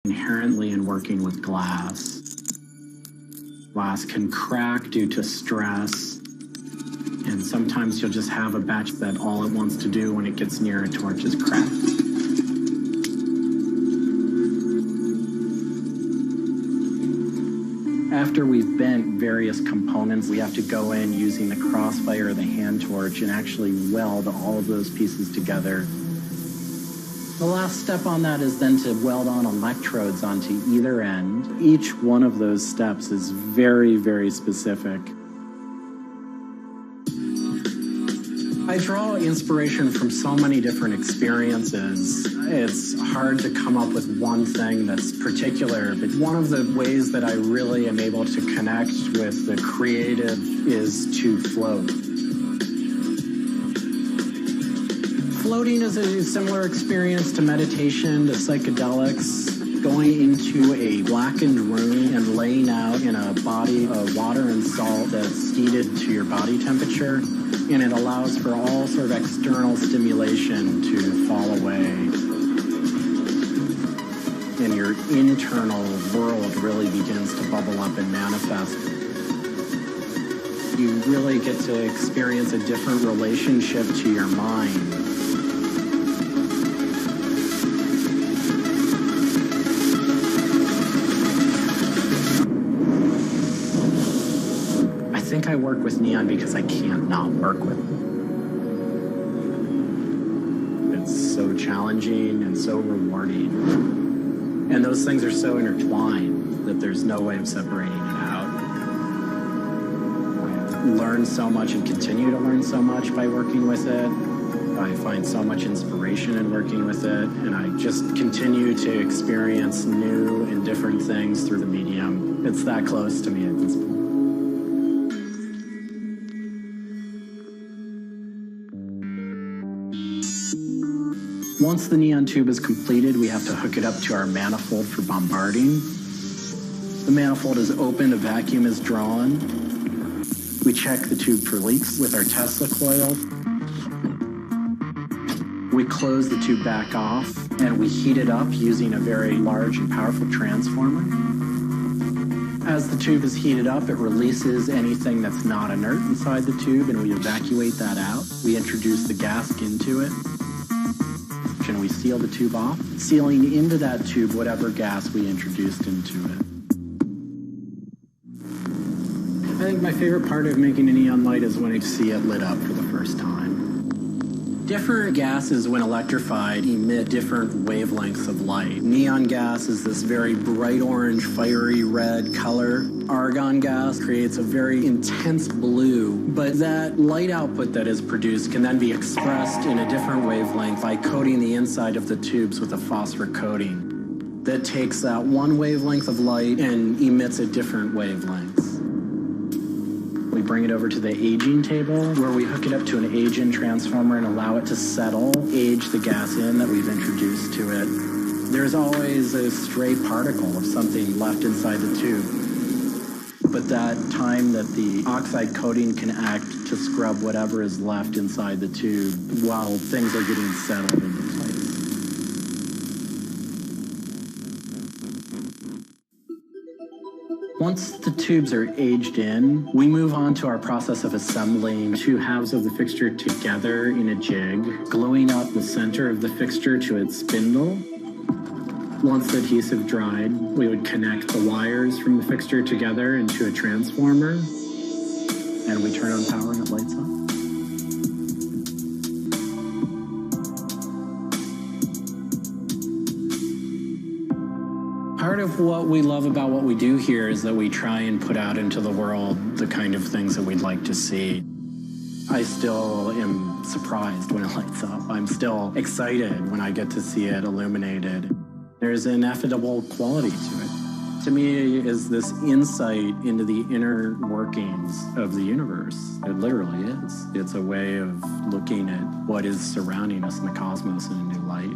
inherently in working with glass. Glass can crack due to stress, and sometimes you'll just have a batch that all it wants to do when it gets near a torch is crack. After we've bent various components, we have to go in using the crossfire or the hand torch and actually weld all of those pieces together. The last step on that is then to weld on electrodes onto either end. Each one of those steps is very, very specific. I draw inspiration from so many different experiences. It's hard to come up with one thing that's particular, but one of the ways that I really am able to connect with the creative is to float. Floating is a similar experience to meditation, to psychedelics. Going into a blackened room and laying out in a body of water and salt that's heated to your body temperature, and it allows for all sort of external stimulation to fall away. And your internal world really begins to bubble up and manifest. You really get to experience a different relationship to your mind. I think I work with neon because I can't not work with it. It's so challenging and so rewarding. And those things are so intertwined that there's no way of separating it out. I've learned so much and continue to learn so much by working with it. I find so much inspiration in working with it, and I just continue to experience new and different things through the medium. It's that close to me at this point. Once the neon tube is completed, we have to hook it up to our manifold for bombarding. The manifold is opened, a vacuum is drawn. We check the tube for leaks with our Tesla coil. We close the tube back off, and we heat it up using a very large and powerful transformer. As the tube is heated up, it releases anything that's not inert inside the tube, and we evacuate that out. We introduce the gas into it, and we seal the tube off, sealing into that tube whatever gas we introduced into it. I think my favorite part of making a neon light is when I see it lit up for the first time. Different gases, when electrified, emit different wavelengths of light. Neon gas is this very bright orange, fiery red color. Argon gas creates a very intense blue, but that light output that is produced can then be expressed in a different wavelength by coating the inside of the tubes with a phosphor coating that takes that one wavelength of light and emits a different wavelength. We bring it over to the aging table where we hook it up to an age-in transformer and allow it to settle, age the gas in that we've introduced to it. There's always a stray particle of something left inside the tube. But that time that the oxide coating can act to scrub whatever is left inside the tube while things are getting settled into place. Once the tubes are aged in, we move on to our process of assembling two halves of the fixture together in a jig, gluing up the center of the fixture to its spindle. Once the adhesive dried, we would connect the wires from the fixture together into a transformer, and we turn on power and it lights up. Part of what we love about what we do here is that we try and put out into the world the kind of things that we'd like to see. I still am surprised when it lights up. I'm still excited when I get to see it illuminated. There's an ineffable quality to it. To me, it is this insight into the inner workings of the universe. It literally is. It's a way of looking at what is surrounding us in the cosmos in a new light.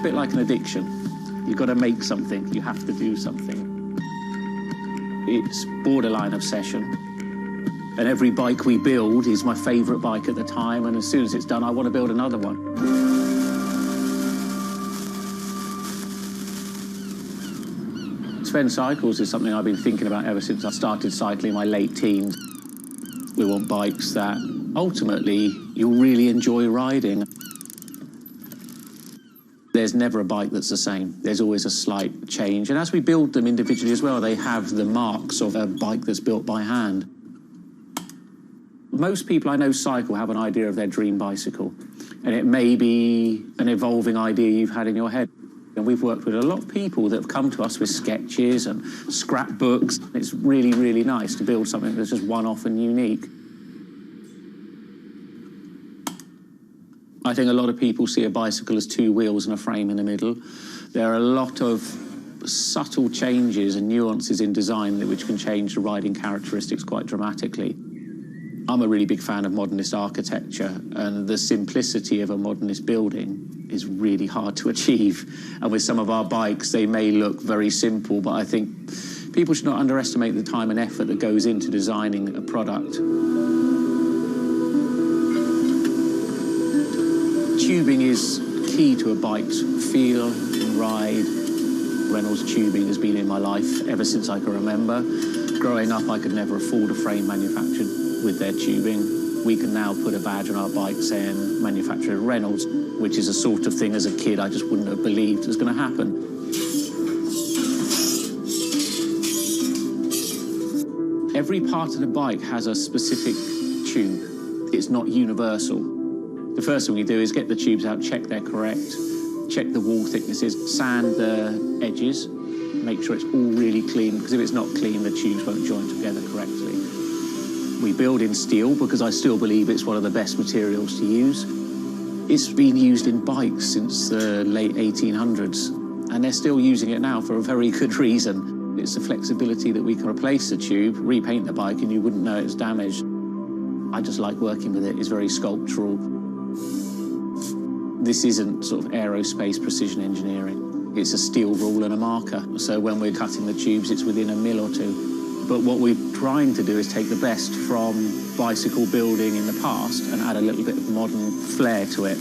bit like an addiction. You've got to make something. You have to do something. It's borderline obsession. And every bike we build is my favourite bike at the time, and as soon as it's done, I want to build another one. Sven Cycles is something I've been thinking about ever since I started cycling in my late teens. We want bikes that ultimately you'll really enjoy riding. There's never a bike that's the same. There's always a slight change. And as we build them individually as well, they have the marks of a bike that's built by hand. Most people I know cycle have an idea of their dream bicycle. And it may be an evolving idea you've had in your head. And we've worked with a lot of people that have come to us with sketches and scrapbooks. It's really, really nice to build something that's just one-off and unique. I think a lot of people see a bicycle as two wheels and a frame in the middle. There are a lot of subtle changes and nuances in design which can change the riding characteristics quite dramatically. I'm a really big fan of modernist architecture, and the simplicity of a modernist building is really hard to achieve. And with some of our bikes, they may look very simple, but I think people should not underestimate the time and effort that goes into designing a product. Tubing is key to a bike's feel and ride. Reynolds tubing has been in my life ever since I can remember. Growing up, I could never afford a frame manufactured with their tubing. We can now put a badge on our bike saying manufactured Reynolds, which is a sort of thing as a kid I just wouldn't have believed was going to happen. Every part of the bike has a specific tube. It's not universal. The first thing we do is get the tubes out, check they're correct, check the wall thicknesses, sand the edges, make sure it's all really clean, because if it's not clean, the tubes won't join together correctly. We build in steel because I still believe it's one of the best materials to use. It's been used in bikes since the late 1800s, and they're still using it now for a very good reason. It's the flexibility that we can replace the tube, repaint the bike, and you wouldn't know it's damaged. I just like working with it. It's very sculptural. This isn't sort of aerospace precision engineering. It's a steel rule and a marker. So when we're cutting the tubes, it's within a mil or two. But what we're trying to do is take the best from bicycle building in the past and add a little bit of modern flair to it.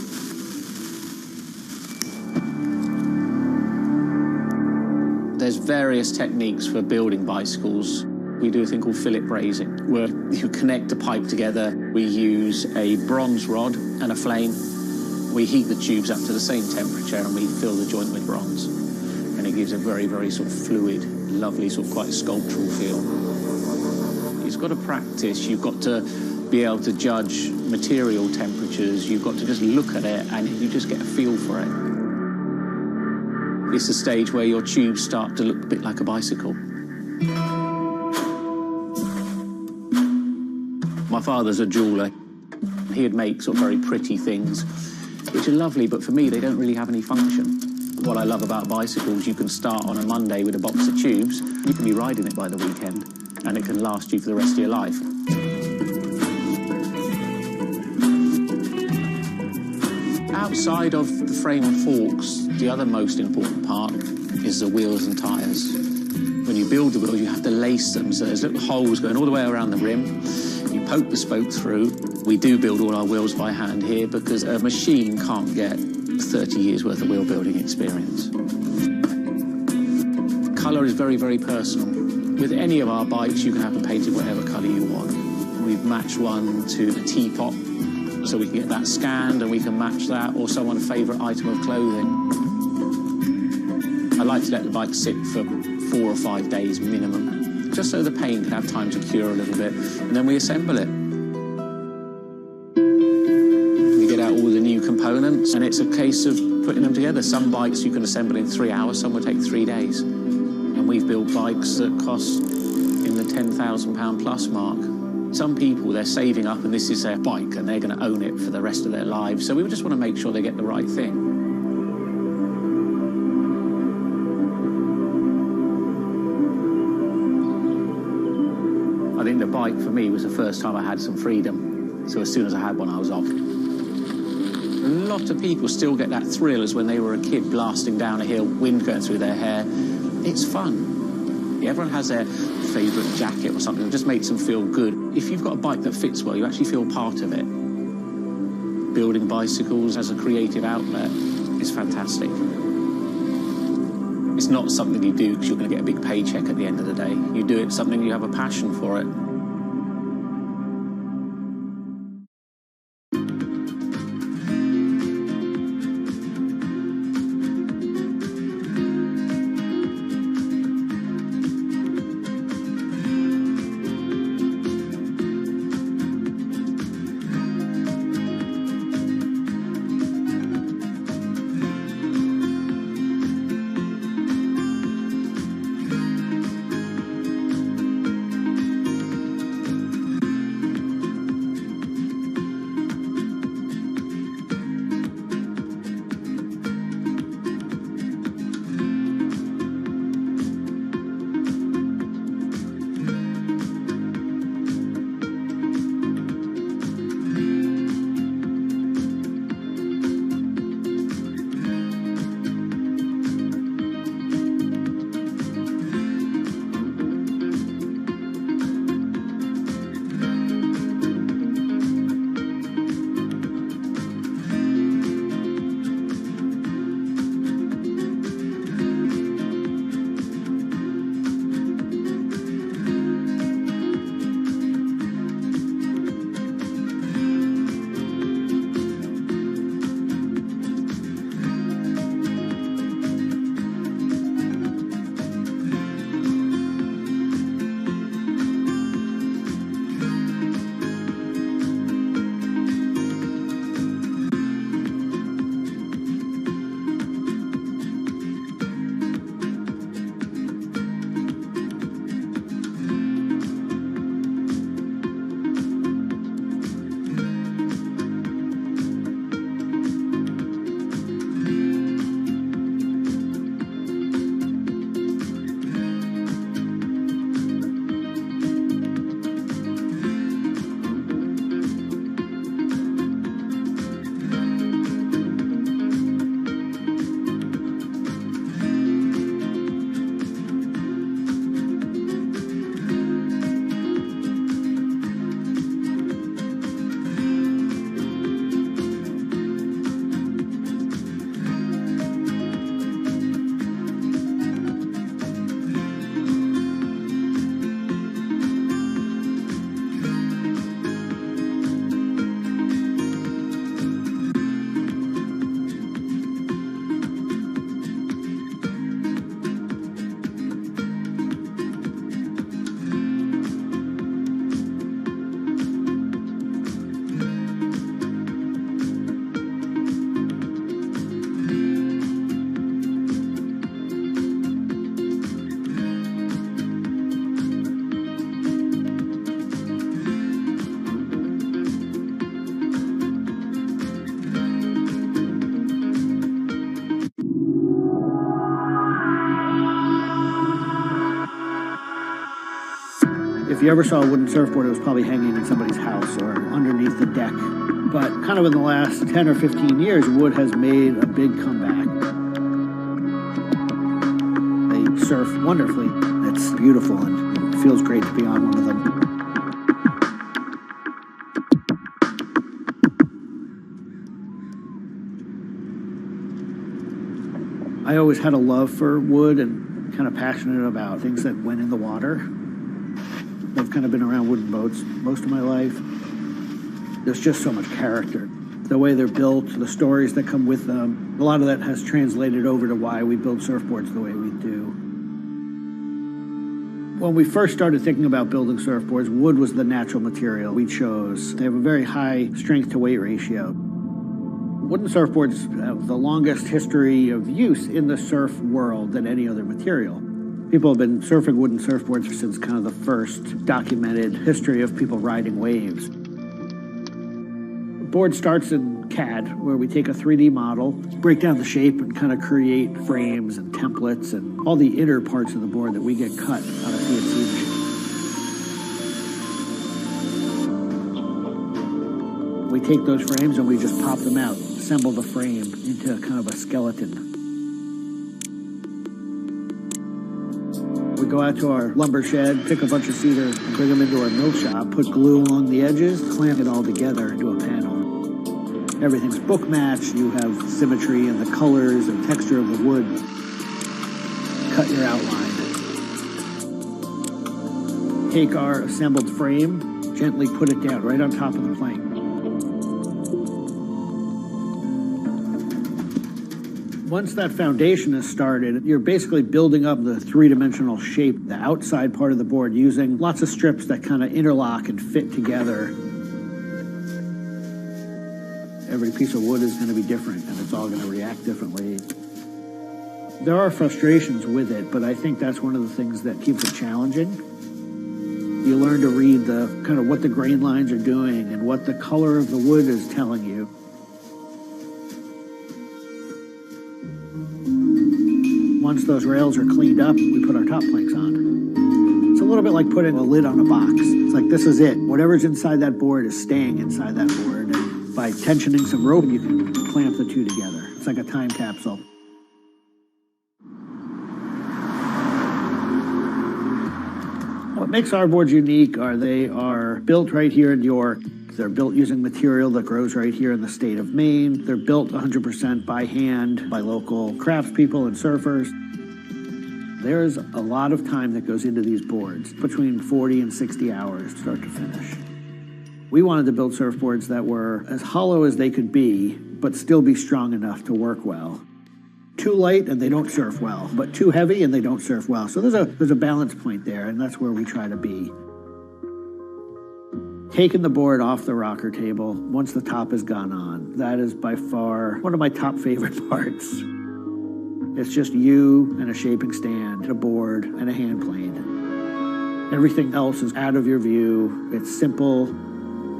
There's various techniques for building bicycles. We do a thing called fillet brazing, where you connect a pipe together. We use a bronze rod and a flame. We heat the tubes up to the same temperature and we fill the joint with bronze. And it gives a very, very sort of fluid, lovely, sort of quite sculptural feel. You've got to practice. You've got to be able to judge material temperatures. You've got to just look at it and you just get a feel for it. It's a stage where your tubes start to look a bit like a bicycle. My father's a jeweller. He'd make sort of very pretty things, which are lovely, but for me, they don't really have any function. What I love about bicycles, you can start on a Monday with a box of tubes. You can be riding it by the weekend, and it can last you for the rest of your life. Outside of the frame and forks, the other most important part is the wheels and tyres. When you build the wheels, you have to lace them, so there's little holes going all the way around the rim. You poke the spoke through. We do build all our wheels by hand here because a machine can't get 30 years worth of wheel building experience. Colour is very, very personal. With any of our bikes, you can have them painted whatever colour you want. We've matched one to a teapot, so we can get that scanned and we can match that, or someone's favourite item of clothing. I like to let the bike sit for 4 or 5 days minimum, just so the paint can have time to cure a little bit, and then we assemble it. We get out all the new components, and it's a case of putting them together. Some bikes you can assemble in 3 hours, some will take 3 days. And we've built bikes that cost in the £10,000 plus mark. Some people, they're saving up and this is their bike and they're going to own it for the rest of their lives. So we just want to make sure they get the right thing. I think the bike for me was the first time I had some freedom. So as soon as I had one, I was off. A lot of people still get that thrill as when they were a kid blasting down a hill, wind going through their hair. It's fun. Everyone has their favourite jacket or something that just makes them feel good. If you've got a bike that fits well, you actually feel part of it. Building bicycles as a creative outlet is fantastic. It's not something you do because you're going to get a big paycheck at the end of the day. You do it something you have a passion for it. If you ever saw a wooden surfboard, it was probably hanging in somebody's house or underneath the deck. But kind of in the last 10 or 15 years, wood has made a big comeback. They surf wonderfully. It's beautiful and it feels great to be on one of them. I always had a love for wood and kind of passionate about things that went in the water. I've kind of been around wooden boats most of my life. There's just so much character. The way they're built, the stories that come with them, a lot of that has translated over to why we build surfboards the way we do. When we first started thinking about building surfboards, wood was the natural material we chose. They have a very high strength to weight ratio. Wooden surfboards have the longest history of use in the surf world than any other material. People have been surfing wooden surfboards since kind of the first documented history of people riding waves. The board starts in CAD, where we take a 3D model, break down the shape, and kind of create frames and templates and all the inner parts of the board that we get cut on a CNC machine. We take those frames and we just pop them out, assemble the frame into kind of a skeleton. We go out to our lumber shed, pick a bunch of cedar, and bring them into our mill shop, put glue along the edges, clamp it all together into a panel. Everything's book matched, you have symmetry in the colors and texture of the wood. Cut your outline. Take our assembled frame, gently put it down right on top of the plank. Once that foundation is started, you're basically building up the three-dimensional shape, the outside part of the board, using lots of strips that kind of interlock and fit together. Every piece of wood is going to be different, and it's all going to react differently. There are frustrations with it, but I think that's one of the things that keeps it challenging. You learn to read the kind of what the grain lines are doing and what the color of the wood is telling you. Once those rails are cleaned up, we put our top planks on. It's a little bit like putting a lid on a box. It's like, this is it. Whatever's inside that board is staying inside that board. And by tensioning some rope, you can clamp the two together. It's like a time capsule. What makes our boards unique are they are built right here in York. They're built using material that grows right here in the state of Maine. They're built 100% by hand by local craftspeople and surfers. There's a lot of time that goes into these boards, between 40 and 60 hours start to finish. We wanted to build surfboards that were as hollow as they could be, but still be strong enough to work well. Too light and they don't surf well, but too heavy and they don't surf well. So there's a balance point there, and that's where we try to be. Taking the board off the rocker table, once the top has gone on, that is by far one of my top favorite parts. It's just you and a shaping stand, a board, and a hand plane. Everything else is out of your view. It's simple,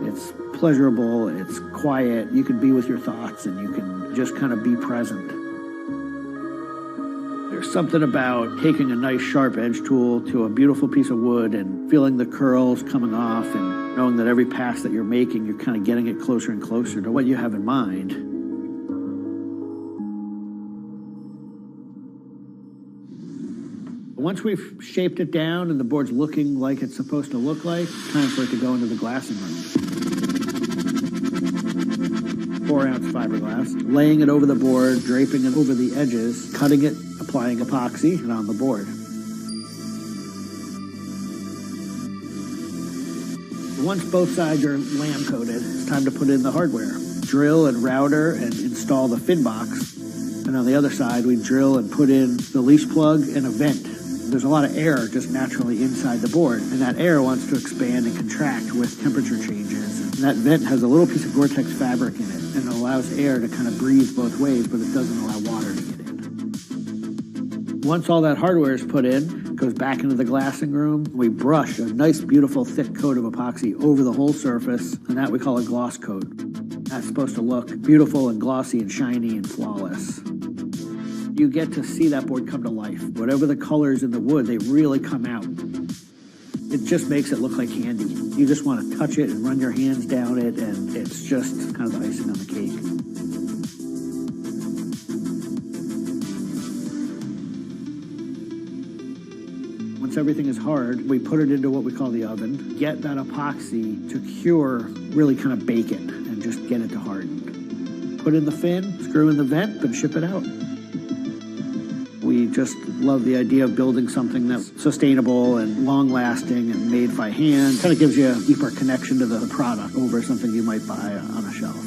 it's pleasurable, it's quiet. You can be with your thoughts and you can just kind of be present. There's something about taking a nice sharp edge tool to a beautiful piece of wood and feeling the curls coming off and knowing that every pass that you're making, you're kind of getting it closer and closer to what you have in mind. Once we've shaped it down and the board's looking like it's supposed to look like, time for it to go into the glassing room. 4-ounce fiberglass, laying it over the board, draping it over the edges, cutting it, applying epoxy, and on the board. Once both sides are lamb coated, it's time to put in the hardware. Drill and router and install the fin box. And on the other side, we drill and put in the leash plug and a vent. There's a lot of air just naturally inside the board, and that air wants to expand and contract with temperature changes. And that vent has a little piece of Gore-Tex fabric in it, and it allows air to kind of breathe both ways, but it doesn't allow water to get in. Once all that hardware is put in, it goes back into the glassing room. We brush a nice, beautiful, thick coat of epoxy over the whole surface, and that we call a gloss coat. That's supposed to look beautiful and glossy and shiny and flawless. You get to see that board come to life. Whatever the colors in the wood, they really come out. It just makes it look like candy. You just want to touch it and run your hands down it, and it's just kind of the icing on the cake. Once everything is hard, we put it into what we call the oven, get that epoxy to cure, really kind of bake it, and just get it to harden. Put in the fin, screw in the vent, and ship it out. We just love the idea of building something that's sustainable and long-lasting and made by hand. Kind of gives you a deeper connection to the product over something you might buy on a shelf.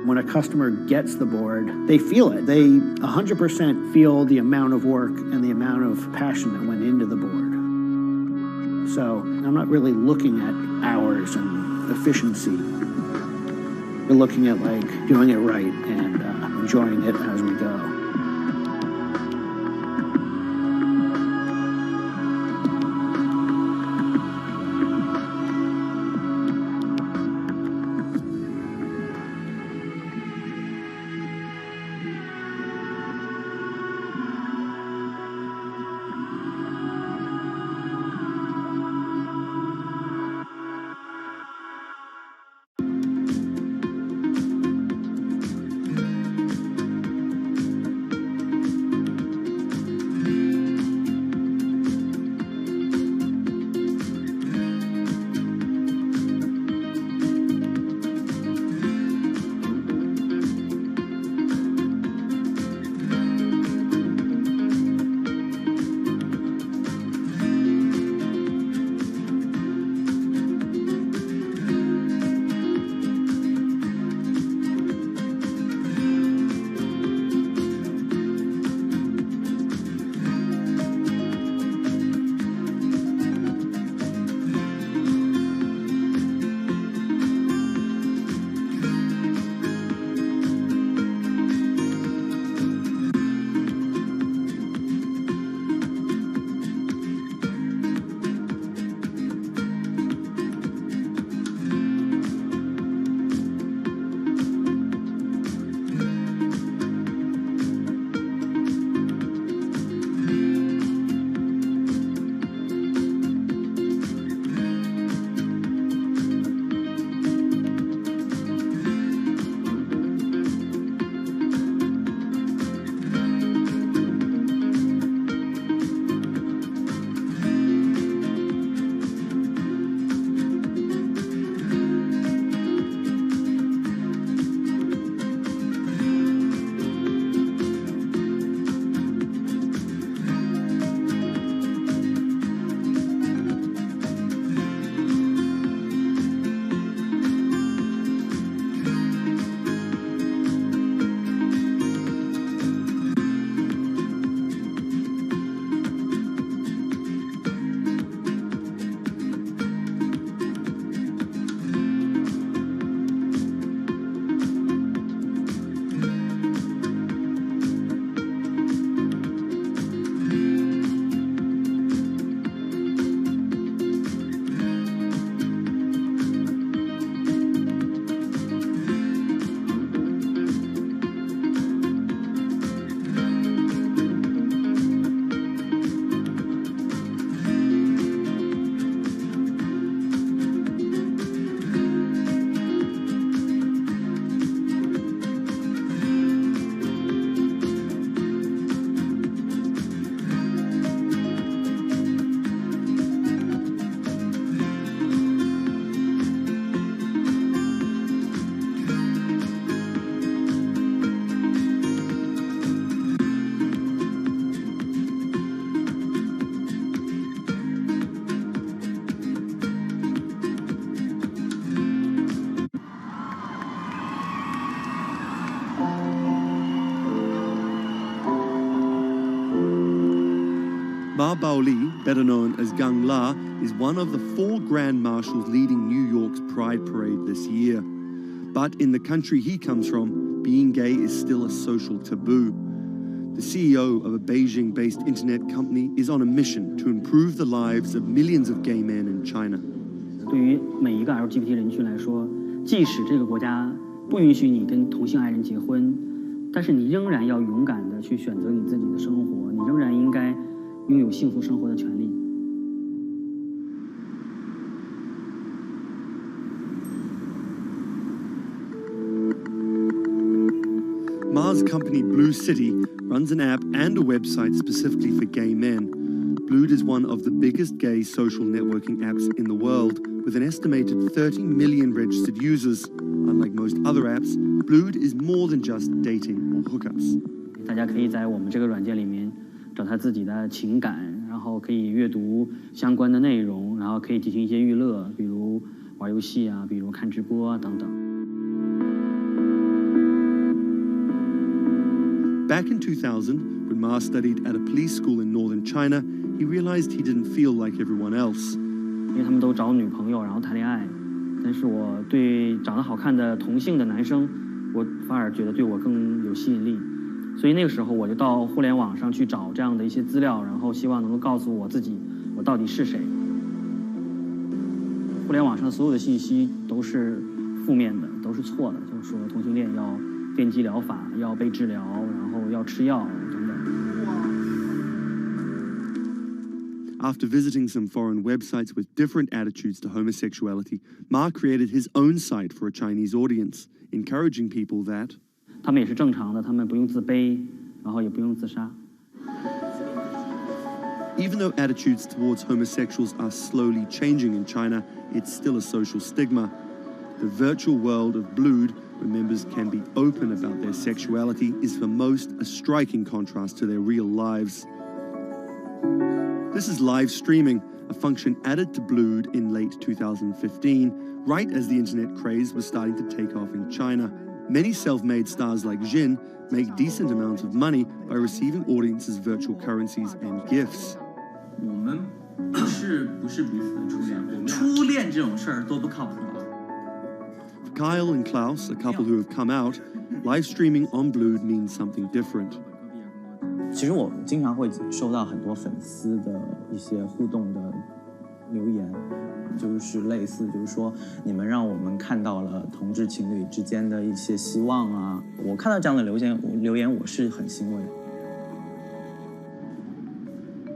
When a customer gets the board, they feel it. They 100% feel the amount of work and the amount of passion that went into the board. So I'm not really looking at hours and efficiency. We're looking at like doing it right and enjoying it as we go. Ma Baoli, better known as Gang La, is one of the 4 grand marshals leading New York's Pride Parade this year. But in the country he comes from, being gay is still a social taboo. The CEO of a Beijing-based internet company is on a mission to improve the lives of millions of gay men in China. 对于每一个 LGBT 人群来说，即使这个国家不允许你跟同性爱人结婚，但是你仍然要勇敢地去选择你自己的生活，你仍然应该拥有幸福生活的权利。Ma's company Blue City runs an app and a website specifically for gay men. Blued is one of the biggest gay social networking apps in the world, with an estimated 30 million registered users. Unlike most other apps, Blued is more than just dating or hookups. 大家可以在我们这个软件里面找他自己的情感，然后可以阅读相关的内容，然后可以进行一些娱乐，比如玩游戏啊，比如看直播啊等等。Back in 2000, when Ma studied at a police school in northern China, he realized he didn't feel like everyone else. 因为他们都找女朋友，然后谈恋爱，但是我对长得好看的同性的男生，我反而觉得对我更有吸引力。所以那个时候我就到互联网上去找这样的一些资料，然后希望能够告诉我自己我到底是谁。互联网上所有的信息都是负面的，都是错的，就是说同性恋要电击疗法，要被治疗，然后要吃药等等。After visiting some foreign websites with different attitudes to homosexuality, Ma created his own site for a Chinese audience, encouraging people that 他们也是正常的，他们不用自卑，然后也不用自杀。even though attitudes towards homosexuals are slowly changing in China, it's still a social stigma. The virtual world of Blued, where members can be open about their sexuality, is for most a striking contrast to their real lives. This is live streaming, a function added to Blued in late 2015, right as the internet craze was starting to take off in China. Many self-made stars like Jin make decent amounts of money by receiving audiences' virtual currencies and gifts. 我们不是彼此的初恋，初恋这种事儿多不靠谱啊。For Kyle and Klaus, a couple who have come out, live streaming on Blued means something different. 其实我经常会收到很多粉丝的一些互动的留言，就是类似就是说你们让我们看到了同志情侣之间的一些希望啊，我看到这样的留言我是很欣慰。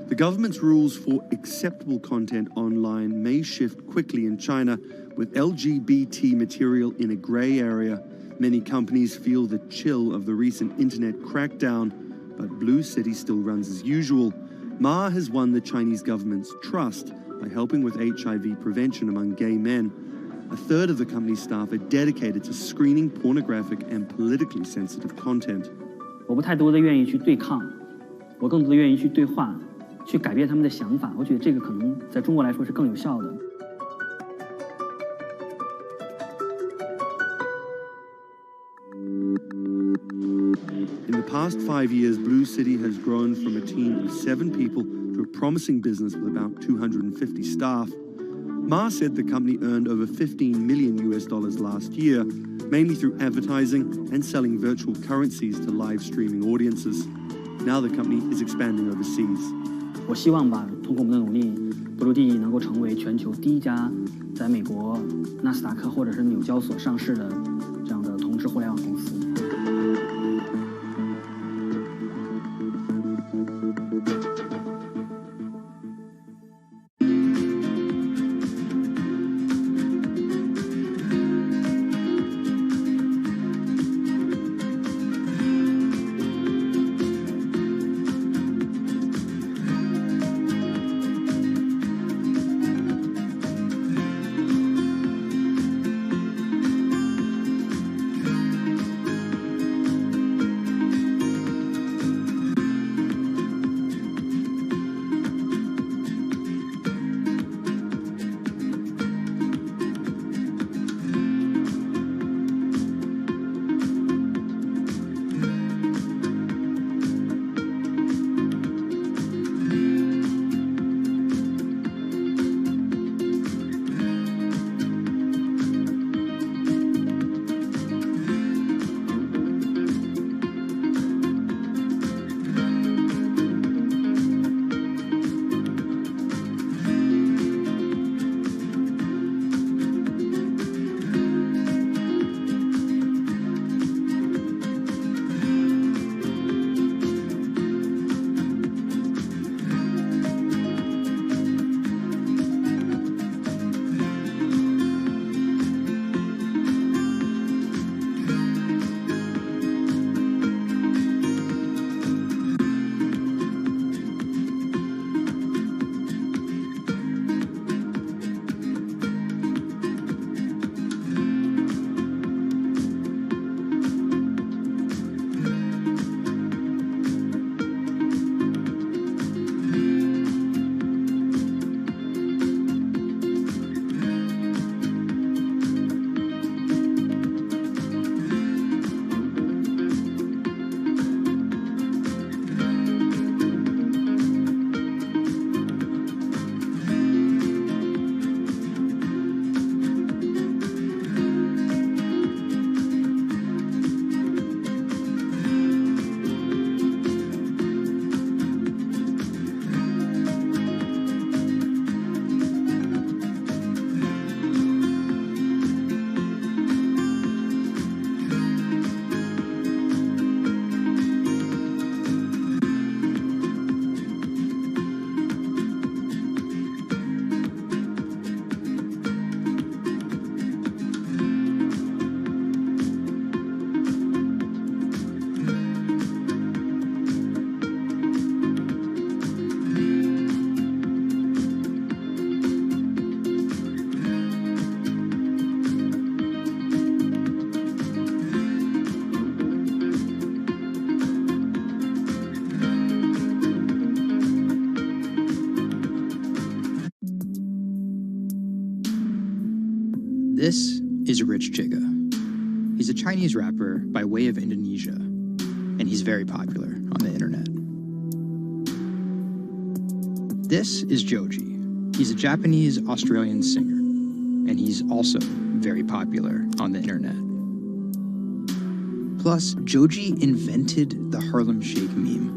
The government's rules for acceptable content online may shift quickly in China, with LGBT material in a grey area. Many companies feel the chill of the recent internet crackdown, but Blue City still runs as usual. Ma has won the Chinese government's trust by helping with HIV prevention among gay men. A third of the company's staff are dedicated to screening pornographic and politically sensitive content. 我不太多的愿意去对抗，我更多的愿意去对话，去改变他们的想法。我觉得这个可能在中国来说是更有效的。In the past 5 years, Blue City has grown from a team of 7 people to a promising business with about 250 staff. Ma said the company earned over $15 million last year, mainly through advertising and selling virtual currencies to live streaming audiences. Now the company is expanding overseas. 我希望吧，通过我们的努力，Blued能够成为全球第一家在美国纳斯达克或者是纽交所上市的这样的同志互联网公司。This is Rich Chiga. He's a Chinese rapper by way of Indonesia, and he's very popular on the internet. This is Joji. He's a Japanese-Australian singer, and he's also very popular on the internet. Plus, Joji invented the Harlem Shake meme.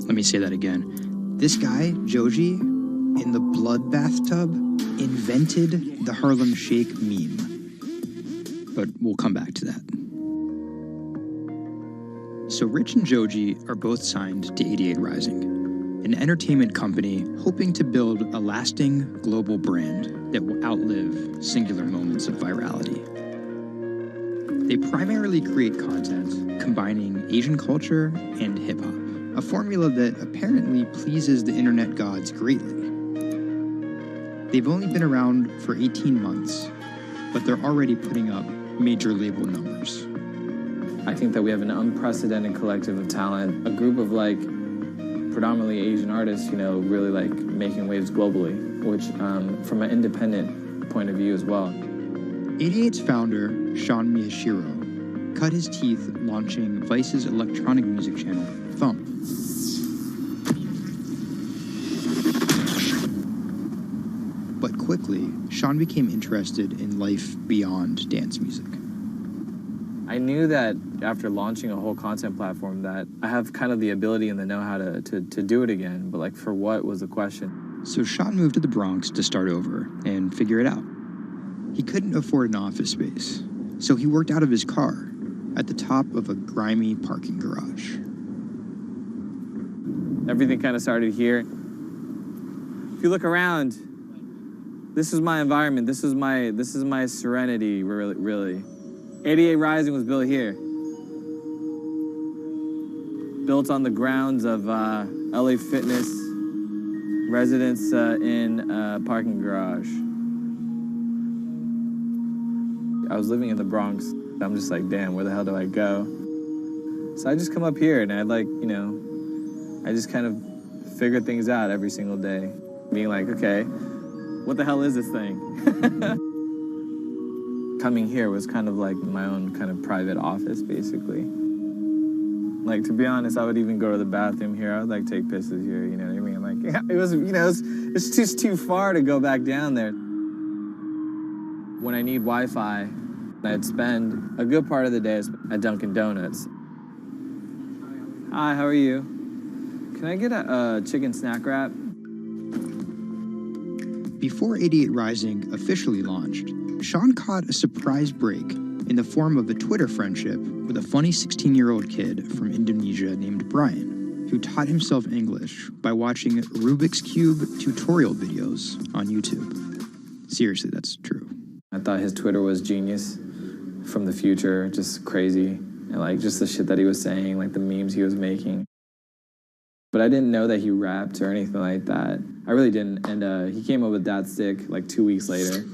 Let me say that again. This guy, Joji, in the blood bathtub, invented the Harlem Shake meme. But we'll come back to that. So Rich and Joji are both signed to 88 Rising, an entertainment company hoping to build a lasting global brand that will outlive singular moments of virality. They primarily create content combining Asian culture and hip-hop, a formula that apparently pleases the internet gods greatly. They've only been around for 18 months, but they're already putting up major label numbers. I think that we have an unprecedented collective of talent, a group of predominantly Asian artists, really making waves globally, which from an independent point of view as well. 88's founder, Sean Miyashiro, cut his teeth launching Vice's electronic music channel, Thump. But quickly, Sean became interested in life beyond dance music. I knew that after launching a whole content platform that I have kind of the ability and the know-how to do it again, but for what was the question. So Sean moved to the Bronx to start over and figure it out. He couldn't afford an office space, so he worked out of his car at the top of a grimy parking garage. Everything kind of started here. If you look around, this is my environment. This is my serenity, really. 88 Rising was built here. Built on the grounds of LA Fitness residence in a parking garage. I was living in the Bronx. I'm just damn, where the hell do I go? So I just come up here and I I just kind of figure things out every single day. Being okay, what the hell is this thing? Coming here was kind of my own kind of private office, basically. To be honest, I would even go to the bathroom here. I would take pisses here, you know what I mean? It was, it's just too far to go back down there. When I need Wi-Fi, I'd spend a good part of the day at Dunkin' Donuts. Hi, how are you? Can I get a chicken snack wrap? Before 88 Rising officially launched, Sean caught a surprise break in the form of a Twitter friendship with a funny 16-year-old kid from Indonesia named Brian, who taught himself English by watching Rubik's Cube tutorial videos on YouTube. Seriously, that's true. I thought his Twitter was genius, from the future, just crazy. And just the shit that he was saying, the memes he was making. But I didn't know that he rapped or anything like that. I really didn't. And he came up with that stick 2 weeks later.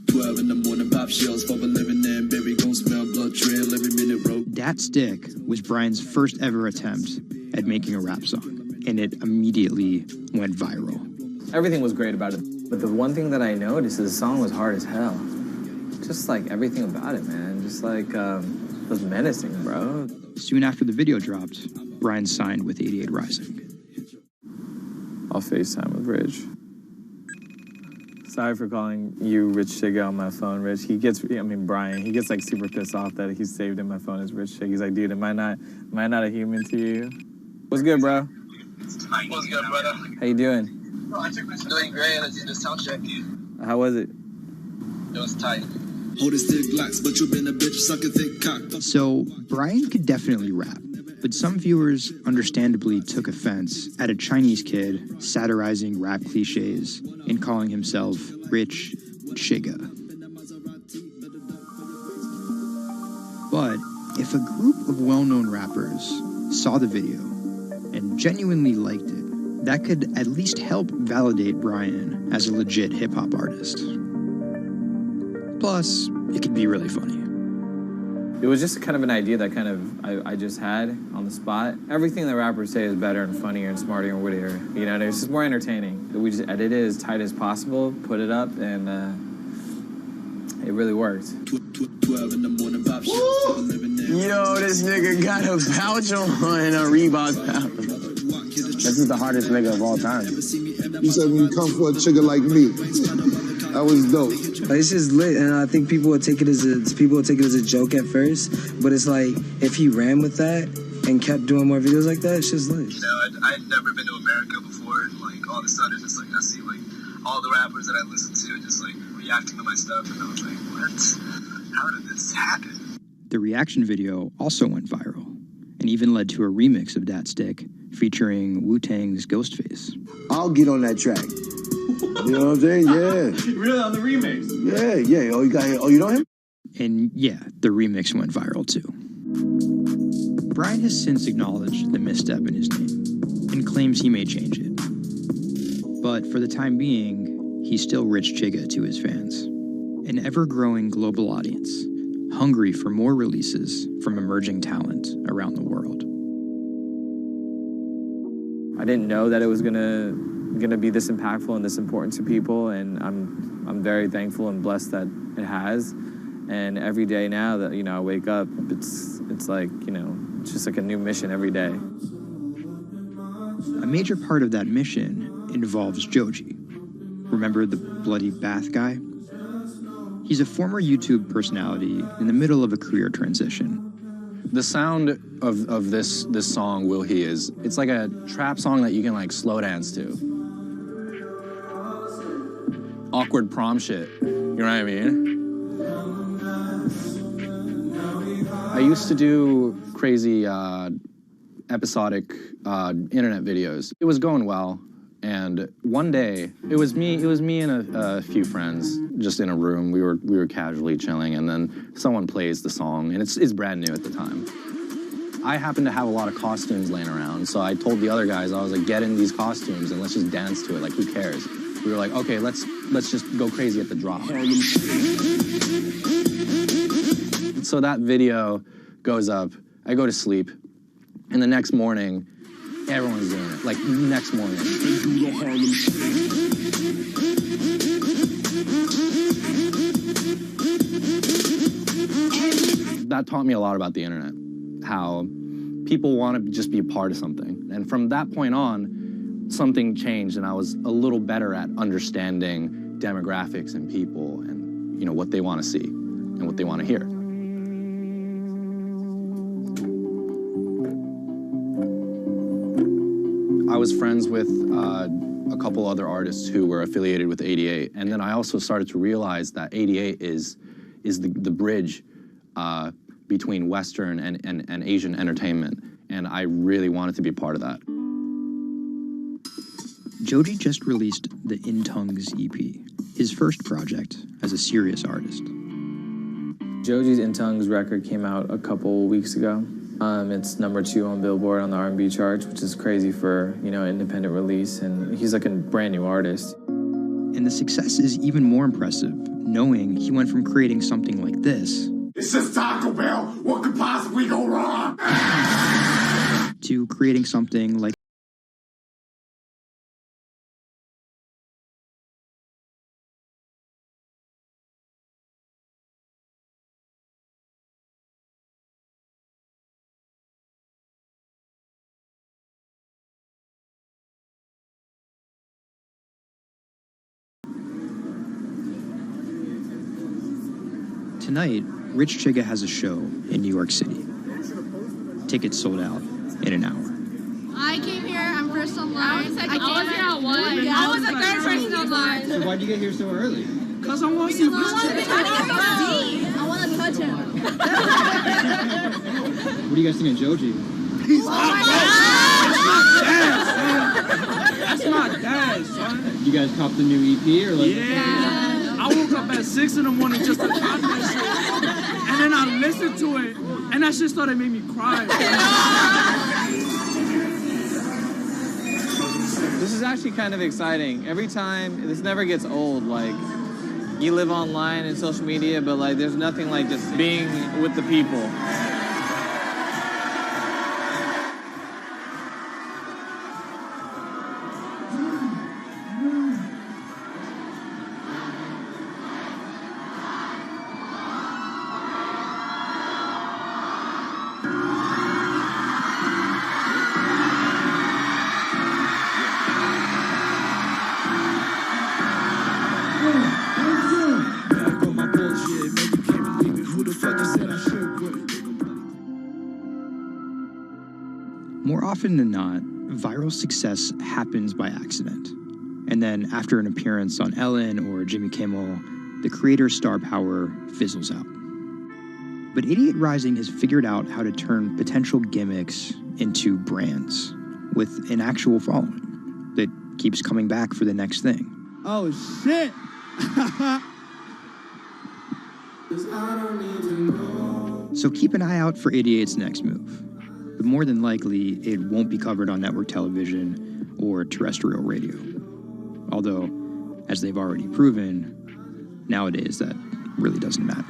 12 in the morning, pop shells for a living and baby gon' smell blood trail every minute, bro. Dat Stick was Brian's first ever attempt at making a rap song, and it immediately went viral. Everything was great about it. But the one thing that I noticed is the song was hard as hell. Just everything about it, man. Just it was menacing, bro. Soon after the video dropped, Brian signed with 88 Rising. I'll FaceTime with Rich. Sorry for calling you Rich Chiga on my phone, Rich. Brian, he gets super pissed off that he's saved in my phone as Rich Chiga. He's like, dude, am I not a human to you? What's good, bro? What's good, brother? How you doing? Doing great. I did the sound check. How was it? It was tight. Hold it stick blocks, but you been a bitch, suck a thick cock. So, Brian could definitely rap, but some viewers understandably took offense at a Chinese kid satirizing rap cliches and calling himself Rich Chiga. But if a group of well-known rappers saw the video and genuinely liked it, that could at least help validate Brian as a legit hip-hop artist. Plus, it could be really funny. It was just kind of an idea that I just had on the spot. Everything that rappers say is better and funnier and smarter and wittier. It's just more entertaining. We just edit it as tight as possible, put it up, and it really worked. 12 in the morning, pop shells, living in. Yo, this nigga got a pouch on and a Reebok pouch. This is the hardest nigga of all time. You said when you come for a chigga like me. That was dope. It's just lit, and I think people will take it as a joke at first, but it's like if he ran with that and kept doing more videos like that, it's just lit. You know, I'd never been to America before, and like all of a sudden, just like I see like all the rappers that I listen to just like reacting to my stuff, and I was like, what? How did this happen? The reaction video also went viral, and even led to a remix of Dat Stick featuring Wu-Tang's Ghostface. I'll get on that track. You know what I'm saying? Yeah. Really, on the remix? Yeah. Oh, you know him? And yeah, the remix went viral too. Brian has since acknowledged the misstep in his name and claims he may change it. But for the time being, he's still Rich Chigga to his fans. An ever-growing global audience, hungry for more releases from emerging talent around the world. I didn't know that it was gonna be this impactful and this important to people, and I'm very thankful and blessed that it has. And every day now that I wake up, it's like it's just like a new mission every day. A major part of that mission involves Joji. Remember the bloody bath guy? He's a former YouTube personality in the middle of a career transition. The sound of this song, Will He, it's like a trap song that you can like slow dance to. Awkward prom shit, you know what I mean? I used to do crazy episodic internet videos. It was going well, and one day it was me and a few friends just in a room. We were casually chilling, and then someone plays the song, and it's brand new at the time. I happened to have a lot of costumes laying around, so I told the other guys, I was like, get in these costumes and let's just dance to it. Like, who cares? We were like, okay, let's just go crazy at the drop. So that video goes up. I go to sleep, and the next morning, everyone's doing it. Like, next morning. That taught me a lot about the internet, how people want to just be a part of something. And from that point on, something changed, and I was a little better at understanding demographics and people and, what they want to see and what they want to hear. I was friends with a couple other artists who were affiliated with 88, and then I also started to realize that 88 is the bridge between Western and Asian entertainment, and I really wanted to be a part of that. Joji just released the In Tongues EP, his first project as a serious artist. Joji's In Tongues record came out a couple weeks ago. It's #2 on Billboard on the R&B charts, which is crazy for, independent release, and he's like a brand new artist. And the success is even more impressive, knowing he went from creating something like this. It's just Taco Bell. What could possibly go wrong? To creating something like Tonight, Rich Chigga has a show in New York City. Tickets sold out in an hour. I came here, I'm first online. I was here at 1. Yeah, I was the third person online. So why'd you get here so early? Because I want to see Rich Chigga. I want to touch him. What do you guys think of Joji? He's my That's my dad, son. You guys copped the new EP or like? Yeah. I woke up at 6 in the morning just to cop that shit. And then I listened to it, and that shit started making me cry. This is actually kind of exciting. Every time, this never gets old. Like, you live online and social media, but like, there's nothing like just being with the people. More often than not, viral success happens by accident. And then after an appearance on Ellen or Jimmy Kimmel, the creator's star power fizzles out. But Idiot Rising has figured out how to turn potential gimmicks into brands with an actual following that keeps coming back for the next thing. Oh, shit! So keep an eye out for Idiot's next move. But more than likely, it won't be covered on network television or terrestrial radio. Although, as they've already proven, nowadays that really doesn't matter.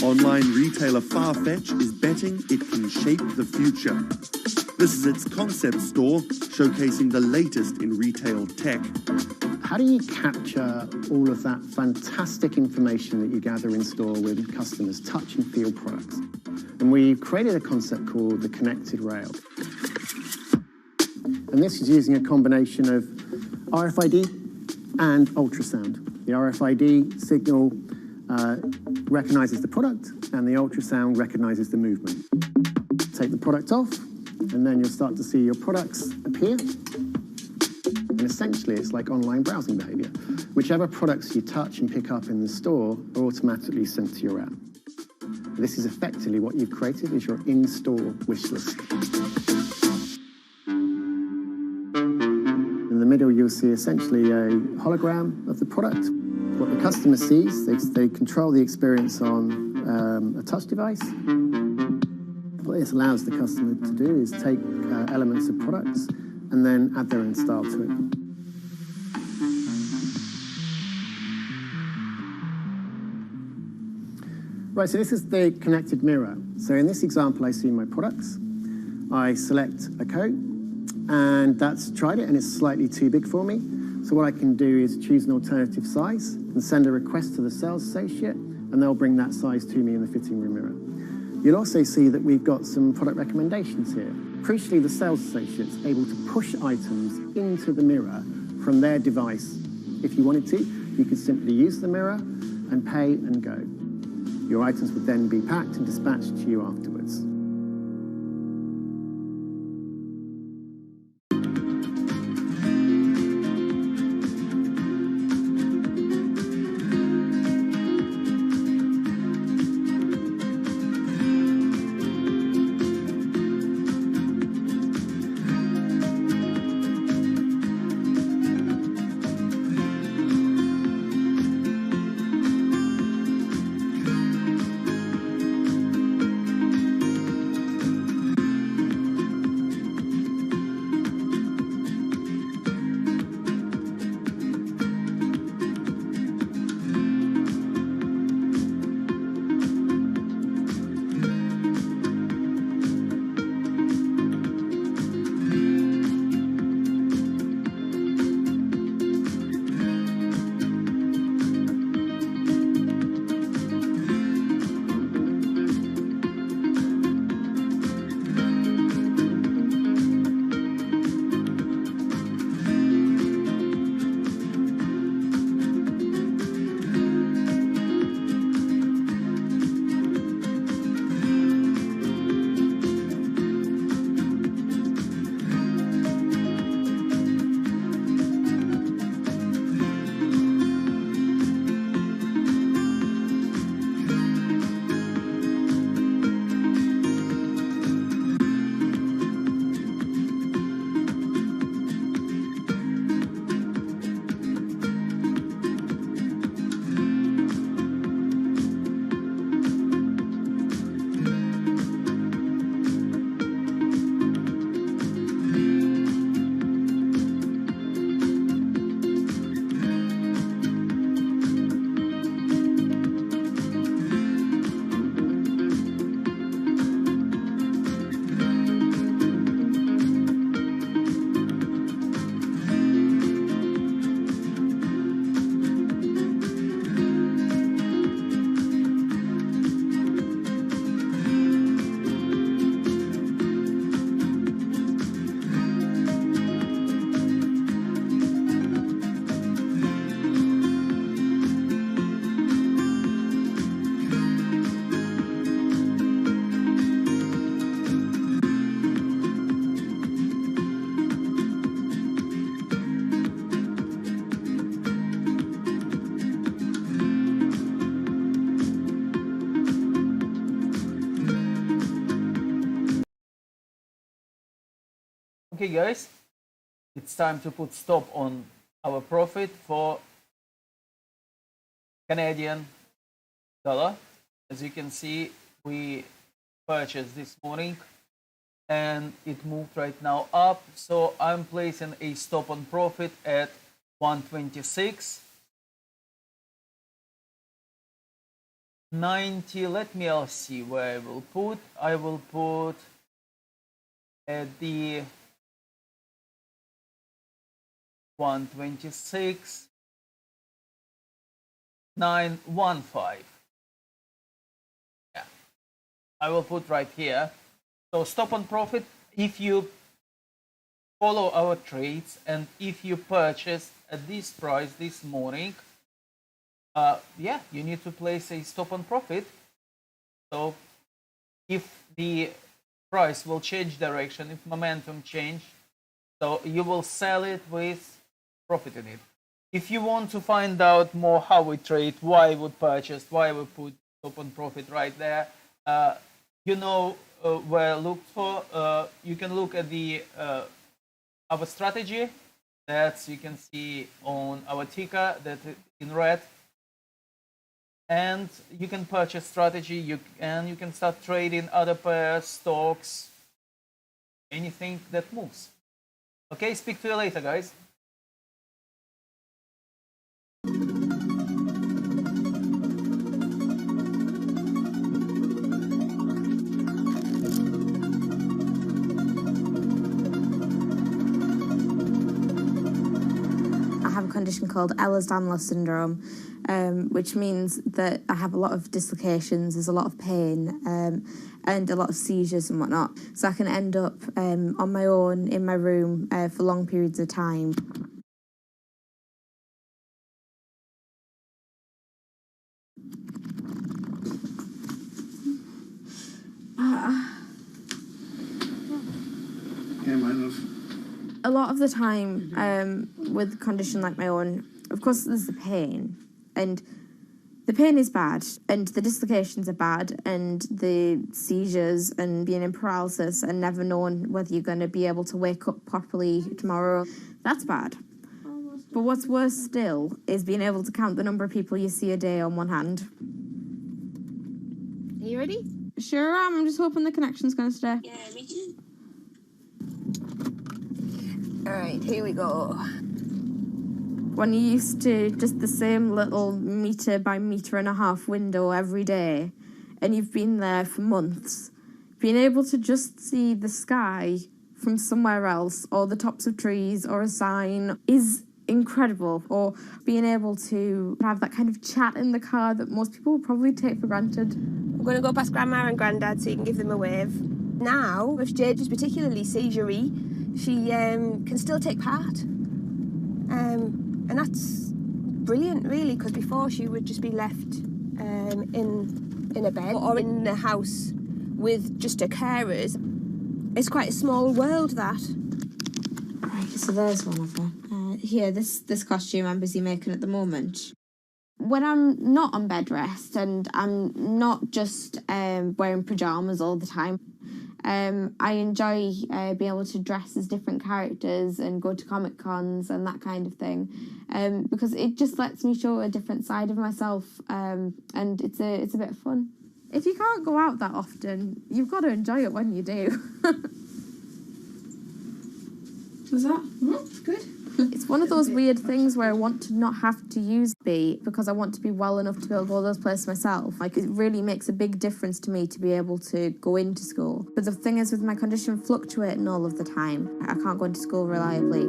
Online retailer Farfetch is betting it can shape the future. This is its concept store, showcasing the latest in retail tech. How do you capture all of that fantastic information that you gather in store with customers' touch and feel products? And we created a concept called the connected rail. And this is using a combination of RFID and ultrasound. The RFID signal recognizes the product, and the ultrasound recognizes the movement. Take the product off, and then you'll start to see your products appear. And essentially, it's like online browsing behavior. Whichever products you touch and pick up in the store are automatically sent to your app. This is effectively what you've created is your in-store wish list. In the middle, you'll see essentially a hologram of the product. What the customer sees, they control the experience on a touch device. What this allows the customer to do is take elements of products and then add their own style to it. Right, so this is the connected mirror. So in this example, I see my products. I select a coat, and that's tried it, and it's slightly too big for me. So what I can do is choose an alternative size and send a request to the sales associate, and they'll bring that size to me in the fitting room mirror. You'll also see that we've got some product recommendations here. Crucially, the sales associate's able to push items into the mirror from their device. If you wanted to, you could simply use the mirror and pay and go. Your items would then be packed and dispatched to you afterwards. Okay guys, it's time to put stop on our profit for Canadian dollar. As you can see, we purchased this morning and it moved right now up. So I'm placing a stop on profit at 126.90. Let me see where I will put. I will put at the 126.915. Yeah, I will put right here. So stop on profit if you follow our trades and if you purchase at this price this morning. Yeah, you need to place a stop on profit. So if the price will change direction, if momentum change, so you will sell it with profit in it. If you want to find out more how we trade, why we purchase, why we put stop on profit right there, you know where look for. You can look at the our strategy that you can see on our ticker that in red, and you can purchase strategy. And you can start trading other pairs, stocks, anything that moves. Okay, speak to you later, guys. have a condition called Ehlers-Danlos syndrome, which means that I have a lot of dislocations, there's a lot of pain, and a lot of seizures and whatnot. So I can end up on my own in my room for long periods of time. A lot of the time, with a condition like my own, of course there's the pain, and the pain is bad, and the dislocations are bad, and the seizures and being in paralysis and never knowing whether you're going to be able to wake up properly tomorrow, that's bad. But what's worse still is being able to count the number of people you see a day on one hand. Are you ready? Sure am. I'm just hoping the connection's going to stay. Yeah, me too. Alright, here we go. When you're used to just the same little metre by metre and a half window every day, and you've been there for months, being able to just see the sky from somewhere else, or the tops of trees, or a sign, is incredible. Or being able to have that kind of chat in the car that most people would probably take for granted. I'm going to go past Grandma and Grandad so you can give them a wave. Now, if Jade is particularly seizure-y, she can still take part. And that's brilliant, really, because before she would just be left in a bed or in a house with just her carers. It's quite a small world, that. Right, so there's one of them. Here, this costume I'm busy making at the moment. When I'm not on bed rest and I'm not just wearing pyjamas all the time, I enjoy being able to dress as different characters and go to Comic Cons and that kind of thing, because it just lets me show a different side of myself, and it's a bit of fun. If you can't go out that often, you've got to enjoy it when you do. Was that? Mm-hmm. Good. It's one of those weird things where I want to not have to use B because I want to be well enough to be able to go to those places myself. Like, it really makes a big difference to me to be able to go into school. But the thing is, with my condition fluctuating all of the time, I can't go into school reliably.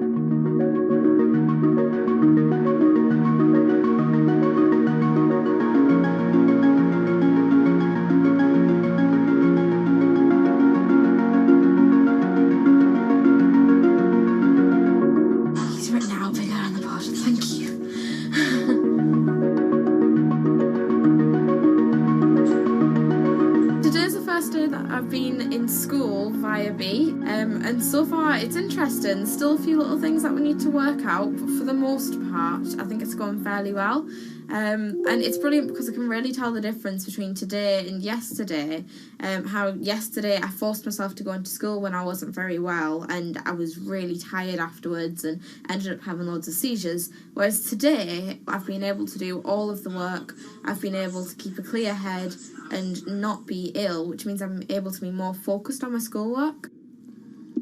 I've been in school via B, and so far it's interesting. Still a few little things that we need to work out, but for the most part I think it's going fairly well, and it's brilliant because I can really tell the difference between today and yesterday. How yesterday I forced myself to go into school when I wasn't very well, and I was really tired afterwards and ended up having loads of seizures, whereas today I've been able to do all of the work. I've been able to keep a clear head and not be ill, which means I'm able to be more focused on my schoolwork.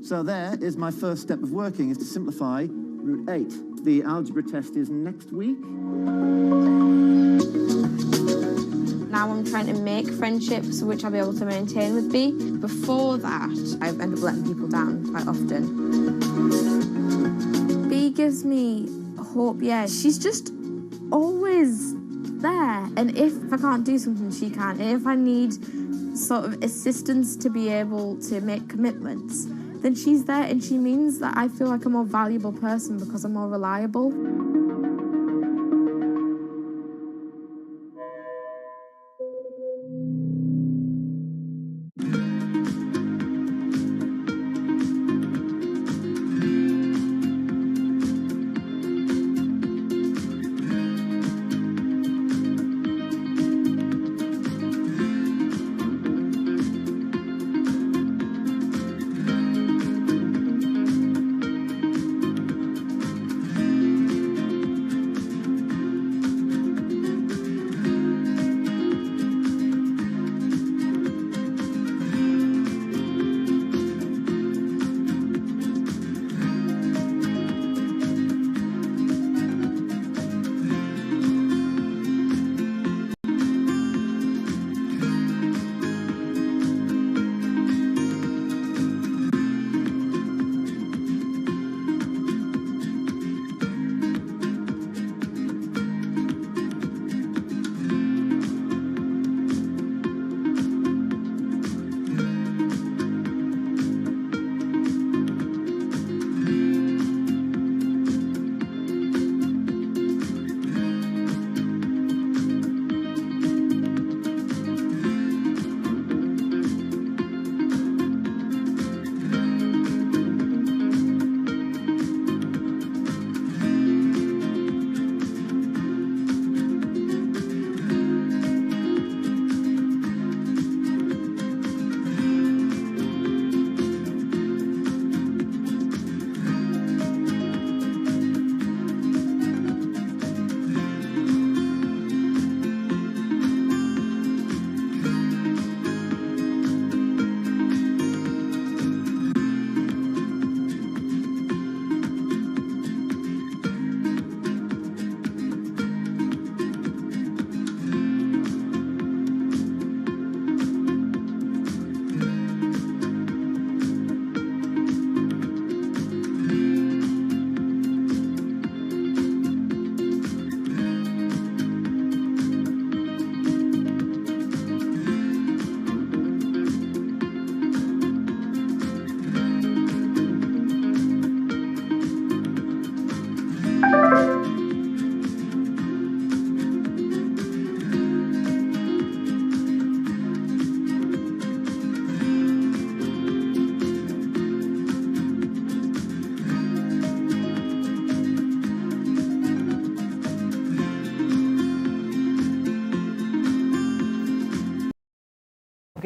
So there is my first step of working, is to simplify root 8. The algebra test is next week. Now I'm trying to make friendships which I'll be able to maintain with B. Before that, I end up letting people down quite often. B gives me hope, yeah. She's just always there, and if I can't do something, she can. And if I need sort of assistance to be able to make commitments, then she's there, and she means that I feel like a more valuable person because I'm more reliable.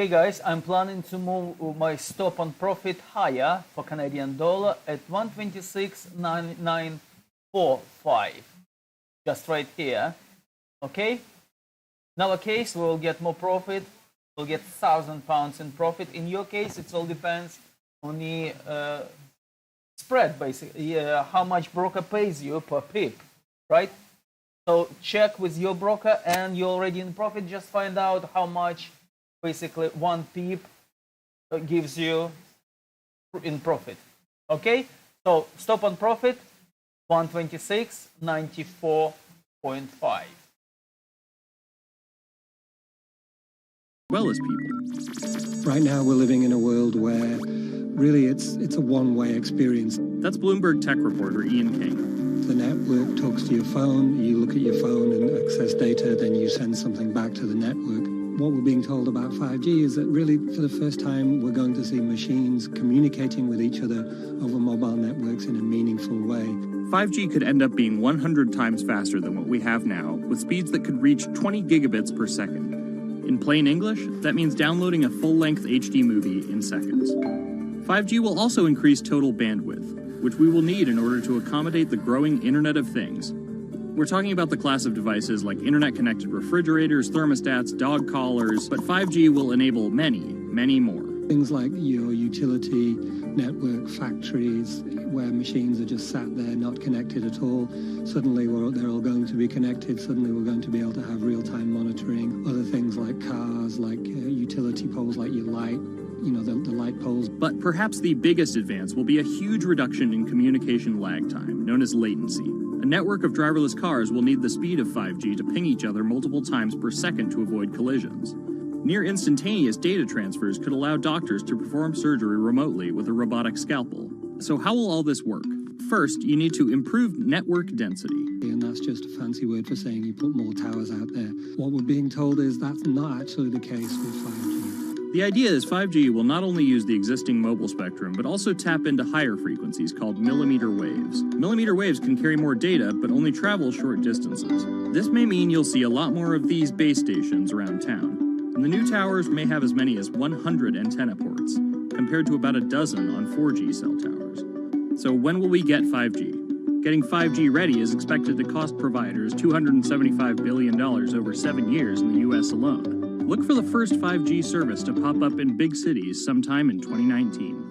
Okay, guys, I'm planning to move my stop on profit higher for Canadian dollar at 126.9945. Just right here. Okay? In our case, we'll get more profit. We'll get £1,000 in profit. In your case, it all depends on the spread, basically, how much broker pays you per pip, right? So check with your broker, and you're already in profit. Just find out how much, basically, one pip gives you in profit. Okay? So stop on profit, 126.94.5. Well as people. Right now we're living in a world where really it's a one-way experience. That's Bloomberg tech reporter Ian King. The network talks to your phone, you look at your phone and access data, then you send something back to the network. What we're being told about 5G is that really for the first time we're going to see machines communicating with each other over mobile networks in a meaningful way. 5G could end up being 100 times faster than what we have now, with speeds that could reach 20 gigabits per second. In plain English, that means downloading a full-length HD movie in seconds. 5G will also increase total bandwidth, which we will need in order to accommodate the growing Internet of Things. We're talking about the class of devices like internet-connected refrigerators, thermostats, dog collars, but 5G will enable many, many more. Things like your utility network factories, where machines are just sat there not connected at all. Suddenly they're all going to be connected. Suddenly we're going to be able to have real-time monitoring. Other things like cars, like utility poles, like your light, the light poles. But perhaps the biggest advance will be a huge reduction in communication lag time, known as latency. A network of driverless cars will need the speed of 5G to ping each other multiple times per second to avoid collisions. Near instantaneous data transfers could allow doctors to perform surgery remotely with a robotic scalpel. So how will all this work? First, you need to improve network density. And that's just a fancy word for saying you put more towers out there. What we're being told is that's not actually the case with 5G. The idea is 5G will not only use the existing mobile spectrum, but also tap into higher frequencies called millimeter waves. Millimeter waves can carry more data, but only travel short distances. This may mean you'll see a lot more of these base stations around town. And the new towers may have as many as 100 antenna ports, compared to about a dozen on 4G cell towers. So when will we get 5G? Getting 5G ready is expected to cost providers $275 billion over 7 years in the US alone. Look for the first 5G service to pop up in big cities sometime in 2019.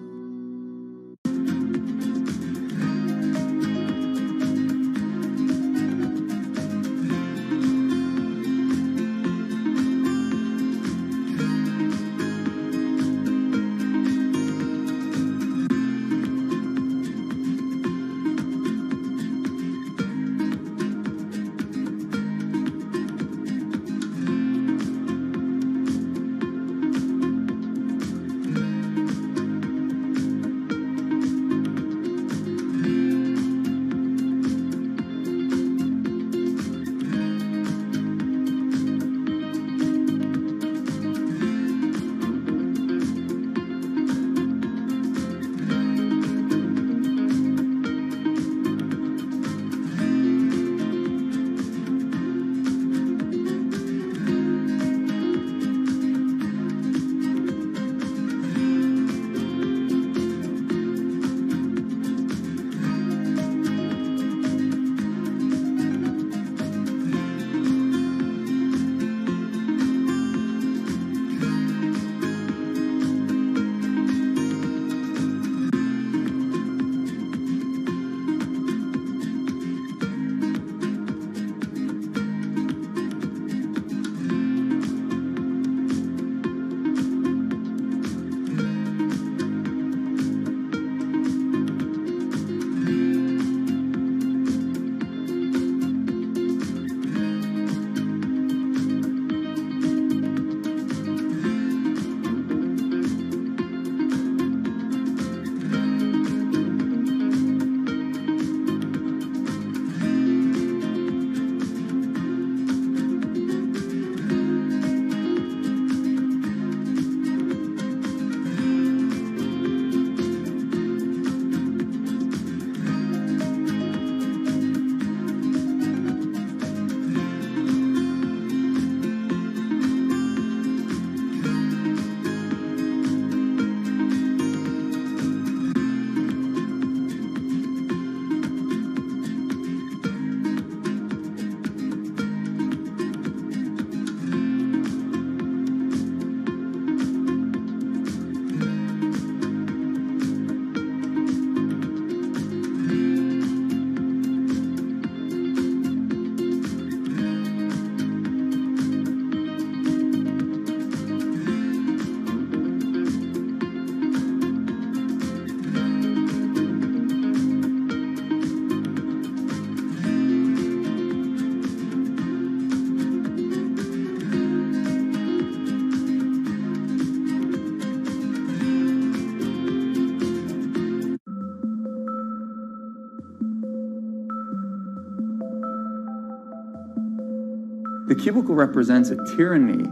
The cubicle represents a tyranny.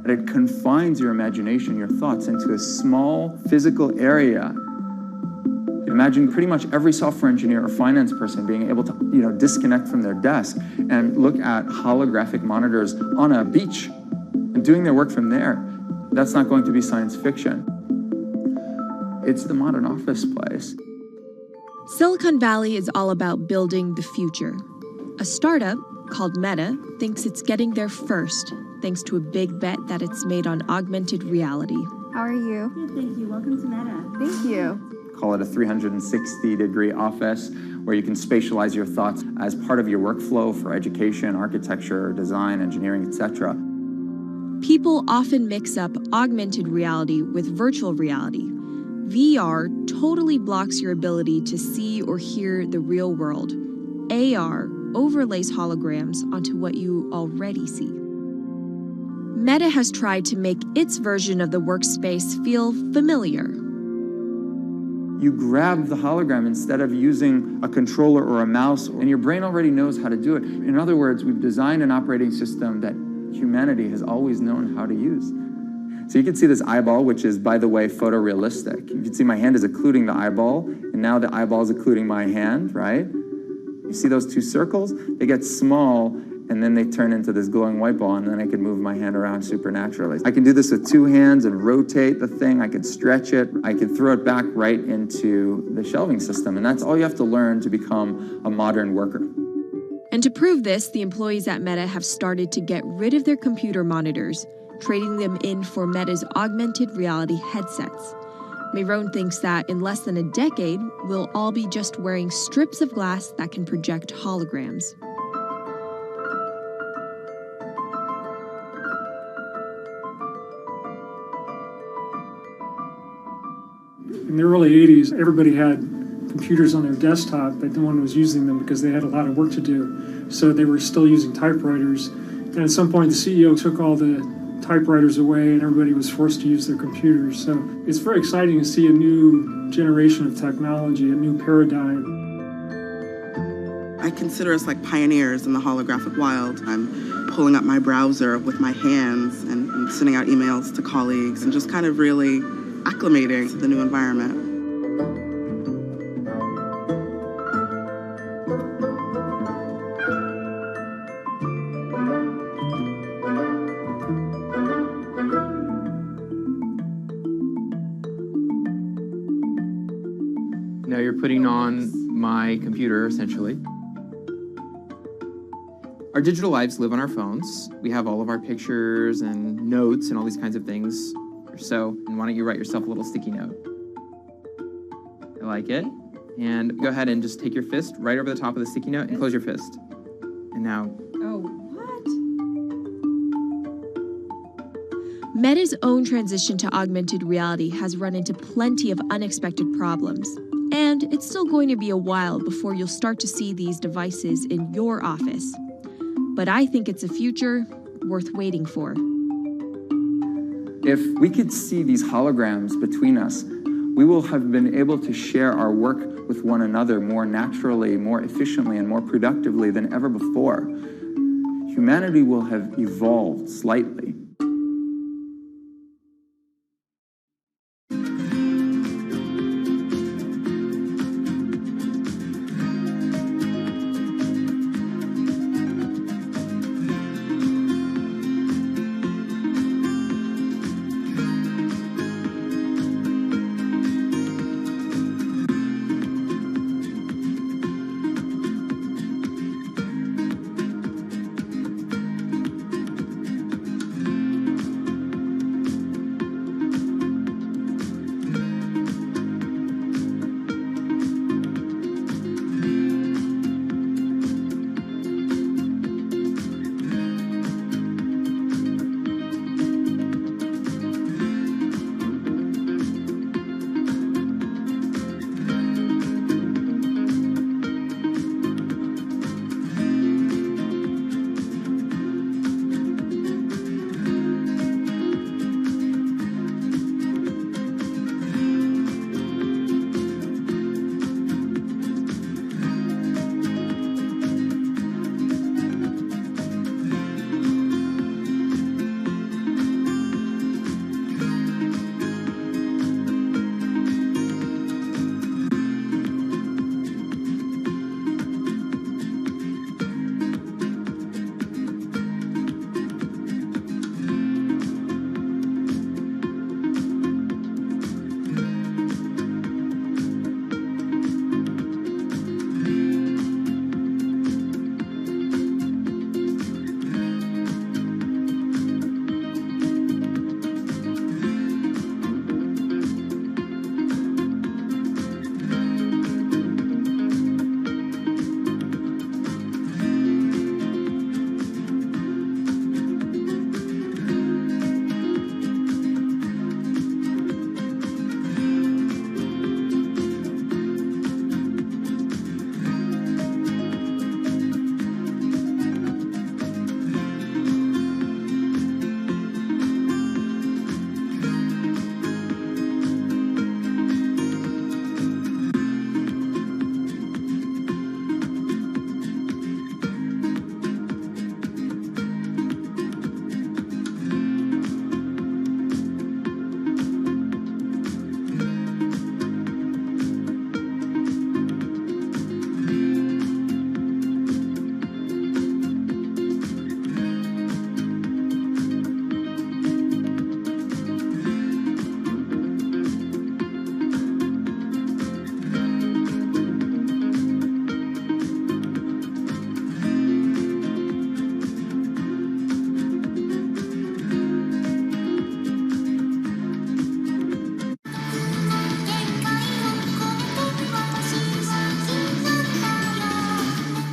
It confines your imagination, your thoughts, into a small physical area. Imagine pretty much every software engineer or finance person being able to, disconnect from their desk and look at holographic monitors on a beach and doing their work from there. That's not going to be science fiction. It's the modern office place. Silicon Valley is all about building the future. A startup called Meta thinks it's getting there first, thanks to a big bet that it's made on augmented reality. How are you? Good, thank you. Welcome to Meta. Thank you. Call it a 360-degree office where you can spatialize your thoughts as part of your workflow for education, architecture, design, engineering, etc. People often mix up augmented reality with virtual reality. VR totally blocks your ability to see or hear the real world. AR overlays holograms onto what you already see. Meta has tried to make its version of the workspace feel familiar. You grab the hologram instead of using a controller or a mouse, and your brain already knows how to do it. In other words, we've designed an operating system that humanity has always known how to use. So you can see this eyeball, which is, by the way, photorealistic. You can see my hand is occluding the eyeball, and now the eyeball is occluding my hand, right? You see those two circles? They get small, and then they turn into this glowing white ball, and then I can move my hand around supernaturally. I can do this with two hands and rotate the thing. I can stretch it. I can throw it back right into the shelving system, and that's all you have to learn to become a modern worker. And to prove this, the employees at Meta have started to get rid of their computer monitors, trading them in for Meta's augmented reality headsets. Mayron thinks that in less than a decade, we'll all be just wearing strips of glass that can project holograms. In the early 80s, everybody had computers on their desktop, but no one was using them because they had a lot of work to do. So they were still using typewriters. And at some point, the CEO took all the typewriters away and everybody was forced to use their computers. So it's very exciting to see a new generation of technology, a new paradigm. I consider us like pioneers in the holographic wild. I'm pulling up my browser with my hands and sending out emails to colleagues and just kind of really acclimating to the new environment. Now you're putting on my computer, essentially. Our digital lives live on our phones. We have all of our pictures and notes and all these kinds of things. So, and why don't you write yourself a little sticky note? I like it. And go ahead and just take your fist right over the top of the sticky note and close your fist. And now... Oh, what? Meta's own transition to augmented reality has run into plenty of unexpected problems. And it's still going to be a while before you'll start to see these devices in your office. But I think it's a future worth waiting for. If we could see these holograms between us, we will have been able to share our work with one another more naturally, more efficiently, and more productively than ever before. Humanity will have evolved slightly.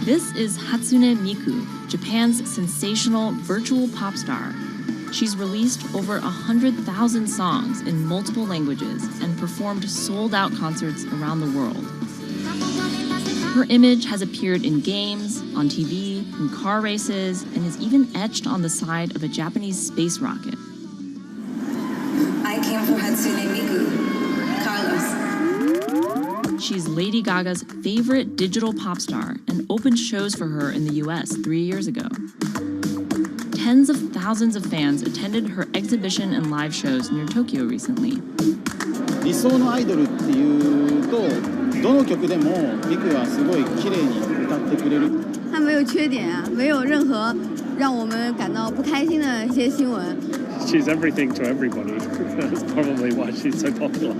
This is Hatsune Miku, Japan's sensational virtual pop star. She's released over 100,000 songs in multiple languages and performed sold-out concerts around the world. Her image has appeared in games, on TV, in car races, and is even etched on the side of a Japanese space rocket. I came for Hatsune Miku, Carlos. She's Lady Gaga's favorite digital pop star and opened shows for her in the US 3 years ago. Tens of thousands of fans attended her exhibition and live shows near Tokyo recently. 理想のアイドルっていうとどの曲でもミクはすごい綺麗に歌ってくれる。他没有缺点啊，没有任何让我们感到不开心的一些新闻。She's everything to everybody. That's probably why she's so popular.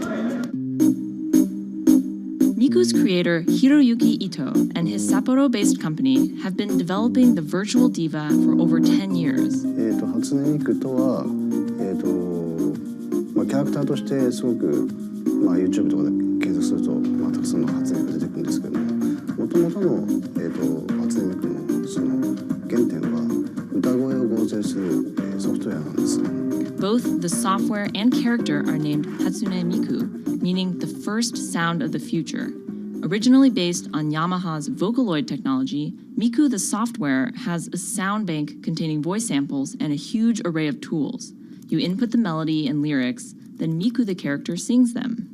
Miku's creator Hiroyuki Ito and his Sapporo-based company have been developing the virtual diva for over 10 years. 初音ミクとはキャラクターとしてすごくYouTube とかで検索するとたくさんの初音ミク出てくるんですけども、元々の初音ミクのその原点は歌声を合成するソフトウェアなんです。Both the software and character are named Hatsune Miku, meaning the first sound of the future. Originally based on Yamaha's Vocaloid technology, Miku the software has a sound bank containing voice samples and a huge array of tools. You input the melody and lyrics, then Miku the character sings them.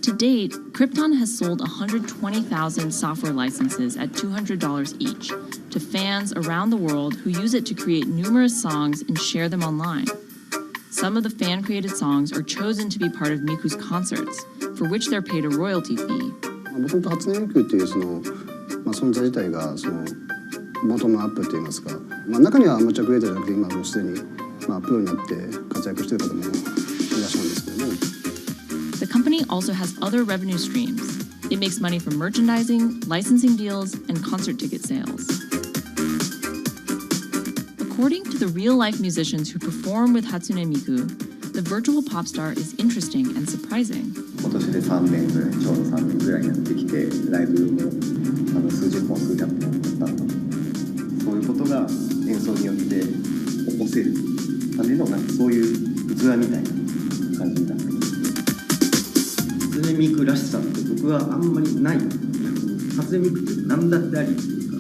To date, Krypton has sold 120,000 software licenses at $200 each to fans around the world who use it to create numerous songs and share them online. Some of the fan-created songs are chosen to be part of Miku's concerts, for which they're paid a royalty fee. もともと初音ミクっていう存在自体がボトムアップって言いますか、中にはアマチュアクリエイターじゃなくて今もうすでにプロになって活躍している方もいらっしゃるんですけども。The company also has other revenue streams. It makes money from merchandising, licensing deals, and concert ticket sales. According to the real-life musicians who perform with Hatsune Miku, the virtual pop star is interesting and surprising. 今年で3年ぐらい、ちょうど3年ぐらいになってきて、ライブも数十本、数百本だったと。そういうことが演奏によって起こせるためのそういう器みたいな感じになっています。初音ミクらしさって僕はあんまりない。初音ミクって何だってありっていうか。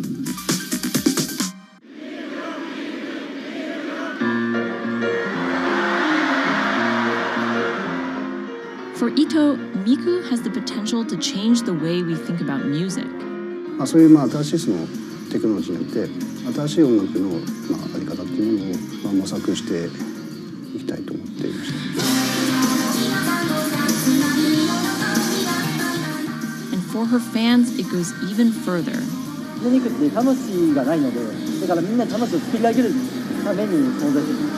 For Ito, Miku has the potential to change the way we think about music. そういう新しいテクノロジーによって新しい音楽のあり方っていうものを模索していきたいと思っていました。And for her fans, it goes even further. 初音ミクって魂がないので、だからみんな魂を作り上げるために存在している。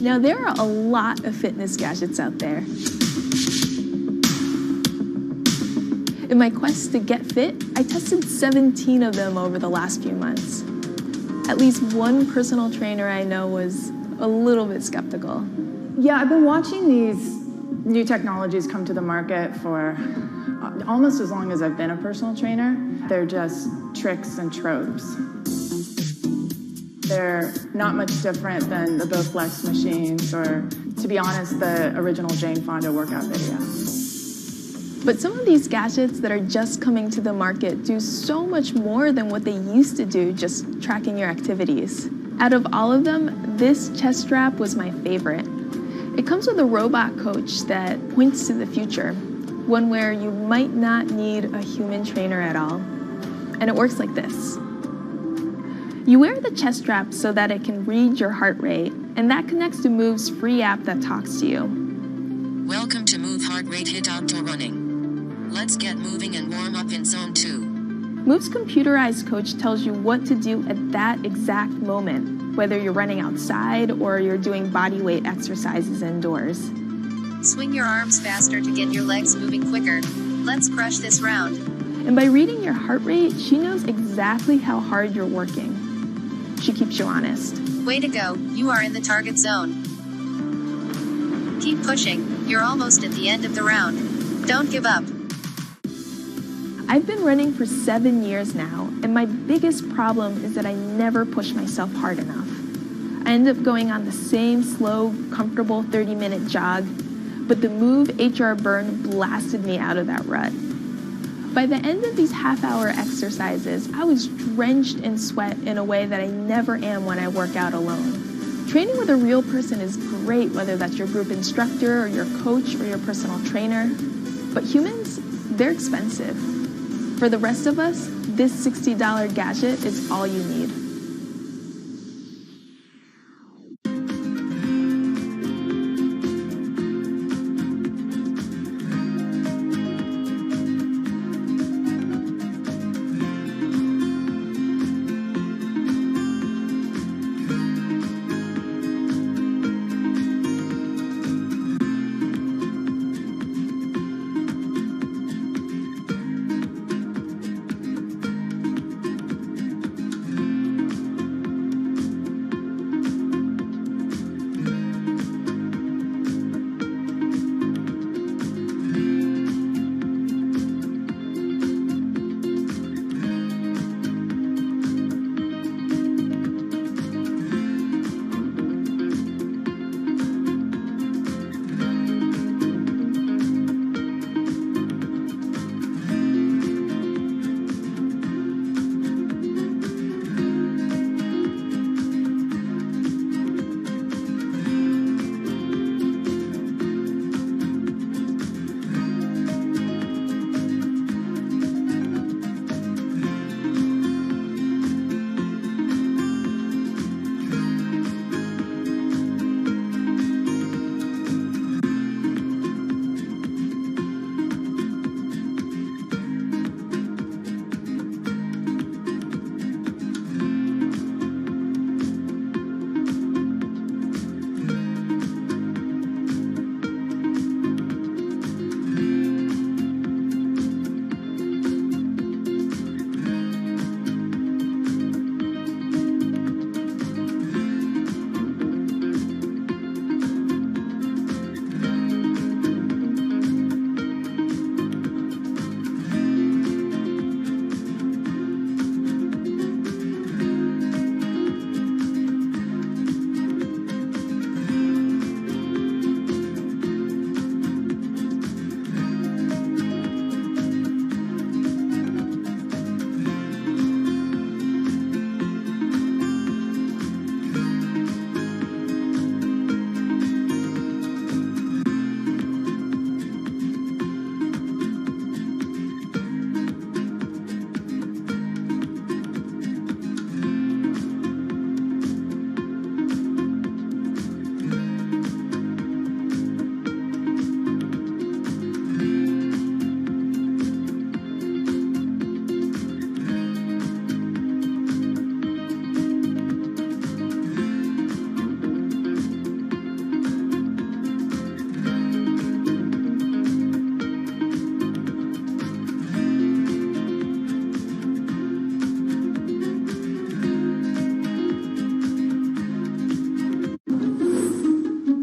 Now, there are a lot of fitness gadgets out there. In my quest to get fit, I tested 17 of them over the last few months. At least one personal trainer I know was a little bit skeptical. Yeah, I've been watching these new technologies come to the market for almost as long as I've been a personal trainer. They're just tricks and tropes. They're not much different than the Bowflex machines or, to be honest, the original Jane Fonda workout video. But some of these gadgets that are just coming to the market do so much more than what they used to do, just tracking your activities. Out of all of them, this chest strap was my favorite. It comes with a robot coach that points to the future, one where you might not need a human trainer at all. And it works like this. You wear the chest strap so that it can read your heart rate, and that connects to Move's free app that talks to you. Welcome to Move Heart Rate Hit Outdoor Running. Let's get moving and warm up in zone 2. Move's computerized coach tells you what to do at that exact moment, whether you're running outside or you're doing body weight exercises indoors. Swing your arms faster to get your legs moving quicker. Let's crush this round. And by reading your heart rate, she knows exactly how hard you're working. She keeps you honest. Way to go, you are in the target zone. Keep pushing, you're almost at the end of the round. Don't give up. I've been running for 7 years now, and my biggest problem is that I never push myself hard enough. I end up going on the same slow, comfortable 30-minute jog, but the Move HR Burn blasted me out of that rut. By the end of these half-hour exercises, I was drenched in sweat in a way that I never am when I work out alone. Training with a real person is great, whether that's your group instructor or your coach or your personal trainer. But humans, they're expensive. For the rest of us, this $60 gadget is all you need.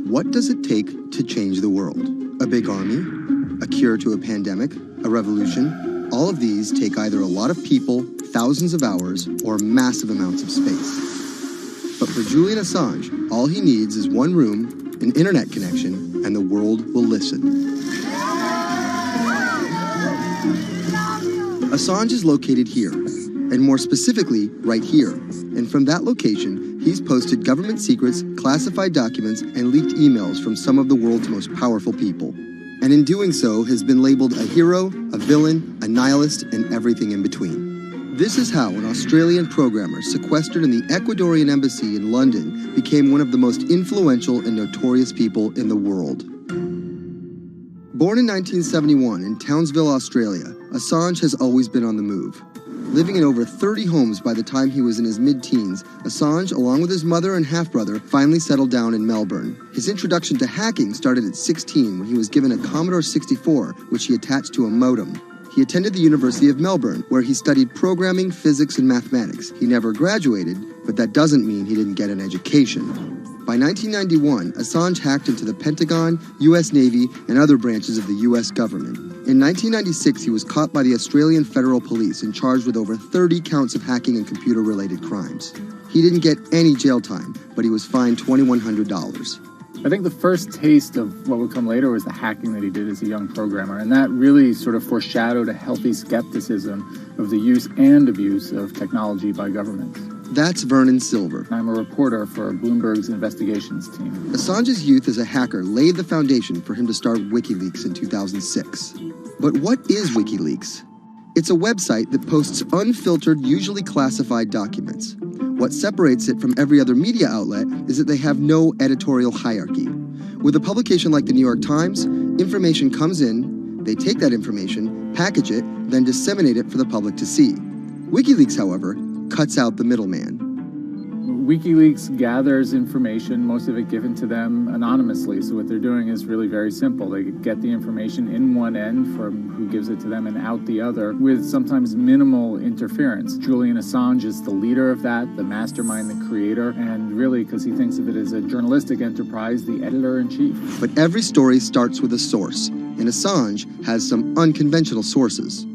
what does it take to change the world? A big army? A cure to a pandemic? A revolution? All of these take either a lot of people, thousands of hours, or massive amounts of space. But for Julian Assange, all he needs is one room, an internet connection, and the world will listen. Assange is located here, and more specifically, right here. And from that location, he's posted government secrets, classified documents, and leaked emails from some of the world's most powerful people. And in doing so, has been labeled a hero, a villain, a nihilist, and everything in between. This is how an Australian programmer sequestered in the Ecuadorian embassy in London became one of the most influential and notorious people in the world. Born in 1971 in Townsville, Australia, Assange has always been on the move. Living in over 30 homes by the time he was in his mid-teens, Assange, along with his mother and half-brother, finally settled down in Melbourne. His introduction to hacking started at 16 when he was given a Commodore 64, which he attached to a modem. He attended the University of Melbourne, where he studied programming, physics, and mathematics. He never graduated, but that doesn't mean he didn't get an education. By 1991, Assange hacked into the Pentagon, U.S. Navy, and other branches of the U.S. government. In 1996, he was caught by the Australian Federal Police and charged with over 30 counts of hacking and computer-related crimes. He didn't get any jail time, but he was fined $2,100. I think the first taste of what would come later was the hacking that he did as a young programmer, and that really sort of foreshadowed a healthy skepticism of the use and abuse of technology by governments. That's Vernon Silver. I'm a reporter for Bloomberg's investigations team. Assange's youth as a hacker laid the foundation for him to start WikiLeaks in 2006. But what is WikiLeaks? It's a website that posts unfiltered, usually classified documents. What separates it from every other media outlet is that they have no editorial hierarchy. With a publication like the New York Times, information comes in, they take that information, package it, then disseminate it for the public to see. WikiLeaks, however, cuts out the middleman. WikiLeaks gathers information, most of it given to them anonymously. So what they're doing is really very simple. They get the information in one end from who gives it to them and out the other with sometimes minimal interference. Julian Assange is the leader of that, the mastermind, the creator, and really, because he thinks of it as a journalistic enterprise, the editor-in-chief. But every story starts with a source, and Assange has some unconventional sources.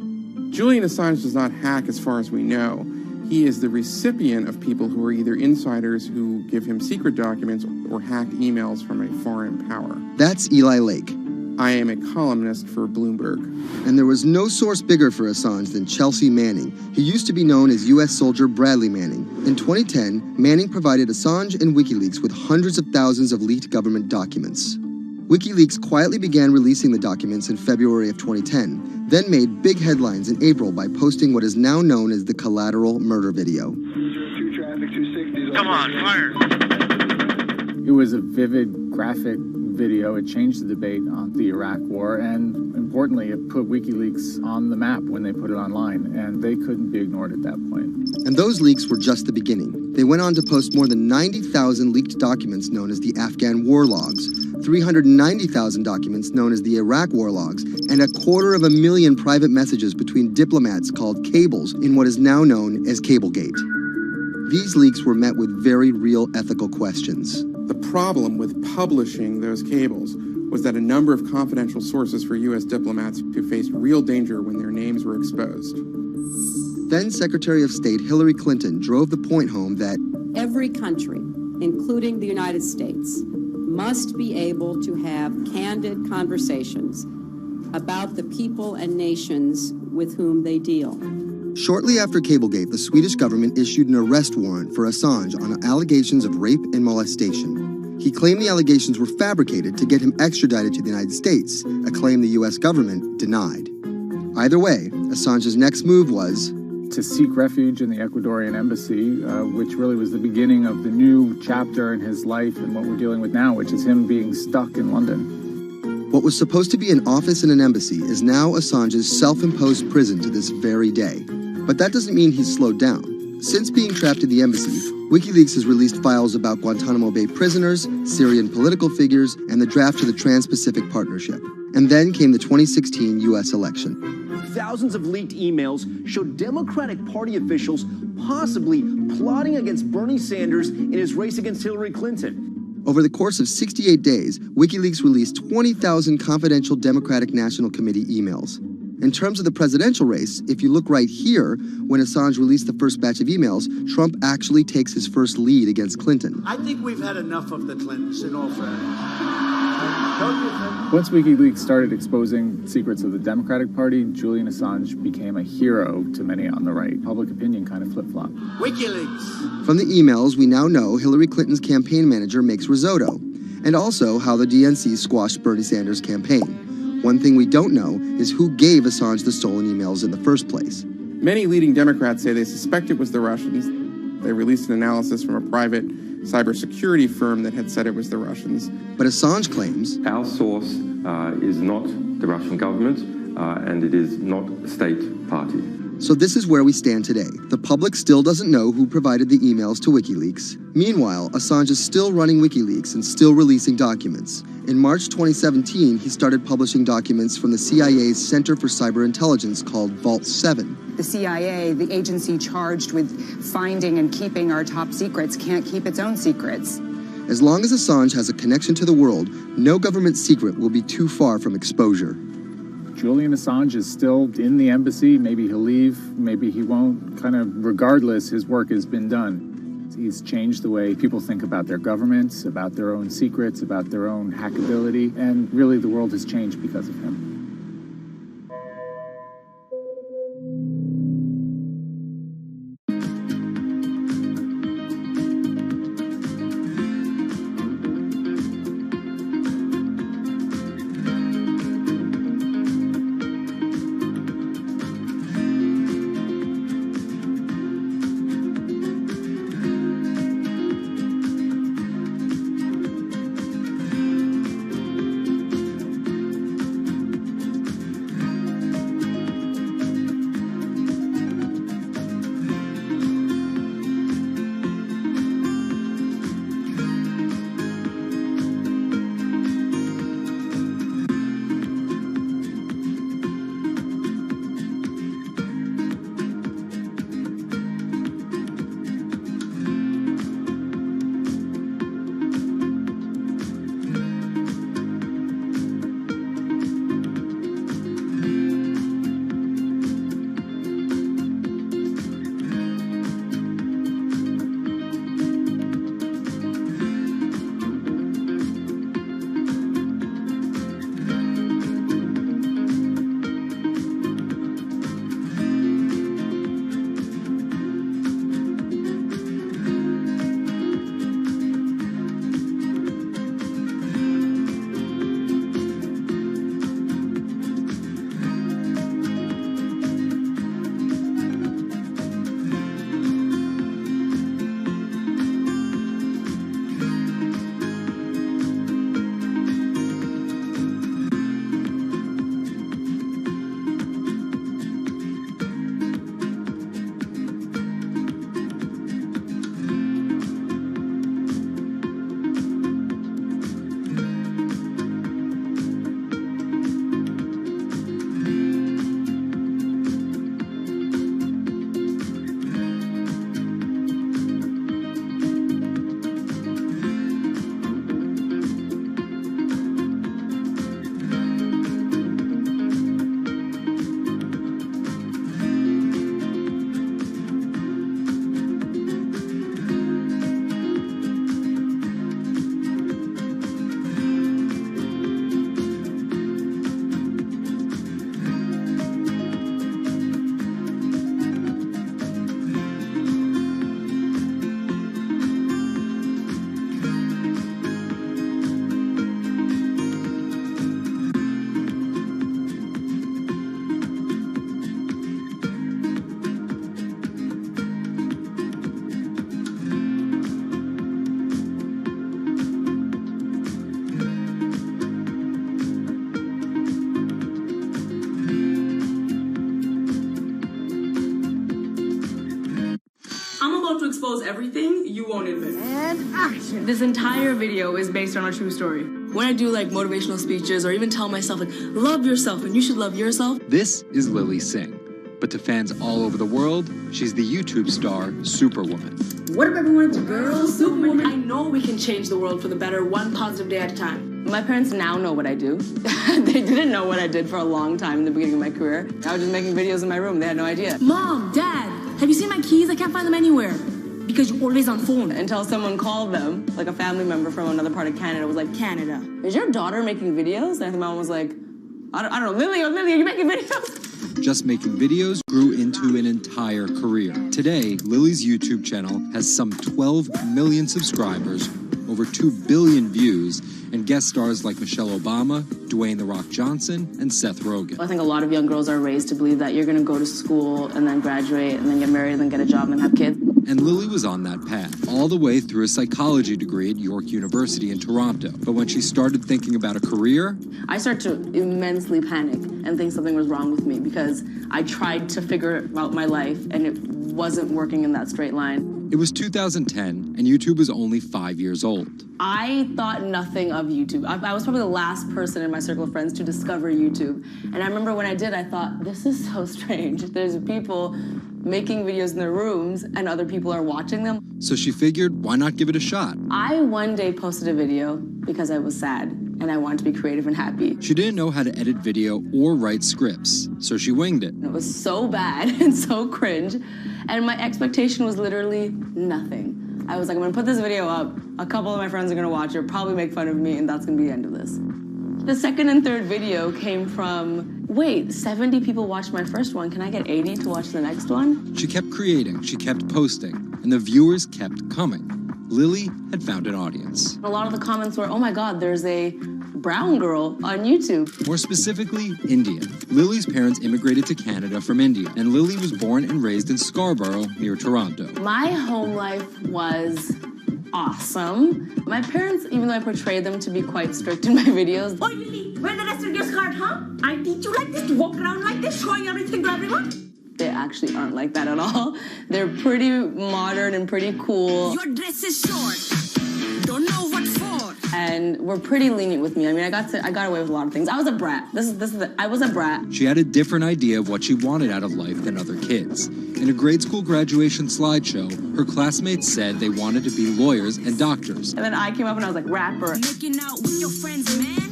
Julian Assange does not hack as far as we know. He is the recipient of people who are either insiders who give him secret documents or hacked emails from a foreign power. That's Eli Lake. I am a columnist for Bloomberg. And there was no source bigger for Assange than Chelsea Manning, who used to be known as U.S. soldier Bradley Manning. In 2010, Manning provided Assange and WikiLeaks with hundreds of thousands of leaked government documents. WikiLeaks quietly began releasing the documents in February of 2010, then made big headlines in April by posting what is now known as the Collateral murder video. Come on, fire! It was a vivid, graphic video. It changed the debate on the Iraq War, and importantly, it put WikiLeaks on the map when they put it online, and they couldn't be ignored at that point. And those leaks were just the beginning. They went on to post more than 90,000 leaked documents known as the Afghan war logs, 390,000 documents known as the Iraq war logs, and 250,000 private messages between diplomats called cables in what is now known as Cablegate. These leaks were met with very real ethical questions. The problem with publishing those cables was that a number of confidential sources for U.S. diplomats who faced real danger when their names were exposed. Then Secretary of State Hillary Clinton drove the point home that every country, including the United States, must be able to have candid conversations about the people and nations with whom they deal. Shortly after Cablegate, the Swedish government issued an arrest warrant for Assange on allegations of rape and molestation. He claimed the allegations were fabricated to get him extradited to the United States, a claim the U.S. government denied. Either way, Assange's next move was to seek refuge in the Ecuadorian embassy, which really was the beginning of the new chapter in his life and what we're dealing with now, which is him being stuck in London. What was supposed to be an office in an embassy is now Assange's self-imposed prison to this very day. But that doesn't mean he's slowed down. Since being trapped in the embassy, WikiLeaks has released files about Guantanamo Bay prisoners, Syrian political figures, and the draft of the Trans-Pacific Partnership. And then came the 2016 U.S. election. Thousands of leaked emails showed Democratic Party officials possibly plotting against Bernie Sanders in his race against Hillary Clinton. Over the course of 68 days, WikiLeaks released 20,000 confidential Democratic National Committee emails. In terms of the presidential race, if you look right here, when Assange released the first batch of emails, Trump actually takes his first lead against Clinton. I think we've had enough of the Clintons, in all fairness. Once WikiLeaks started exposing secrets of the Democratic Party, Julian Assange became a hero to many on the right. Public opinion kind of flip-flopped. WikiLeaks! From the emails, we now know Hillary Clinton's campaign manager makes risotto, and also how the DNC squashed Bernie Sanders' campaign. One thing we don't know is who gave Assange the stolen emails in the first place. Many leading Democrats say they suspect it was the Russians. They released an analysis from a private cybersecurity firm that had said it was the Russians. But Assange claims our source is not the Russian government, and it is not a state party. So this is where we stand today. The public still doesn't know who provided the emails to WikiLeaks. Meanwhile, Assange is still running WikiLeaks and still releasing documents. In March 2017, he started publishing documents from the CIA's Center for Cyber Intelligence called Vault 7. The CIA, the agency charged with finding and keeping our top secrets, can't keep its own secrets. As long as Assange has a connection to the world, no government secret will be too far from exposure. Julian Assange is still in the embassy. Maybe he'll leave, maybe he won't. Kind of regardless, his work has been done. He's changed the way people think about their governments, about their own secrets, about their own hackability, and really the world has changed because of him. Expose everything you won't admit. And action. This entire video is based on a true story. When I do like motivational speeches or even tell myself like love yourself and you should love yourself. This is Lily Singh. But to fans all over the world, she's the YouTube star Superwoman. What up, everyone? It's your girl, Superwoman. I know we can change the world for the better, one positive day at a time. My parents now know what I do. They didn't know what I did for a long time in the beginning of my career. I was just making videos in my room. They had no idea. Mom, Dad, have you seen my keys? I can't find them anywhere. Because you're always on phone. Until someone called them, like a family member from another part of Canada, was like, Canada. Is your daughter making videos? And my mom was like, I don't know, Lily, are you making videos? Just making videos grew into an entire career. Today, Lily's YouTube channel has some 12 million subscribers, over 2 billion views, and guest stars like Michelle Obama, Dwayne "The Rock" Johnson, and Seth Rogen. I think a lot of young girls are raised to believe that you're going to go to school and then graduate and then get married and then get a job and then have kids. And Lily was on that path, all the way through a psychology degree at York University in Toronto. But when she started thinking about a career, I started to immensely panic and think something was wrong with me because I tried to figure out my life and it wasn't working in that straight line. It was 2010, and YouTube was only 5 years old. I thought nothing of YouTube. I was probably the last person in my circle of friends to discover YouTube. And I remember when I did, I thought, this is so strange. There's people making videos in their rooms, and other people are watching them. So she figured, why not give it a shot? I one day posted a video because I was sad, and I wanted to be creative and happy. She didn't know how to edit video or write scripts, so she winged it. It was so bad and so cringe. And my expectation was literally nothing. I was like, I'm gonna put this video up, a couple of my friends are gonna watch it, probably make fun of me, and that's gonna be the end of this. The second and third video came from, wait, 70 people watched my first one, can I get 80 to watch the next one? She kept creating, she kept posting, and the viewers kept coming. Lily had found an audience. A lot of the comments were, oh my God, there's a brown girl on YouTube. More specifically, Indian. Lily's parents immigrated to Canada from India, and Lily was born and raised in Scarborough, near Toronto. My home life was awesome. My parents, even though I portrayed them to be quite strict in my videos. Oi, Lily, wear the rest of your skirt, huh? I teach you like this, to walk around like this, showing everything to everyone? They actually aren't like that at all. They're pretty modern and pretty cool. Your dress is short. Don't know what for. And were pretty lenient with me. I mean, I got away with a lot of things. I was a brat. I was a brat. She had a different idea of what she wanted out of life than other kids. In a grade school graduation slideshow, her classmates said they wanted to be lawyers and doctors. And then I came up and I was like, rapper. Making out with your friends, man.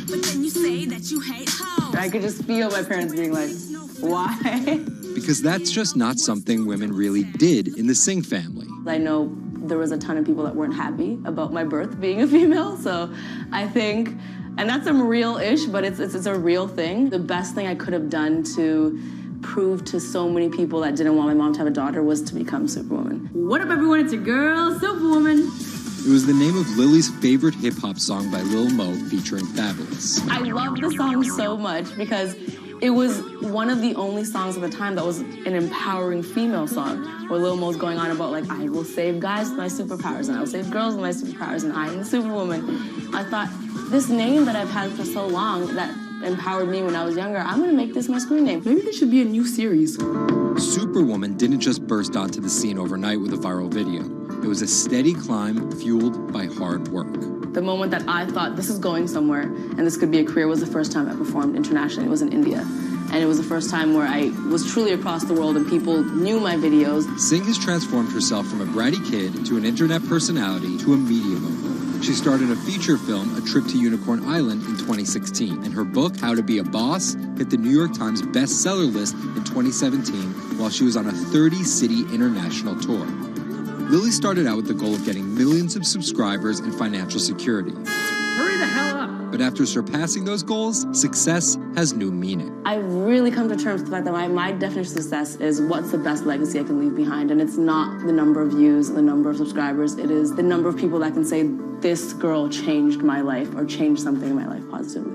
But then you say that you hate hoes. I could just feel my parents being like, why? Because that's just not something women really did in the Singh family. I know there was a ton of people that weren't happy about my birth being a female, so I think, and that's some real-ish, but it's a real thing. The best thing I could have done to prove to so many people that didn't want my mom to have a daughter was to become Superwoman. What up, everyone? It's your girl, Superwoman. It was the name of Lily's favorite hip-hop song by Lil Mo featuring Fabulous. I love the song so much because it was one of the only songs at the time that was an empowering female song, where Lil Mo's going on about, like, I will save guys with my superpowers, and I will save girls with my superpowers, and I am Superwoman. I thought, this name that I've had for so long that empowered me when I was younger, I'm gonna make this my screen name. Maybe there should be a new series. Superwoman didn't just burst onto the scene overnight with a viral video. It was a steady climb fueled by hard work. The moment that I thought this is going somewhere and this could be a career was the first time I performed internationally. It was in India. And it was the first time where I was truly across the world and people knew my videos. Singh has transformed herself from a bratty kid to an internet personality to a media mogul. She starred in a feature film, A Trip to Unicorn Island, in 2016. And her book, How to Be a Boss, hit the New York Times bestseller list in 2017 while she was on a 30-city international tour. Lily started out with the goal of getting millions of subscribers and financial security. Hurry the hell up! But after surpassing those goals, success has new meaning. I've really come to terms with the fact that my definition of success is what's the best legacy I can leave behind. And it's not the number of views, the number of subscribers. It is the number of people that can say, this girl changed my life or changed something in my life positively.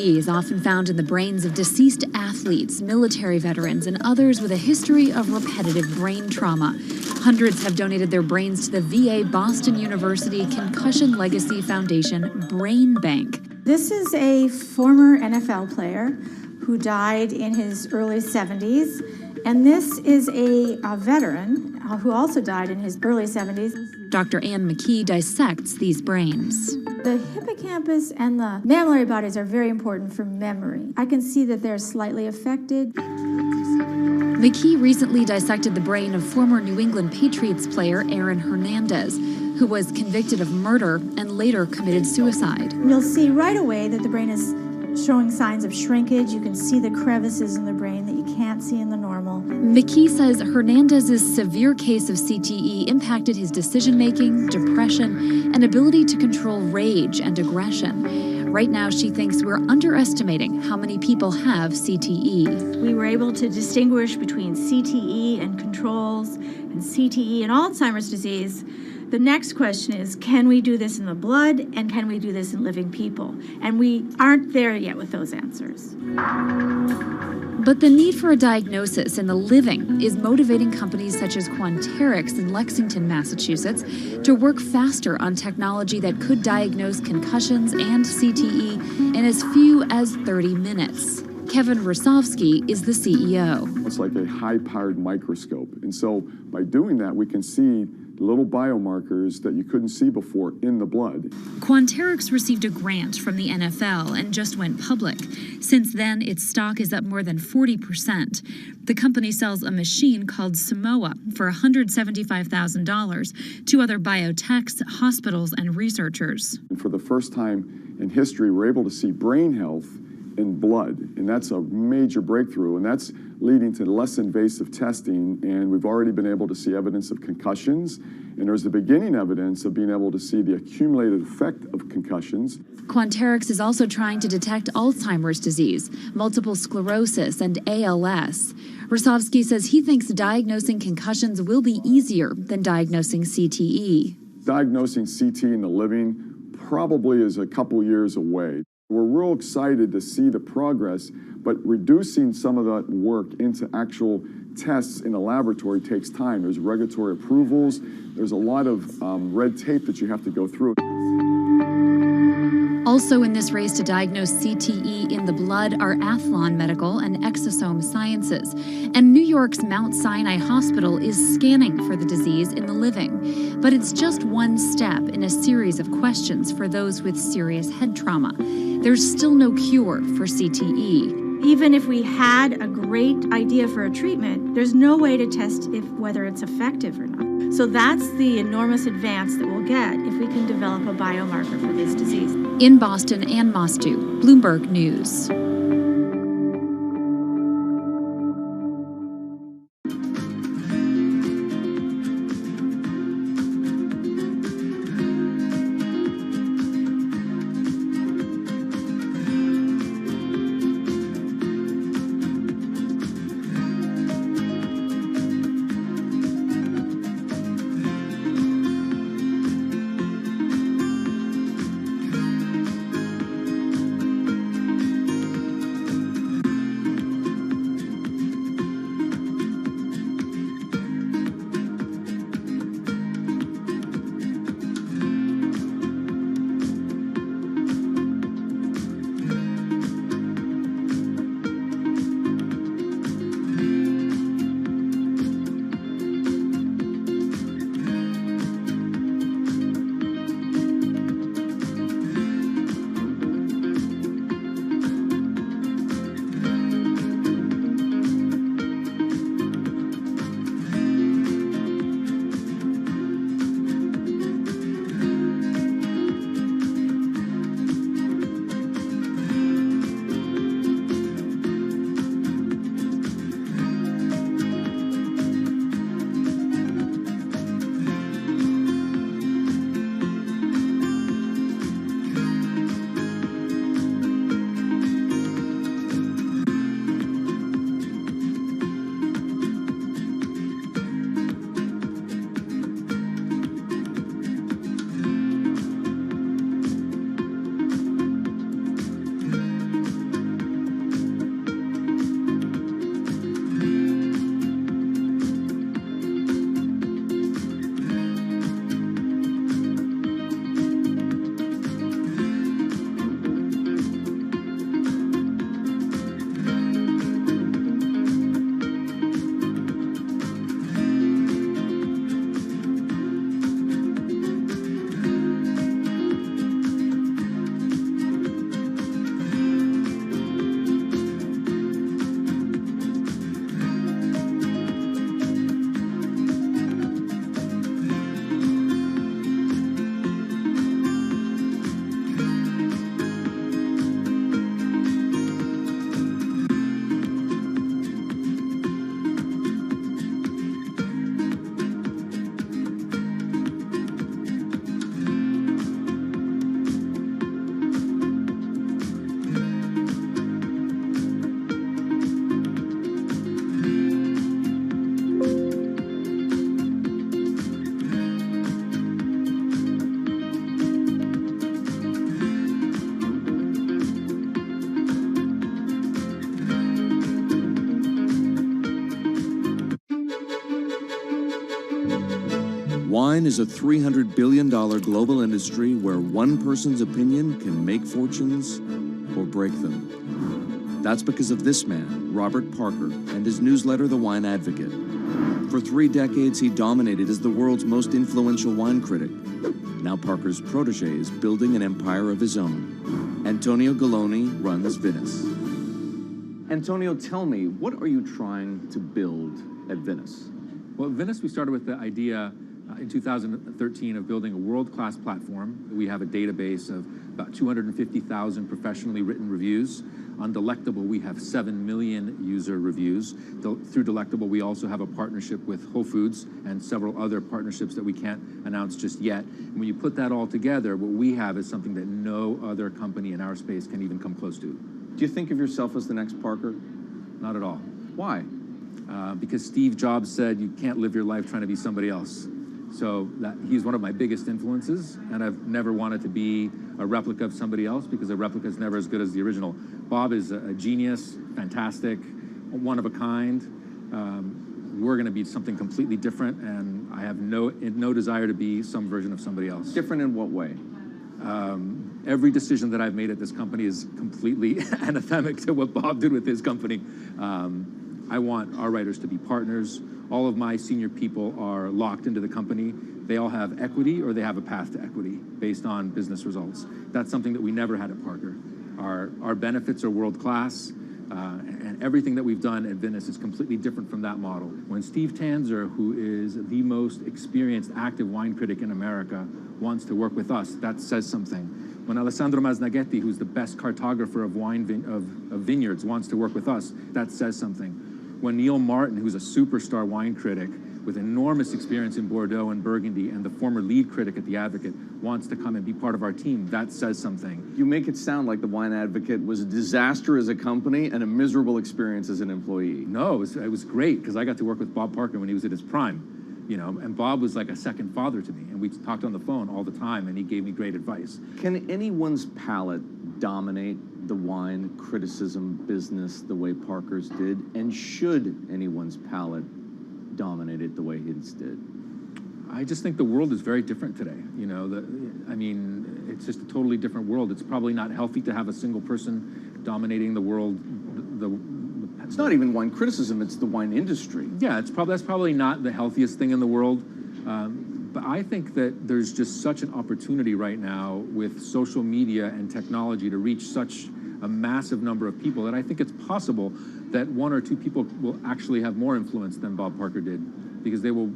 CTE is often found in the brains of deceased athletes, military veterans, and others with a history of repetitive brain trauma. Hundreds have donated their brains to the VA Boston University Concussion Legacy Foundation Brain Bank. This is a former NFL player who died in his early 70s, and this is a veteran who also died in his early 70s. Dr. Ann McKee dissects these brains. The hippocampus and the mammillary bodies are very important for memory. I can see that they're slightly affected. McKee recently dissected the brain of former New England Patriots player Aaron Hernandez, who was convicted of murder and later committed suicide. You'll see right away that the brain is showing signs of shrinkage. You can see the crevices in the brain that you can't see in the normal. McKee says Hernandez's severe case of CTE impacted his decision-making, depression, and ability to control rage and aggression. Right now, she thinks we're underestimating how many people have CTE. We were able to distinguish between CTE and controls and CTE and Alzheimer's disease. The next question is, can we do this in the blood, and can we do this in living people? And we aren't there yet with those answers. But the need for a diagnosis in the living is motivating companies such as Quanterix in Lexington, Massachusetts, to work faster on technology that could diagnose concussions and CTE in as few as 30 minutes. Kevin Rosovsky is the CEO. It's like a high-powered microscope. And so by doing that, we can see little biomarkers that you couldn't see before in the blood. Quanterix received a grant from the NFL and just went public. Since then, its stock is up more than 40%. The company sells a machine called Simoa for $175,000 to other biotechs, hospitals, and researchers. And for the first time in history, we're able to see brain health in blood, and that's a major breakthrough, and that's leading to less invasive testing, and we've already been able to see evidence of concussions, and there's the beginning evidence of being able to see the accumulated effect of concussions. Quanterix is also trying to detect Alzheimer's disease, multiple sclerosis, and ALS. Rosovsky says he thinks diagnosing concussions will be easier than diagnosing CTE. Diagnosing CT in the living probably is a couple years away. We're real excited to see the progress, but reducing some of that work into actual tests in a laboratory takes time. There's regulatory approvals. There's a lot of red tape that you have to go through. Also in this race to diagnose CTE in the blood are Athlon Medical and Exosome Sciences. And New York's Mount Sinai Hospital is scanning for the disease in the living. But it's just one step in a series of questions for those with serious head trauma. There's still no cure for CTE. Even if we had a great idea for a treatment, there's no way to test whether it's effective or not. So that's the enormous advance that we'll get if we can develop a biomarker for this disease. In Boston, Ann Mostu, Bloomberg News. Wine is a $300 billion global industry where one person's opinion can make fortunes or break them. That's because of this man, Robert Parker, and his newsletter, The Wine Advocate. For 3 decades, he dominated as the world's most influential wine critic. Now Parker's protege is building an empire of his own. Antonio Galloni runs Venice. Antonio, tell me, what are you trying to build at Venice? Well, at Venice, we started with the idea in 2013 of building a world-class platform. We have a database of about 250,000 professionally written reviews. On Delectable, we have 7 million user reviews. Through Delectable, we also have a partnership with Whole Foods and several other partnerships that we can't announce just yet. And when you put that all together, what we have is something that no other company in our space can even come close to. Do you think of yourself as the next Parker? Not at all. Why? Because Steve Jobs said you can't live your life trying to be somebody else. So he's one of my biggest influences, and I've never wanted to be a replica of somebody else because a replica is never as good as the original. Bob is a genius, fantastic, one of a kind. We're going to be something completely different, and I have no desire to be some version of somebody else. Different in what way? Every decision that I've made at this company is completely anathemic to what Bob did with his company. I want our writers to be partners. All of my senior people are locked into the company. They all have equity or they have a path to equity based on business results. That's something that we never had at Parker. Our benefits are world-class, and everything that we've done at Venice is completely different from that model. When Steve Tanzer, who is the most experienced active wine critic in America, wants to work with us, that says something. When Alessandro Masnaghetti, who's the best cartographer of vineyards, wants to work with us, that says something. When Neil Martin, who's a superstar wine critic with enormous experience in Bordeaux and Burgundy and the former lead critic at The Advocate, wants to come and be part of our team, that says something. You make it sound like The Wine Advocate was a disaster as a company and a miserable experience as an employee. No, it was great because I got to work with Bob Parker when he was at his prime. You know, and Bob was like a second father to me, and we talked on the phone all the time, and he gave me great advice. Can anyone's palate dominate the wine criticism business the way Parker's did? And should anyone's palate dominate it the way his did? I just think the world is very different today. You know, it's just a totally different world. It's probably not healthy to have a single person dominating the world. It's not even wine criticism, it's the wine industry. Yeah, that's probably not the healthiest thing in the world. But I think that there's just such an opportunity right now with social media and technology to reach such a massive number of people that I think it's possible that 1 or 2 people will actually have more influence than Bob Parker did, because they will,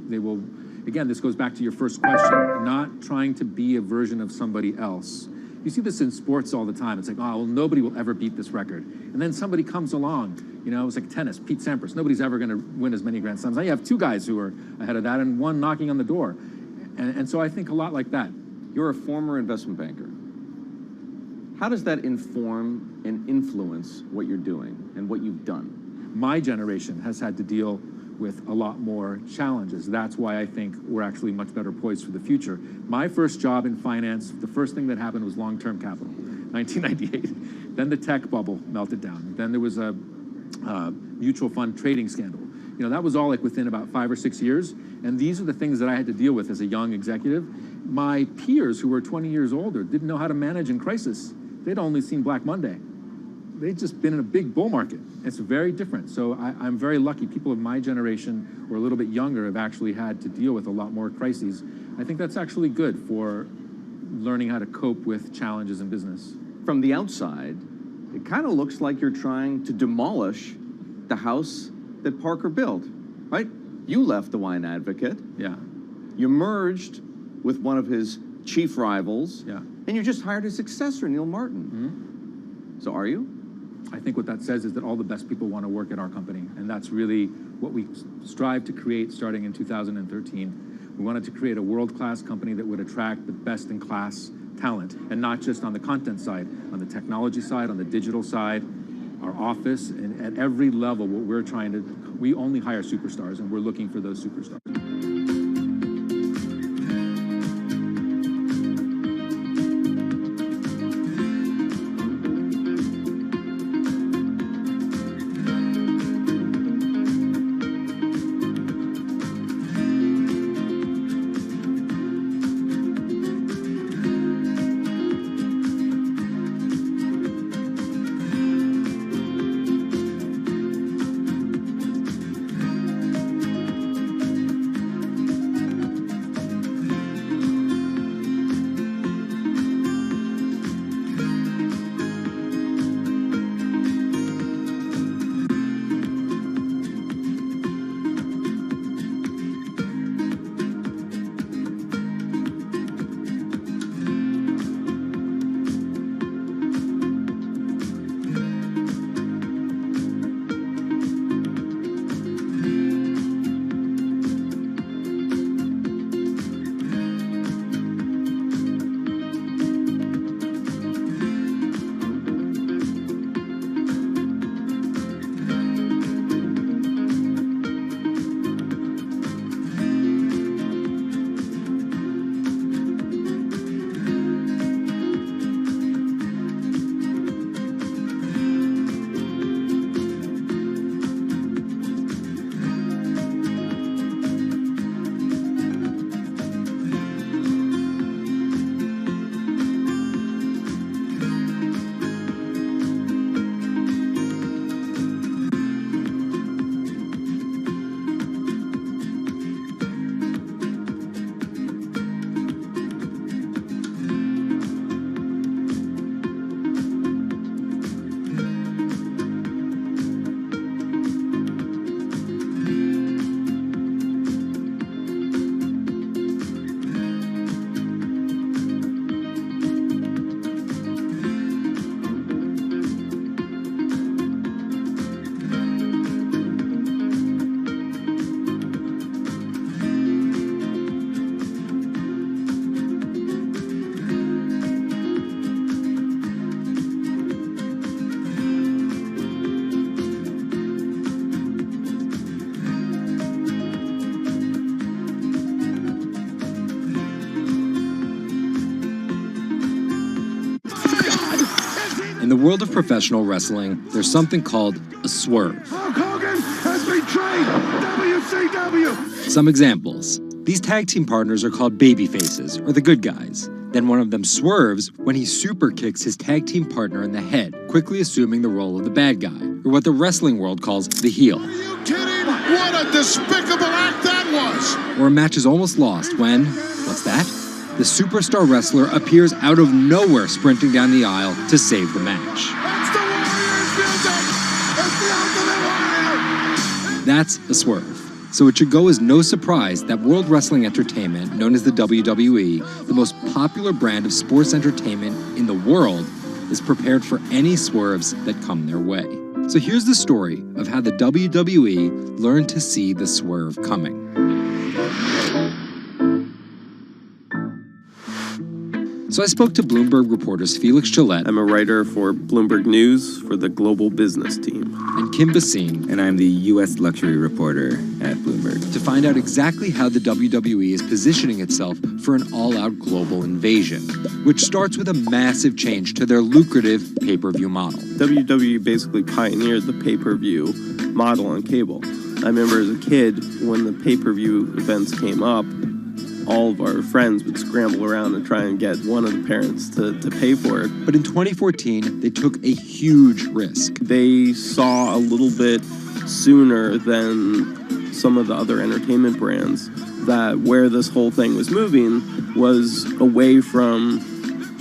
again, this goes back to your first question, not trying to be a version of somebody else. You see this in sports all the time. It's like, oh, well, nobody will ever beat this record. And then somebody comes along, you know, it's like tennis, Pete Sampras. Nobody's ever going to win as many Grand Slams. Now you have 2 guys who are ahead of that and 1 knocking on the door. And so I think a lot like that. You're a former investment banker. How does that inform and influence what you're doing and what you've done? My generation has had to deal with a lot more challenges. That's why I think we're actually much better poised for the future. My first job in finance, the first thing that happened was long-term capital, 1998. Then the tech bubble melted down. Then there was a mutual fund trading scandal. You know, that was all like within about 5 or 6 years. And these are the things that I had to deal with as a young executive. My peers who were 20 years older didn't know how to manage in crisis. They'd only seen Black Monday. They'd just been in a big bull market. It's very different. So I'm very lucky. People of my generation or a little bit younger have actually had to deal with a lot more crises. I think that's actually good for learning how to cope with challenges in business. From the outside, it kind of looks like you're trying to demolish the house that Parker built, right? You left The Wine Advocate. Yeah. You merged with one of his chief rivals. Yeah. And you just hired his successor, Neil Martin. Mm-hmm. So are you? I think what that says is that all the best people want to work at our company. And that's really what we strive to create starting in 2013. We wanted to create a world-class company that would attract the best-in-class talent, and not just on the content side, on the technology side, on the digital side, our office, and at every level, what we're trying to, we only hire superstars, and we're looking for those superstars. In the world of professional wrestling, there's something called a swerve. Hulk Hogan has betrayed WCW! Some examples. These tag team partners are called babyfaces, or the good guys. Then one of them swerves when he super kicks his tag team partner in the head, quickly assuming the role of the bad guy, or what the wrestling world calls the heel. Are you kidding? What a despicable act that was! Or a match is almost lost when, what's that? The superstar wrestler appears out of nowhere sprinting down the aisle to save the match. That's the Warriors music! It's the Ultimate Warrior! That's a swerve. So it should go as no surprise that World Wrestling Entertainment, known as the WWE, the most popular brand of sports entertainment in the world, is prepared for any swerves that come their way. So here's the story of how the WWE learned to see the swerve coming. So I spoke to Bloomberg reporters Felix Gillette. I'm a writer for Bloomberg News for the global business team. And Kim Basine. And I'm the U.S. luxury reporter at Bloomberg. To find out exactly how the WWE is positioning itself for an all-out global invasion, which starts with a massive change to their lucrative pay-per-view model. WWE basically pioneered the pay-per-view model on cable. I remember as a kid, when the pay-per-view events came up, all of our friends would scramble around and try and get one of the parents to pay for it. But in 2014, they took a huge risk. They saw a little bit sooner than some of the other entertainment brands that where this whole thing was moving was away from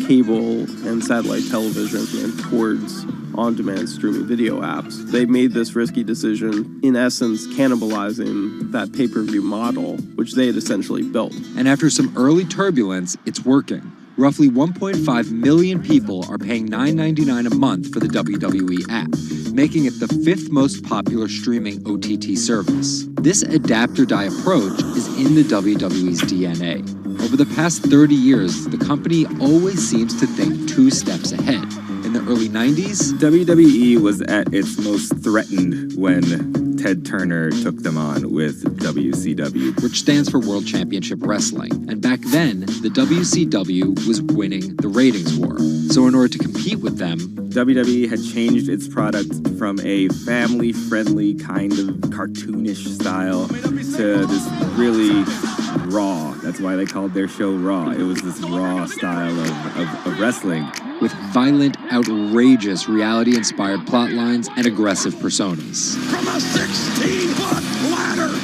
cable and satellite television and towards on-demand streaming video apps. They made this risky decision, in essence cannibalizing that pay-per-view model, which they had essentially built. And after some early turbulence, it's working. Roughly 1.5 million people are paying $9.99 a month for the WWE app, making it the 5th most popular streaming OTT service. This adapt-or-die approach is in the WWE's DNA. Over the past 30 years, the company always seems to think 2 steps ahead. In the early 90s, WWE was at its most threatened when Ted Turner took them on with WCW, which stands for World Championship Wrestling. And back then, the WCW was winning the ratings war. So in order to compete with them, WWE had changed its product from a family-friendly kind of cartoonish style to this really raw. That's why they called their show Raw. It was this raw style of wrestling. With violent, outrageous, reality-inspired plot lines and aggressive personas. From a 16-foot ladder!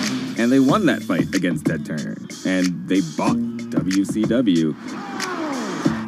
And they won that fight against Ted Turner. And they bought WCW.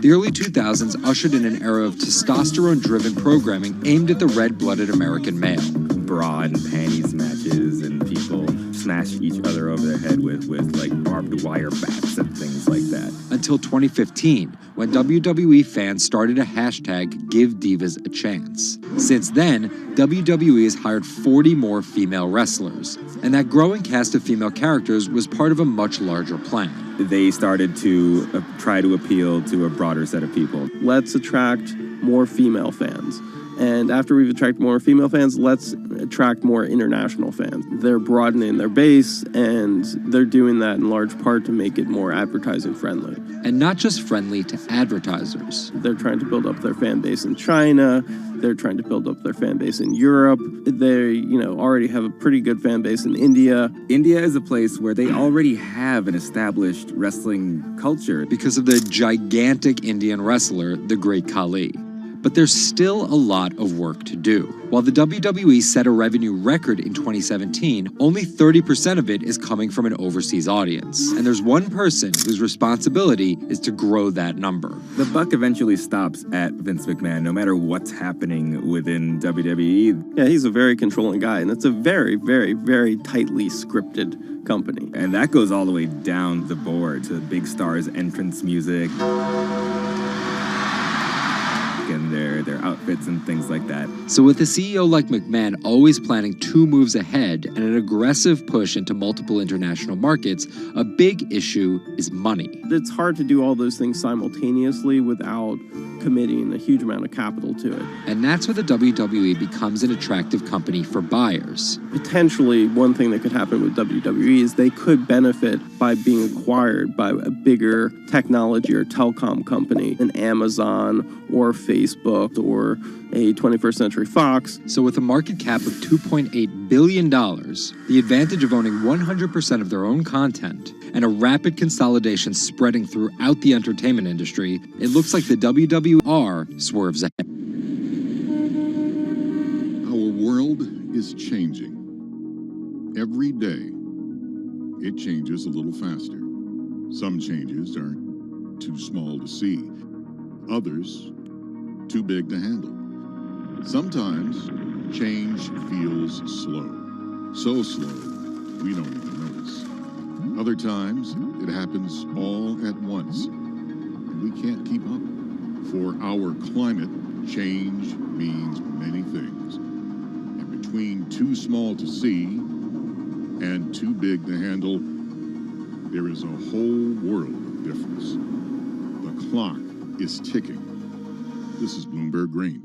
The early 2000s ushered in an era of testosterone-driven programming aimed at the red-blooded American male. Bra and panties matches, and people smash each other over their head with like barbed wire bats and things like that. Until 2015, when WWE fans started a hashtag Give Divas a Chance. Since then, WWE has hired 40 more female wrestlers, and that growing cast of female characters was part of a much larger plan. They started to try to appeal to a broader set of people. Let's attract more female fans. And after we've attracted more female fans, let's attract more international fans. They're broadening their base, and they're doing that in large part to make it more advertising friendly. And not just friendly to advertisers. They're trying to build up their fan base in China. They're trying to build up their fan base in Europe. They, already have a pretty good fan base in India. India is a place where they already have an established wrestling culture. Because of the gigantic Indian wrestler, the Great Khali. But there's still a lot of work to do. While the WWE set a revenue record in 2017, only 30% of it is coming from an overseas audience. And there's one person whose responsibility is to grow that number. The buck eventually stops at Vince McMahon, no matter what's happening within WWE. Yeah, he's a very controlling guy, and it's a very, very, very tightly scripted company. And that goes all the way down the board to big stars' entrance music. And their outfits and things like that. So with a CEO like McMahon always planning 2 moves ahead and an aggressive push into multiple international markets, a big issue is money. It's hard to do all those things simultaneously without committing a huge amount of capital to it. And that's where the WWE becomes an attractive company for buyers. Potentially, one thing that could happen with WWE is they could benefit by being acquired by a bigger technology or telecom company, an Amazon or Facebook or a 21st Century Fox. So with a market cap of $2.8 billion, the advantage of owning 100% of their own content, and a rapid consolidation spreading throughout the entertainment industry, it looks like the WWR swerves ahead. Our world is changing. Every day, it changes a little faster. Some changes are too small to see. Others, too big to handle. Sometimes, change feels slow. So slow, we don't even notice. Other times, it happens all at once, and we can't keep up. For our climate, change means many things. And between too small to see and too big to handle, there is a whole world of difference. The clock is ticking. This is Bloomberg Green.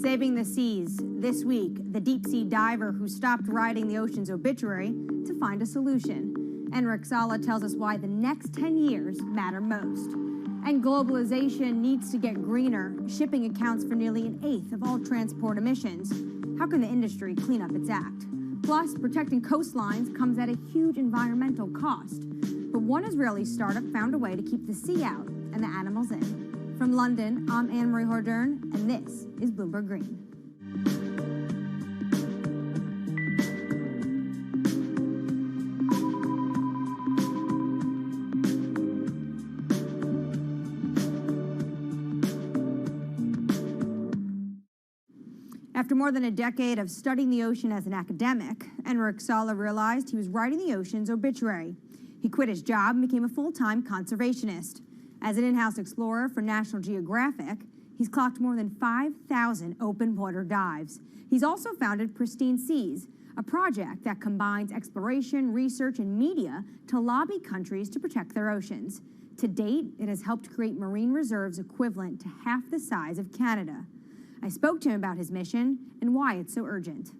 Saving the seas. This week, the deep-sea diver who stopped writing the ocean's obituary to find a solution. Enric Sala tells us why the next 10 years matter most. And globalization needs to get greener. Shipping accounts for nearly an eighth of all transport emissions. How can the industry clean up its act? Plus, protecting coastlines comes at a huge environmental cost. But one Israeli startup found a way to keep the sea out and the animals in. From London, I'm Anne-Marie Hordern, and this is Bloomberg Green. After more than a decade of studying the ocean as an academic, Enric Sala realized he was writing the ocean's obituary. He quit his job and became a full-time conservationist. As an in-house explorer for National Geographic, he's clocked more than 5,000 open water dives. He's also founded Pristine Seas, a project that combines exploration, research, and media to lobby countries to protect their oceans. To date, it has helped create marine reserves equivalent to half the size of Canada. I spoke to him about his mission and why it's so urgent.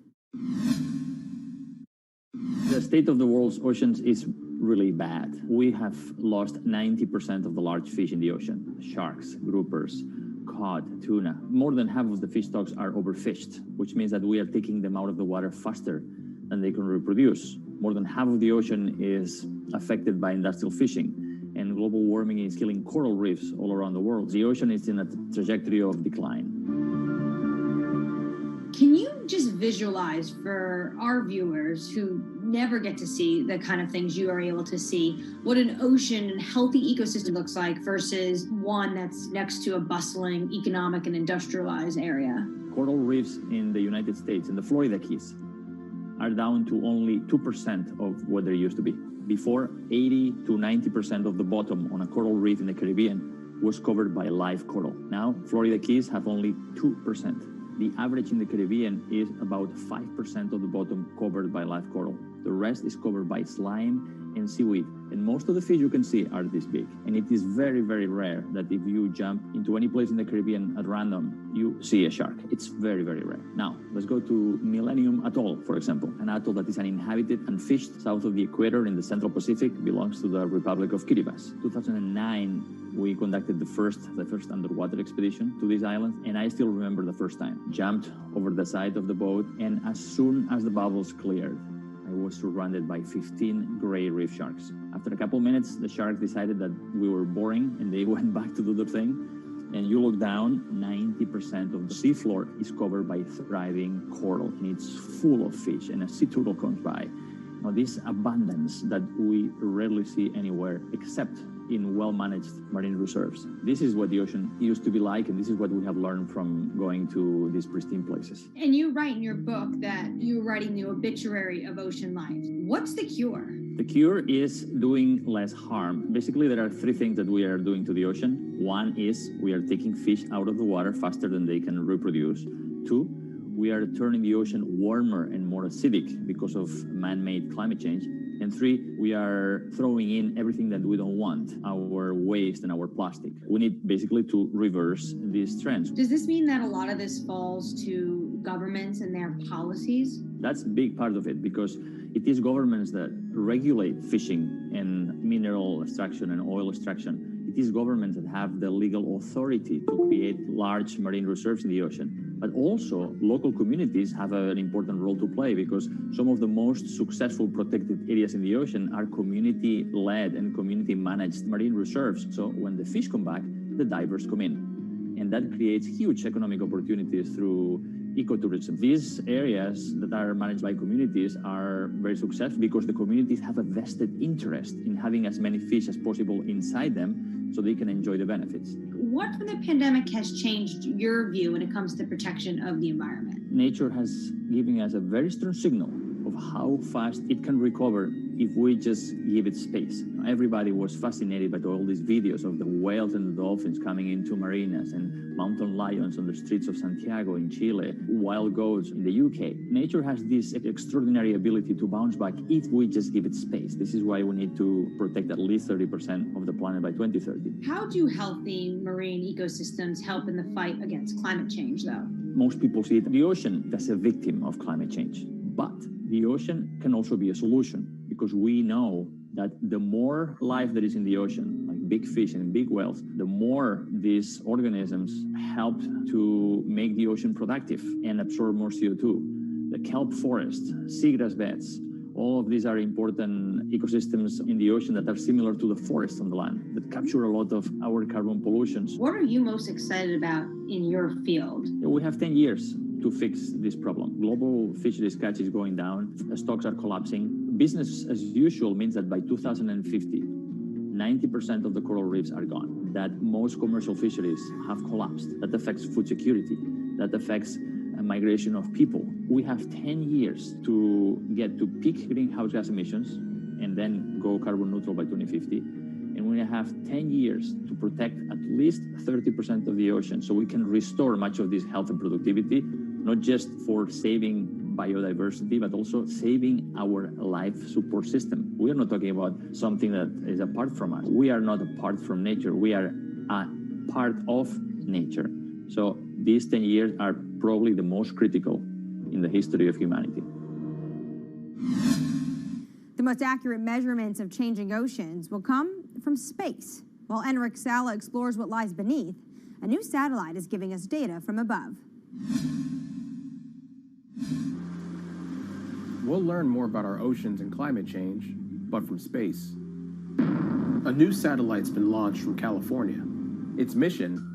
The state of the world's oceans is really bad. We have lost 90% of the large fish in the ocean. Sharks, groupers, cod, tuna. More than half of the fish stocks are overfished, which means that we are taking them out of the water faster than they can reproduce. More than half of the ocean is affected by industrial fishing, and global warming is killing coral reefs all around the world. The ocean is in a trajectory of decline. Can you just visualize for our viewers who never get to see the kind of things you are able to see, what an ocean and healthy ecosystem looks like versus one that's next to a bustling economic and industrialized area? Coral reefs in the United States, in the Florida Keys, are down to only 2% of what they used to be. Before, 80 to 90% of the bottom on a coral reef in the Caribbean was covered by live coral. Now, Florida Keys have only 2%. The average in the Caribbean is about 5% of the bottom covered by live coral. The rest is covered by slime and seaweed. And most of the fish you can see are this big. And it is very, very rare that if you jump into any place in the Caribbean at random, you see a shark. It's very, very rare. Now, let's go to Millennium Atoll, for example. An atoll that is uninhabited and fished south of the equator in the Central Pacific, belongs to the Republic of Kiribati. 2009, we conducted the first underwater expedition to these islands, and I still remember the first time. Jumped over the side of the boat, and as soon as the bubbles cleared, I was surrounded by 15 gray reef sharks. After a couple minutes, the sharks decided that we were boring, and they went back to do their thing. And you look down, 90% of the seafloor is covered by thriving coral, and it's full of fish, and a sea turtle comes by. Now, this abundance that we rarely see anywhere except in well-managed marine reserves. This is what the ocean used to be like, and this is what we have learned from going to these pristine places. And you write in your book that you're writing the obituary of ocean life. What's the cure? The cure is doing less harm. Basically, there are three things that we are doing to the ocean. One is we are taking fish out of the water faster than they can reproduce. Two, we are turning the ocean warmer and more acidic because of man-made climate change. And three, we are throwing in everything that we don't want, our waste and our plastic. We need basically to reverse these trends. Does this mean that a lot of this falls to governments and their policies? That's a big part of it, because it is governments that regulate fishing and mineral extraction and oil extraction. It is governments that have the legal authority to create large marine reserves in the ocean. But also, local communities have an important role to play because some of the most successful protected areas in the ocean are community-led and community-managed marine reserves. So when the fish come back, the divers come in. And that creates huge economic opportunities through ecotourism. These areas that are managed by communities are very successful because the communities have a vested interest in having as many fish as possible inside them so they can enjoy the benefits. What from the pandemic has changed your view when it comes to protection of the environment? Nature has given us a very strong signal of how fast it can recover if we just give it space. Everybody was fascinated by all these videos of the whales and the dolphins coming into marinas and mountain lions on the streets of Santiago in Chile, wild goats in the UK. Nature has this extraordinary ability to bounce back if we just give it space. This is why we need to protect at least 30% of the planet by 2030. How do healthy marine ecosystems help in the fight against climate change, though? Most people see the ocean as a victim of climate change. But the ocean can also be a solution because we know that the more life there is in the ocean, like big fish and big whales, the more these organisms help to make the ocean productive and absorb more CO2. The kelp forest, seagrass beds, all of these are important ecosystems in the ocean that are similar to the forests on the land that capture a lot of our carbon pollutions. What are you most excited about in your field? We have 10 years to fix this problem. Global fisheries catch is going down, stocks are collapsing. Business as usual means that by 2050, 90% of the coral reefs are gone, that most commercial fisheries have collapsed. That affects food security, that affects migration of people. We have 10 years to get to peak greenhouse gas emissions and then go carbon neutral by 2050. And we have 10 years to protect at least 30% of the ocean so we can restore much of this health and productivity, not just for saving biodiversity, but also saving our life support system. We are not talking about something that is apart from us. We are not apart from nature. We are a part of nature. So these 10 years are probably the most critical in the history of humanity. The most accurate measurements of changing oceans will come from space. While Enric Sala explores what lies beneath, a new satellite is giving us data from above. We'll learn more about our oceans and climate change, but from space. A new satellite's been launched from California. Its mission,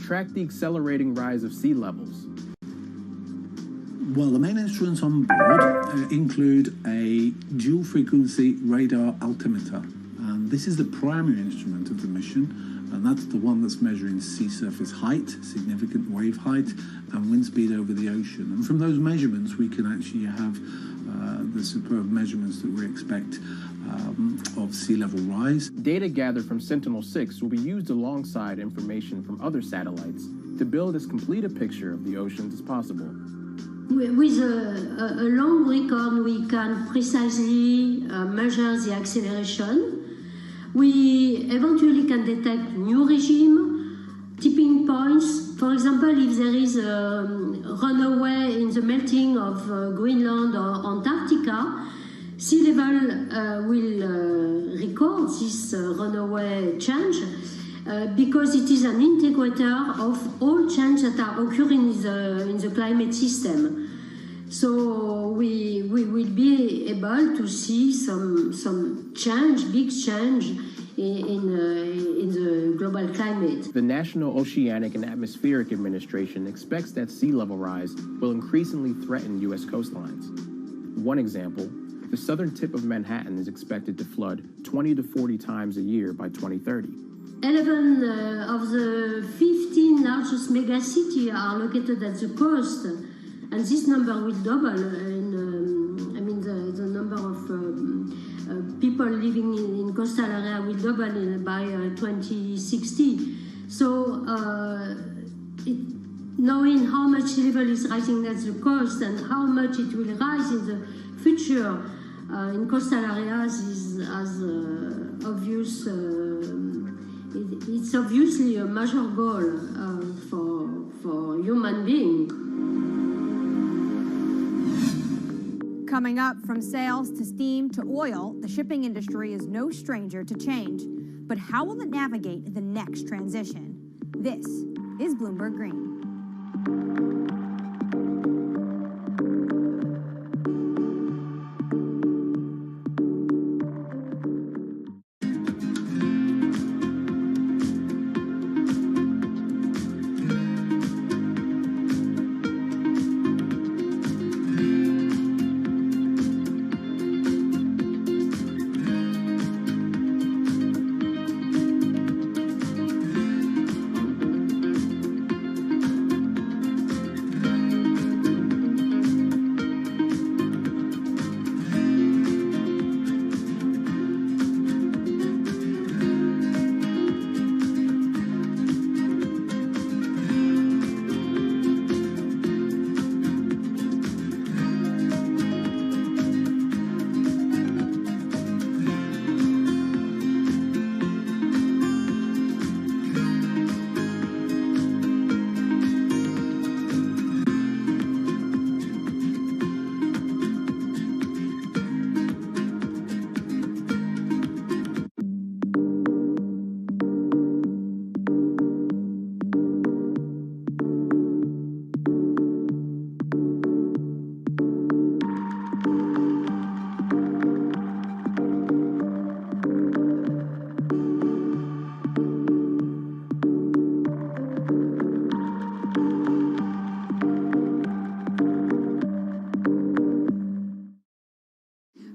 track the accelerating rise of sea levels. Well, the main instruments on board include a dual-frequency radar altimeter. And this is the primary instrument of the mission, and that's the one that's measuring sea surface height, significant wave height, and wind speed over the ocean. And from those measurements, we can actually have the superb measurements that we expect of sea level rise. Data gathered from Sentinel-6 will be used alongside information from other satellites to build as complete a picture of the oceans as possible. With a long record, we can precisely measure the acceleration. We eventually can detect new regime, tipping points. For example, if there is a runaway in the melting of Greenland or Antarctica, sea level will record this runaway change because it is an integrator of all changes that are occurring in the climate system. So we will be able to see some change, big change in the global climate. The National Oceanic and Atmospheric Administration expects that sea level rise will increasingly threaten U.S. coastlines. One example, the southern tip of Manhattan is expected to flood 20 to 40 times a year by 2030. 11 of the 15 largest megacities are located at the coast, and this number will double. The number of people living in coastal area will double by 2060. So, knowing how much sea level is rising at the coast and how much it will rise in the future in coastal areas is as obvious. It's obviously a major goal for human beings. Coming up, from sails to steam to oil, the shipping industry is no stranger to change. But how will it navigate the next transition? This is Bloomberg Green.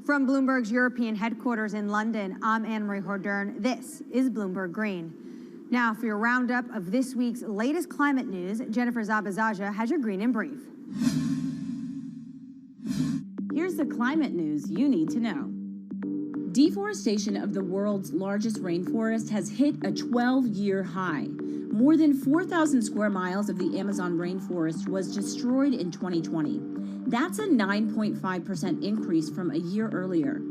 From Bloomberg's European headquarters in London, I'm Anne-Marie Hordern. This is Bloomberg Green. Now, for your roundup of this week's latest climate news, Jennifer Zabazaja has your Green in Brief. Here's the climate news you need to know. Deforestation of the world's largest rainforest has hit a 12-year high. More than 4,000 square miles of the Amazon rainforest was destroyed in 2020. That's a 9.5% increase from a year earlier.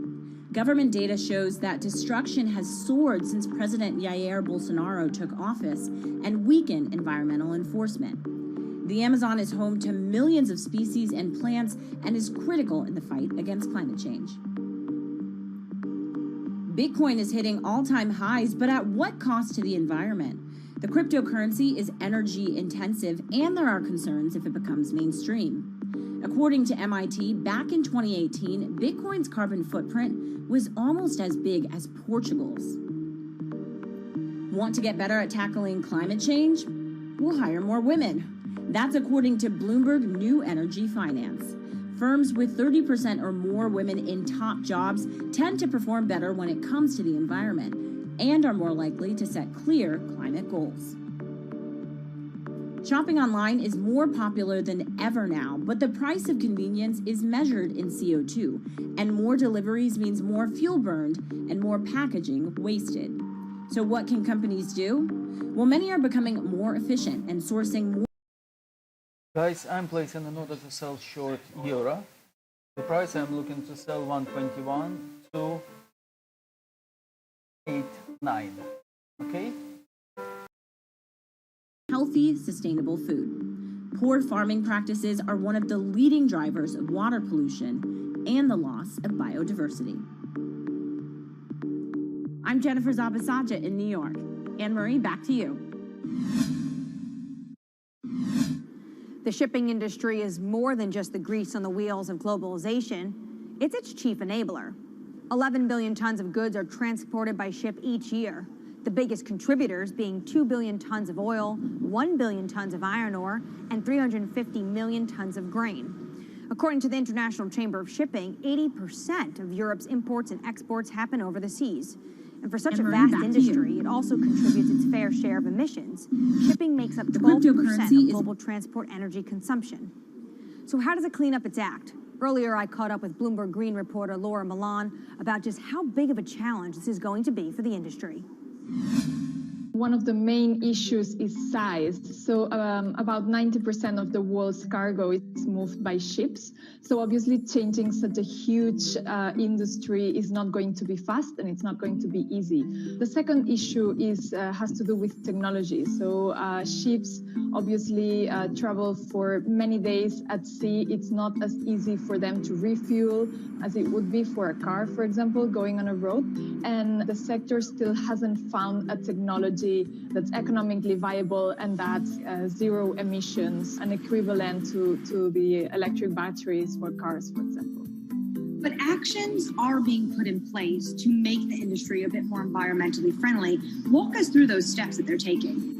Government data shows that destruction has soared since President Jair Bolsonaro took office and weakened environmental enforcement. The Amazon is home to millions of species and plants and is critical in the fight against climate change. Bitcoin is hitting all-time highs, but at what cost to the environment? The cryptocurrency is energy intensive, and there are concerns if it becomes mainstream. According to MIT, back in 2018, Bitcoin's carbon footprint was almost as big as Portugal's. Want to get better at tackling climate change? We'll hire more women. That's according to Bloomberg New Energy Finance. Firms with 30% or more women in top jobs tend to perform better when it comes to the environment and are more likely to set clear climate goals. Shopping online is more popular than ever now, but the price of convenience is measured in CO2, and more deliveries means more fuel burned and more packaging wasted. So what can companies do? Well, many are becoming more efficient and sourcing more. Guys, I'm placing an order to sell short euro. The price I'm looking to sell 121 to 89. Okay? Healthy, sustainable food. Poor farming practices are one of the leading drivers of water pollution and the loss of biodiversity. I'm Jennifer Zabazaja in New York. Anne-Marie, back to you. The shipping industry is more than just the grease on the wheels of globalization. It's its chief enabler. 11 billion tons of goods are transported by ship each year. The biggest contributors being 2 billion tons of oil, 1 billion tons of iron ore, and 350 million tons of grain. According to the International Chamber of Shipping, 80% of Europe's imports and exports happen over the seas. And for such a vast industry, it also contributes its fair share of emissions. Shipping makes up 12% of global transport energy consumption. So how does it clean up its act? Earlier, I caught up with Bloomberg Green reporter Laura Milan about just how big of a challenge this is going to be for the industry. One of the main issues is size. So about 90% of the world's cargo is moved by ships. So obviously changing such a huge industry is not going to be fast and it's not going to be easy. The second issue has to do with technology. So ships obviously travel for many days at sea. It's not as easy for them to refuel as it would be for a car, for example, going on a road. And the sector still hasn't found a technology that's economically viable and that's zero emissions and equivalent to the electric batteries for cars, for example. But actions are being put in place to make the industry a bit more environmentally friendly. Walk us through those steps that they're taking.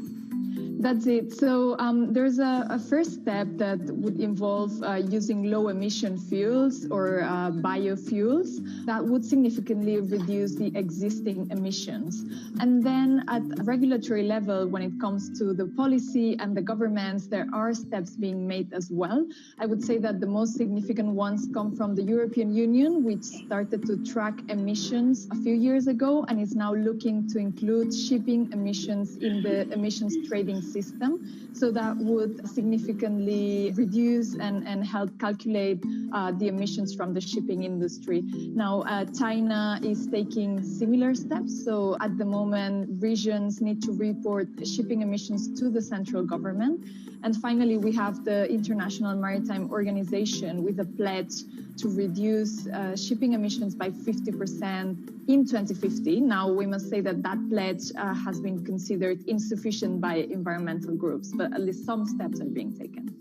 That's it. So there's a first step that would involve using low emission fuels or biofuels that would significantly reduce the existing emissions. And then at a regulatory level, when it comes to the policy and the governments, there are steps being made as well. I would say that the most significant ones come from the European Union, which started to track emissions a few years ago and is now looking to include shipping emissions in the emissions trading system. So that would significantly reduce and help calculate the emissions from the shipping industry. Now, China is taking similar steps. So at the moment, regions need to report shipping emissions to the central government. And finally, we have the International Maritime Organization with a pledge to reduce shipping emissions by 50% in 2050. Now, we must say that that pledge has been considered insufficient by environmental groups, but at least some steps are being taken.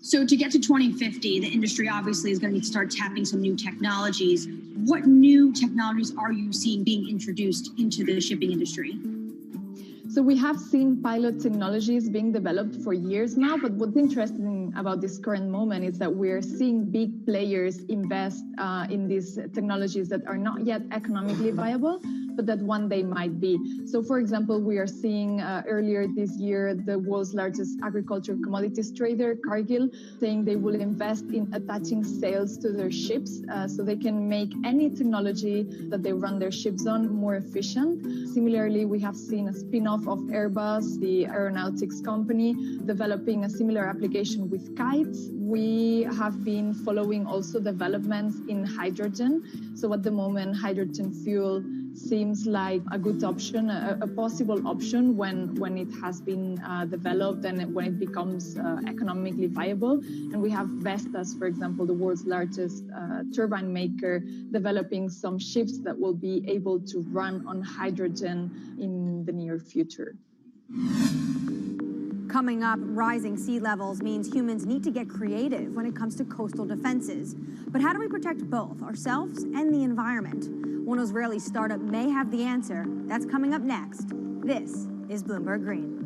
So to get to 2050, the industry obviously is going to need to start tapping some new technologies. What new technologies are you seeing being introduced into the shipping industry? So we have seen pilot technologies being developed for years now, but what's interesting about this current moment is that we're seeing big players invest in these technologies that are not yet economically viable, but that one day might be. So for example, we are seeing earlier this year, the world's largest agricultural commodities trader, Cargill, saying they will invest in attaching sails to their ships so they can make any technology that they run their ships on more efficient. Similarly, we have seen a spin-off of Airbus, the aeronautics company, developing a similar application with kites. We have been following also developments in hydrogen. So at the moment, hydrogen fuel seems like a good option, a possible option when it has been developed and when it becomes economically viable. And we have Vestas, for example, the world's largest turbine maker, developing some ships that will be able to run on hydrogen in the near future. Coming up, rising sea levels means humans need to get creative when it comes to coastal defenses. But how do we protect both ourselves and the environment? One Israeli startup may have the answer. That's coming up next. This is Bloomberg Green.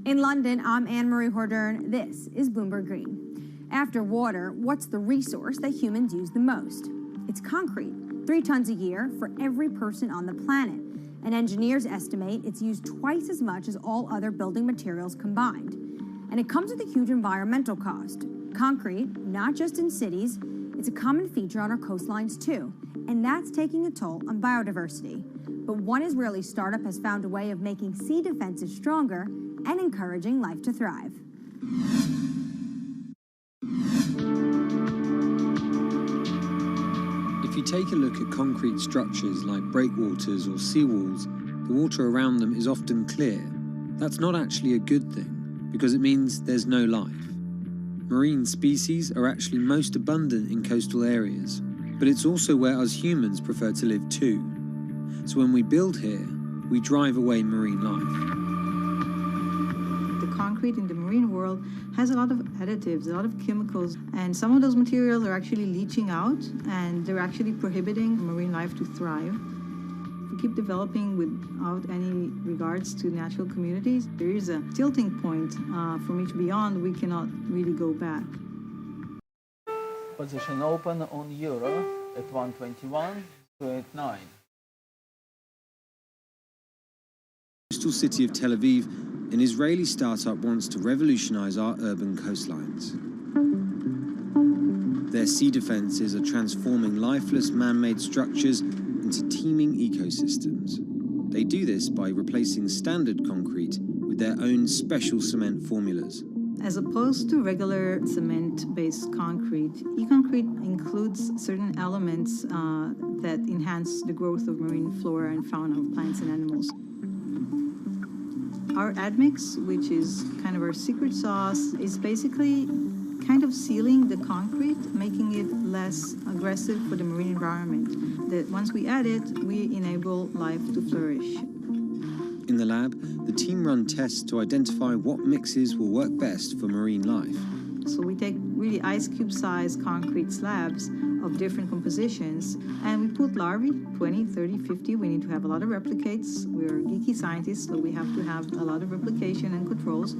In London, I'm Anne-Marie Hordern. This is Bloomberg Green. After water, what's the resource that humans use the most? It's concrete, 3 tons a year for every person on the planet. And engineers estimate it's used twice as much as all other building materials combined. And it comes with a huge environmental cost. Concrete, not just in cities, it's a common feature on our coastlines too. And that's taking a toll on biodiversity. But one Israeli startup has found a way of making sea defenses stronger and encouraging life to thrive. If you take a look at concrete structures like breakwaters or seawalls, the water around them is often clear. That's not actually a good thing, because it means there's no life. Marine species are actually most abundant in coastal areas, but it's also where us humans prefer to live too. So when we build here, we drive away marine life. The concrete in the marine world has a lot of additives, a lot of chemicals, and some of those materials are actually leaching out, and they're actually prohibiting marine life to thrive. If we keep developing without any regards to natural communities, there is a tilting point from which beyond we cannot really go back. Position open on euro at 121 to 89. Coastal city of Tel Aviv, an Israeli startup wants to revolutionize our urban coastlines. Their sea defenses are transforming lifeless man-made structures into teeming ecosystems. They do this by replacing standard concrete with their own special cement formulas. As opposed to regular cement-based concrete, e-concrete includes certain elements that enhance the growth of marine flora and fauna of plants and animals. Our admix, which is kind of our secret sauce, is basically kind of sealing the concrete, making it less aggressive for the marine environment. That once we add it, we enable life to flourish. In the lab, the team run tests to identify what mixes will work best for marine life. So we take really ice cube-sized concrete slabs of different compositions, and we put larvae, 20, 30, 50. We need to have a lot of replicates. We're geeky scientists, so we have to have a lot of replication and controls.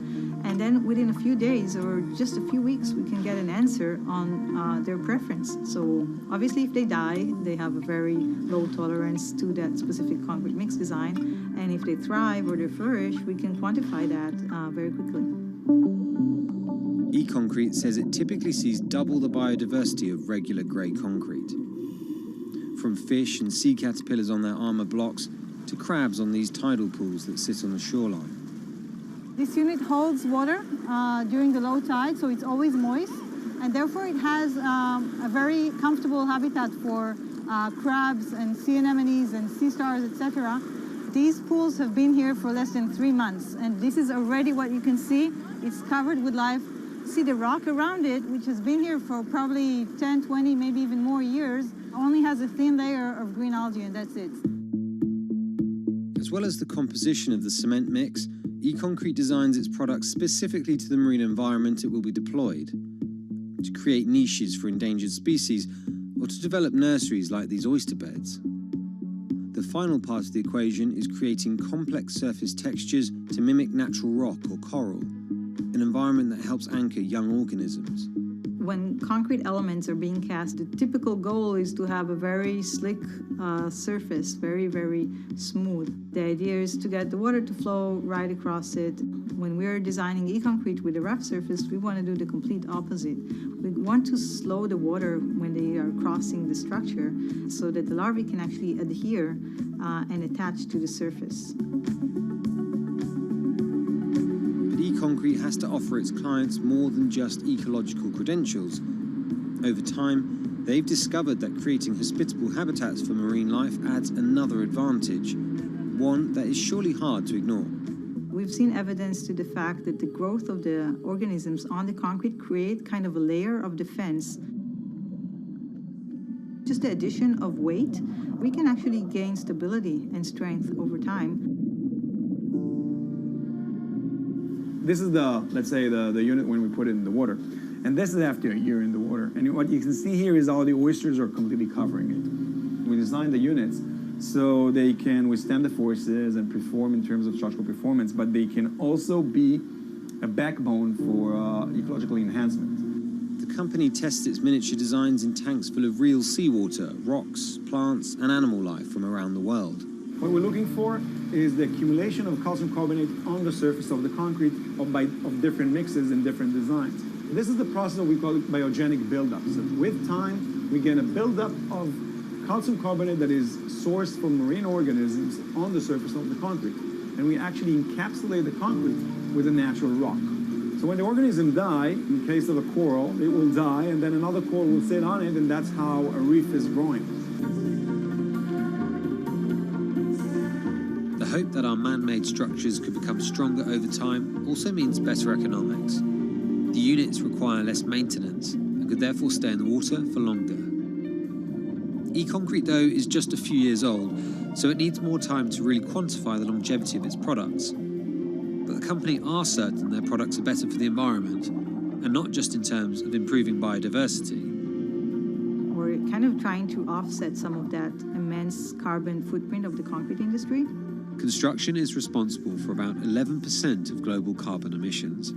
And then within a few days or just a few weeks, we can get an answer on their preference. So obviously, if they die, they have a very low tolerance to that specific concrete mix design. And if they thrive or they flourish, we can quantify that very quickly. E-concrete says it typically sees double the biodiversity of regular grey concrete. From fish and sea caterpillars on their armour blocks to crabs on these tidal pools that sit on the shoreline. This unit holds water during the low tide, so it's always moist, and therefore it has a very comfortable habitat for crabs and sea anemones and sea stars, etc. These pools have been here for less than 3 months, and this is already what you can see. It's covered with life. See the rock around it, which has been here for probably 10, 20, maybe even more years, only has a thin layer of green algae, and that's it. As well as the composition of the cement mix, E-concrete designs its products specifically to the marine environment it will be deployed, to create niches for endangered species, or to develop nurseries like these oyster beds. The final part of the equation is creating complex surface textures to mimic natural rock or coral, an environment that helps anchor young organisms. When concrete elements are being cast, the typical goal is to have a very slick surface, very, very smooth. The idea is to get the water to flow right across it. When we're designing e-concrete with a rough surface, we want to do the complete opposite. We want to slow the water when they are crossing the structure so that the larvae can actually adhere and attach to the surface. E-concrete has to offer its clients more than just ecological credentials. Over time, they've discovered that creating hospitable habitats for marine life adds another advantage, one that is surely hard to ignore. We've seen evidence to the fact that the growth of the organisms on the concrete create kind of a layer of defense. Just the addition of weight, we can actually gain stability and strength over time. This is let's say the unit when we put it in the water. And this is after a year in the water. And what you can see here is all the oysters are completely covering it. We designed the units so they can withstand the forces and perform in terms of structural performance, but they can also be a backbone for ecological enhancement. The company tests its miniature designs in tanks full of real seawater, rocks, plants, and animal life from around the world. What we're looking for is the accumulation of calcium carbonate on the surface of the concrete of different mixes and different designs. This is the process that we call biogenic buildup. So with time, we get a buildup of calcium carbonate that is sourced from marine organisms on the surface of the concrete. And we actually encapsulate the concrete with a natural rock. So when the organism dies, in case of a coral, it will die, and then another coral will sit on it, and that's how a reef is growing. The hope that our man-made structures could become stronger over time also means better economics. The units require less maintenance and could therefore stay in the water for longer. E-concrete, though, is just a few years old, so it needs more time to really quantify the longevity of its products. But the company are certain their products are better for the environment, and not just in terms of improving biodiversity. We're kind of trying to offset some of that immense carbon footprint of the concrete industry. Construction is responsible for about 11% of global carbon emissions.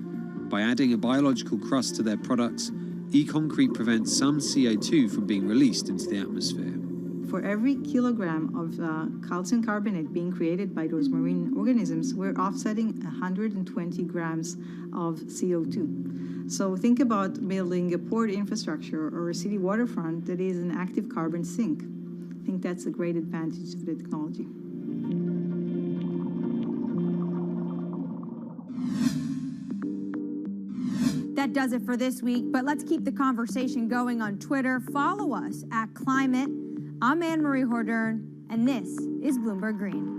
By adding a biological crust to their products, e-concrete prevents some CO2 from being released into the atmosphere. For every kilogram of calcium carbonate being created by those marine organisms, we're offsetting 120 grams of CO2. So think about building a port infrastructure or a city waterfront that is an active carbon sink. I think that's a great advantage of the technology. That does it for this week, but let's keep the conversation going on Twitter. Follow us at Climate. I'm Anne-Marie Hordern, and this is Bloomberg Green.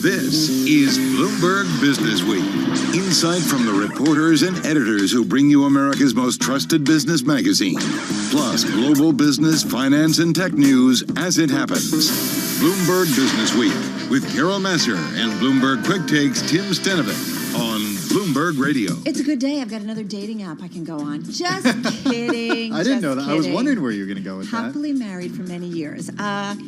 This is Bloomberg Business Week. Insight from the reporters and editors who bring you America's most trusted business magazine. Plus global business, finance, and tech news as it happens. Bloomberg Business Week with Carol Messer and Bloomberg Quick Takes Tim Stenovich on Bloomberg Radio. It's a good day. I've got another dating app I can go on. Just kidding. I didn't know that. Kidding. I was wondering where you were going to go with Happily married for many years.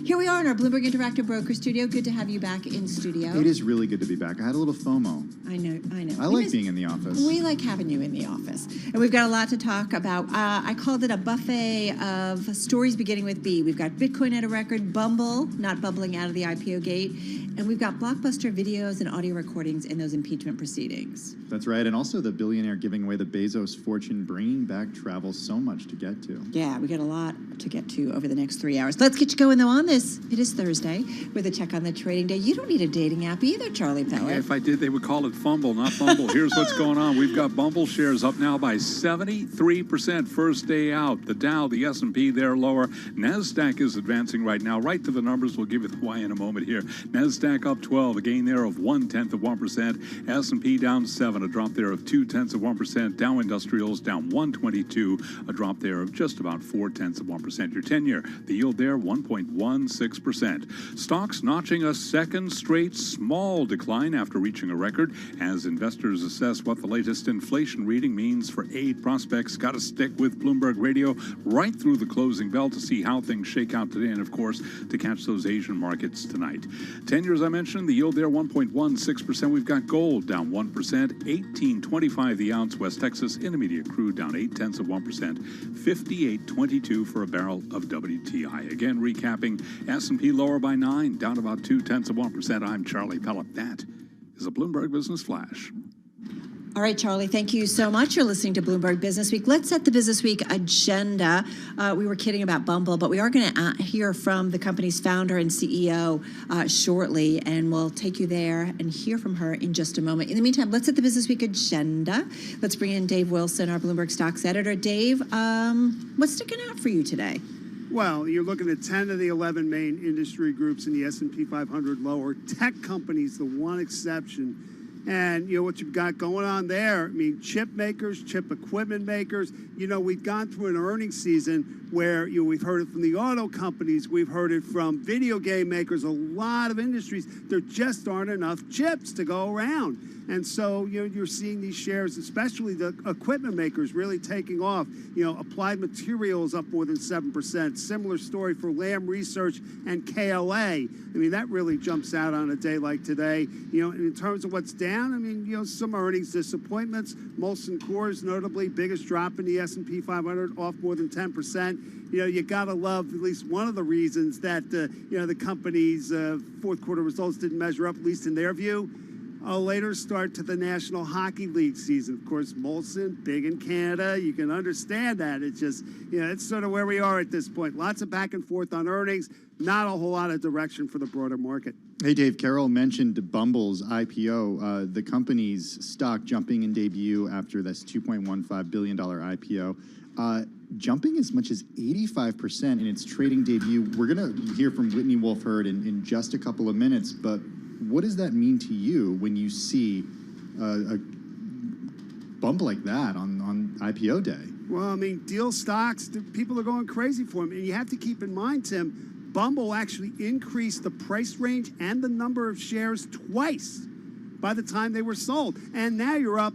Here we are in our Bloomberg Interactive Broker Studio. Good to have you back in studio. that. It is really good to be back. I had a little FOMO. I know. I like being in the office. We like having you in the office. And we've got a lot to talk about. I called it a buffet of stories beginning with B. We've got Bitcoin at a record, Bumble not bubbling out of the IPO gate, and we've got blockbuster videos and audio recordings in those impeachment proceedings. That's right. And also the billionaire giving away the Bezos fortune, bringing back travel. So much to get to. Yeah, we got a lot to get to over the next 3 hours. Let's get you going, though, on this. It is Thursday with a check on the trading day. You don't need a dating app either, Charlie Pellet. If I did, they would call it Fumble, not Bumble. Here's what's going on. We've got Bumble shares up now by 73% first day out. The Dow, the S&P, they're lower. NASDAQ is advancing right now. Right to the numbers. We'll give you the why in a moment here. NASDAQ up 12, a gain there of 0.1%. S&P down 7, a drop there of 0.2%. Dow Industrials down 122, a drop there of just about 0.4%. Your 10-year, the yield there 1.16%. Stocks notching a second straight small decline after reaching a record as investors assess what the latest inflation reading means for aid prospects. Got to stick with Bloomberg Radio right through the closing bell to see how things shake out today, and of course to catch those Asian markets tonight. 10 years I mentioned, the yield there 1.16%. We've got gold down 1%, $18.25 the ounce. West Texas Intermediate crude down 0.8%, $58.22 for a barrel of WTI. Again, recapping, S&P lower by 9, down about 0.2%. I'm Charlie Pellet. That is a Bloomberg Business Flash. All right, Charlie, thank you so much. You're listening to Bloomberg Business Week. Let's set the Business Week agenda. We were kidding about Bumble, but we are going to hear from the company's founder and CEO shortly, and we'll take you there and hear from her in just a moment. In the meantime, let's set the Business Week agenda. Let's bring in Dave Wilson, our Bloomberg Stocks editor. Dave, what's sticking out for you today? Well, you're looking at 10 of the 11 main industry groups in the S&P 500 lower. Tech companies, the one exception. And, what you've got going on there, I mean, chip makers, chip equipment makers, we've gone through an earnings season where, we've heard it from the auto companies, we've heard it from video game makers, a lot of industries. There just aren't enough chips to go around. And so, you're seeing these shares, especially the equipment makers, really taking off. Applied Materials up more than 7%. Similar story for Lam Research and KLA. I mean, that really jumps out on a day like today. In terms of what's down, I mean, some earnings disappointments. Molson Coors, notably, biggest drop in the S&P 500, off more than 10%. You got to love at least one of the reasons that, the company's fourth quarter results didn't measure up, at least in their view. A later start to the National Hockey League season. Of course, Molson, big in Canada. You can understand that. It's just, it's sort of where we are at this point. Lots of back and forth on earnings. Not a whole lot of direction for the broader market. Hey, Dave, Carol mentioned Bumble's IPO, the company's stock jumping in debut after this $2.15 billion IPO. Jumping as much as 85% in its trading debut. We're going to hear from Whitney Wolfe Herd in just a couple of minutes, but what does that mean to you when you see a bump like that on IPO day? Well, I mean, deal stocks, people are going crazy for them. And you have to keep in mind, Tim, Bumble actually increased the price range and the number of shares twice by the time they were sold. And now you're up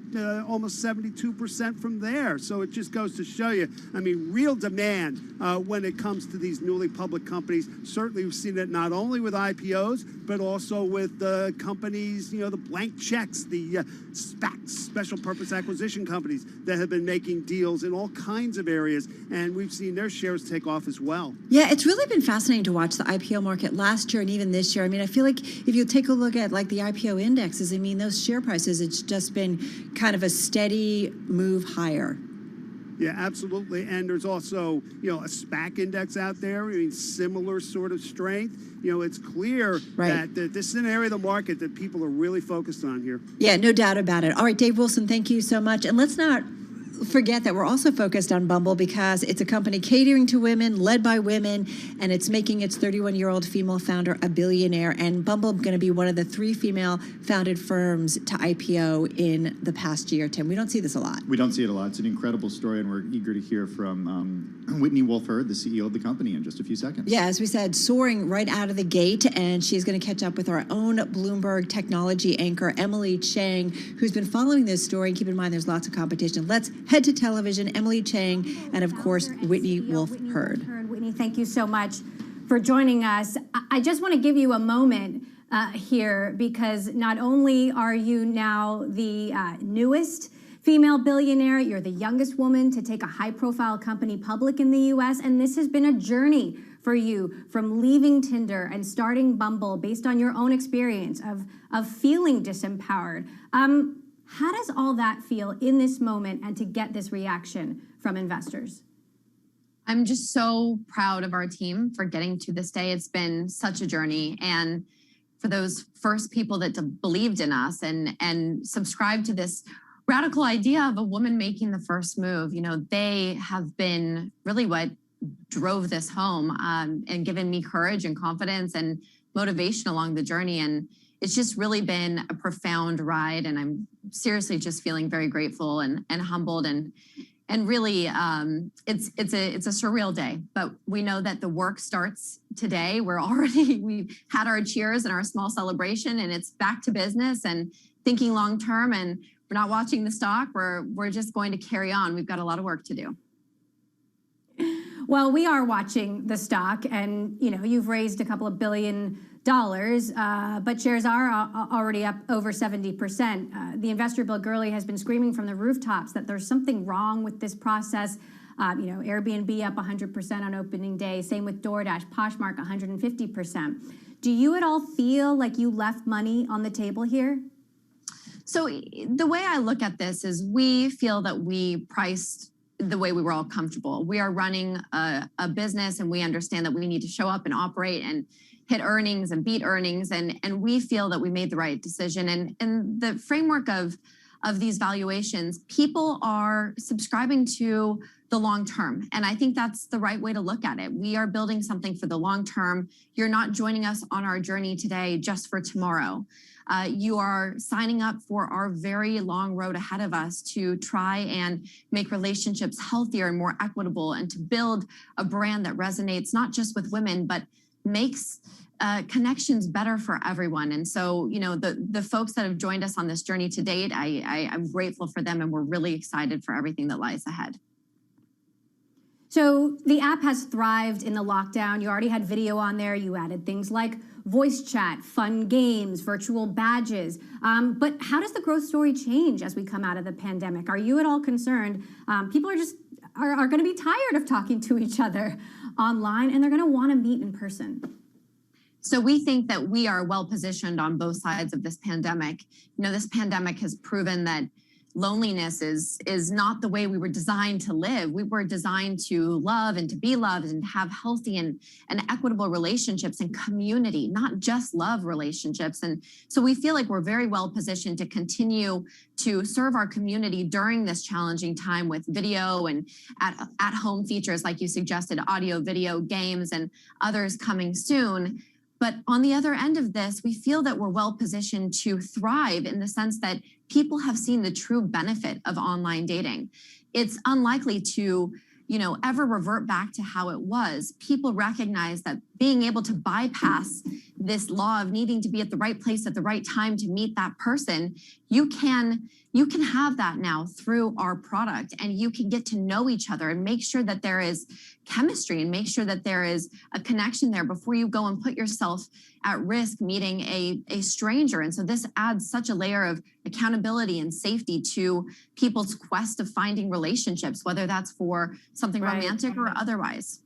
almost 72% from there. So it just goes to show you, I mean, real demand when it comes to these newly public companies. Certainly we've seen it not only with IPOs, but also with companies, the blank checks, the SPACs, special purpose acquisition companies that have been making deals in all kinds of areas. And we've seen their shares take off as well. Yeah, it's really been fascinating to watch the IPO market last year and even this year. I mean, I feel like if you take a look at like the IPO indexes, I mean, those share prices, it's just been kind of a steady move higher. Yeah, absolutely. And there's also, a SPAC index out there, I mean, similar sort of strength. It's clear that this is an area of the market that people are really focused on here. Yeah, no doubt about it. All right, Dave Wilson, thank you so much. And let's not forget that we're also focused on Bumble because it's a company catering to women, led by women, and it's making its 31-year-old female founder a billionaire. And Bumble going to be one of the 3 female-founded firms to IPO in the past year. Tim, we don't see this a lot. We don't see it a lot. It's an incredible story, and we're eager to hear from Whitney Wolfe Herd, the CEO of the company, in just a few seconds. Yeah, as we said, soaring right out of the gate, and she's going to catch up with our own Bloomberg technology anchor, Emily Chang, who's been following this story. And keep in mind, there's lots of competition. Let's head to television. Emily Chang, and of course, Whitney Wolfe Herd. Whitney, thank you so much for joining us. I just want to give you a moment here because not only are you now the newest female billionaire, you're the youngest woman to take a high-profile company public in the U.S., and this has been a journey for you from leaving Tinder and starting Bumble based on your own experience of feeling disempowered. How does all that feel in this moment and to get this reaction from investors? I'm just so proud of our team for getting to this day. It's been such a journey. And for those first people that believed in us and subscribed to this radical idea of a woman making the first move, they have been really what drove this home and given me courage and confidence and motivation along the journey. And it's just really been a profound ride, and I'm seriously just feeling very grateful and humbled and really it's a surreal day. But we know that the work starts today. We've had our cheers and our small celebration, and it's back to business and thinking long term. And we're not watching the stock. We're just going to carry on. We've got a lot of work to do. Well, we are watching the stock, and you've raised a couple of $1 billion. But shares are already up over 70%. The investor Bill Gurley has been screaming from the rooftops that there's something wrong with this process. Airbnb up 100% on opening day. Same with DoorDash, Poshmark 150%. Do you at all feel like you left money on the table here? So the way I look at this is we feel that we priced the way we were all comfortable. We are running a business and we understand that we need to show up and operate and hit earnings and beat earnings. And we feel that we made the right decision. And in the framework of these valuations, people are subscribing to the long term. And I think that's the right way to look at it. We are building something for the long term. You're not joining us on our journey today just for tomorrow. You are signing up for our very long road ahead of us to try and make relationships healthier and more equitable and to build a brand that resonates not just with women, but makes connections better for everyone. And so, you know, the folks that have joined us on this journey to date, I'm grateful for them, and we're really excited for everything that lies ahead. So the app has thrived in the lockdown. You already had video on there. You added things like voice chat, fun games, virtual badges. But how does the growth story change as we come out of the pandemic? Are you at all concerned? People are just are going to be tired of talking to each other online, and they're going to want to meet in person. So we think that we are well positioned on both sides of this pandemic. You know, this pandemic has proven that loneliness is not the way we were designed to live. We were designed to love and to be loved and have healthy and equitable relationships and community, not just love relationships. And so we feel like we're very well positioned to continue to serve our community during this challenging time with video and at home features, like you suggested, audio, video, games, and others coming soon. But on the other end of this, we feel that we're well positioned to thrive in the sense that people have seen the true benefit of online dating. It's unlikely to, you know, ever revert back to how it was. People recognize that being able to bypass this law of needing to be at the right place at the right time to meet that person, you can have that now through our product, and you can get to know each other and make sure that there is chemistry and make sure that there is a connection there before you go and put yourself at risk meeting a stranger. And so this adds such a layer of accountability and safety to people's quest of finding relationships, whether that's for something romantic or otherwise.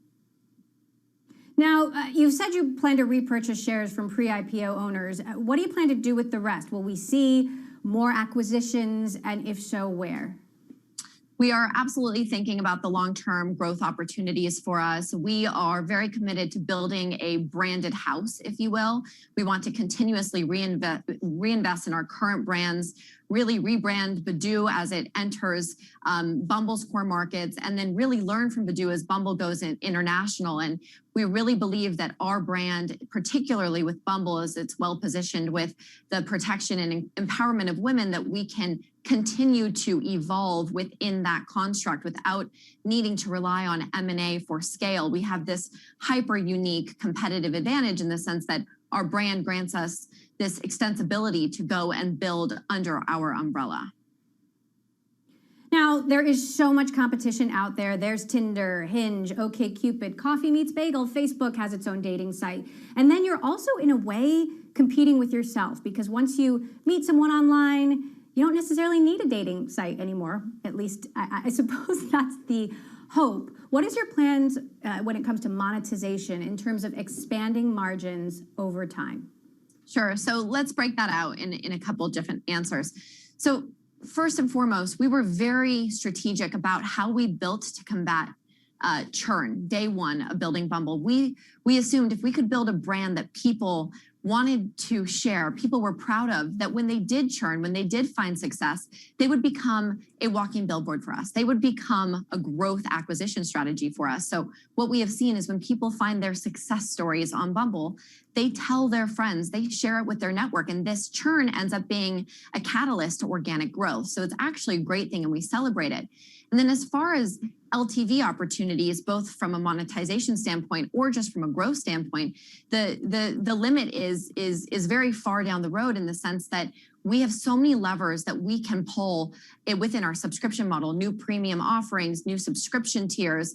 Now, you've said you plan to repurchase shares from pre-IPO owners. What do you plan to do with the rest? Will we see more acquisitions, and if so, where? We are absolutely thinking about the long-term growth opportunities for us. We are very committed to building a branded house, if you will. We want to continuously reinvest in our current brands, really rebrand Badoo as it enters Bumble's core markets, and then really learn from Badoo as Bumble goes international. And we really believe that our brand, particularly with Bumble, as it's well positioned with the protection and empowerment of women, that we can continue to evolve within that construct without needing to rely on M&A for scale. We have this hyper unique competitive advantage in the sense that our brand grants us this extensibility to go and build under our umbrella. Now, there is so much competition out there. There's Tinder, Hinge, OkCupid, Coffee Meets Bagel, Facebook has its own dating site. And then you're also, in a way, competing with yourself, because once you meet someone online, you don't necessarily need a dating site anymore. At least, I suppose that's the hope. What is your plans when it comes to monetization in terms of expanding margins over time? Sure. So let's break that out in a couple of different answers. So first and foremost, we were very strategic about how we built to combat churn. Day one of building Bumble, we assumed if we could build a brand that people wanted to share, people were proud of, that when they did churn, when they did find success, they would become a walking billboard for us. They would become a growth acquisition strategy for us. So what we have seen is when people find their success stories on Bumble, they tell their friends, they share it with their network, and this churn ends up being a catalyst to organic growth. So it's actually a great thing, and we celebrate it. And then as far as LTV opportunities, both from a monetization standpoint or just from a growth standpoint, the limit is very far down the road, in the sense that we have so many levers that we can pull within our subscription model, new premium offerings, new subscription tiers,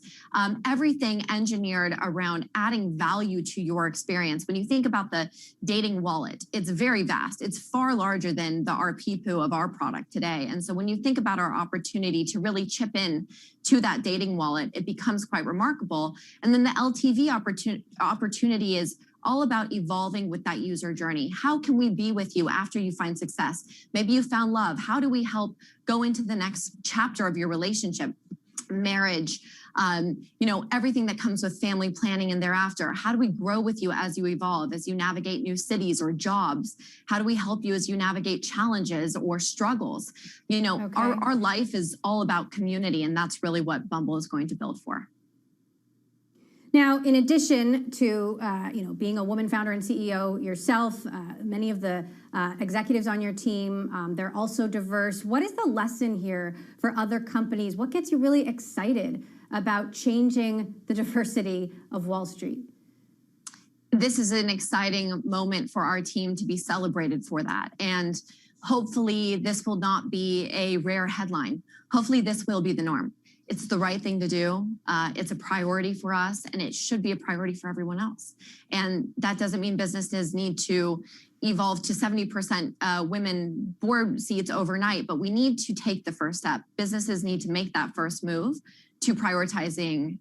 everything engineered around adding value to your experience. When you think about the dating wallet, it's very vast. It's far larger than the RPPU of our product today. And so when you think about our opportunity to really chip in to that dating wallet, it becomes quite remarkable. And then the LTV opportunity is all about evolving with that user journey. How can we be with you after you find success? Maybe you found love. How do we help go into the next chapter of your relationship, marriage, everything that comes with family planning and thereafter? How do we grow with you as you evolve, as you navigate new cities or jobs? How do we help you as you navigate challenges or struggles? Our life is all about community, and that's really what Bumble is going to build for. Now, in addition to being a woman founder and CEO yourself, many of the executives on your team, they're also diverse. What is the lesson here for other companies? What gets you really excited about changing the diversity of Wall Street? This is an exciting moment for our team to be celebrated for that. And hopefully this will not be a rare headline. Hopefully this will be the norm. It's the right thing to do. It's a priority for us, and it should be a priority for everyone else. And that doesn't mean businesses need to evolve to 70% women board seats overnight, but we need to take the first step. Businesses need to make that first move to prioritizing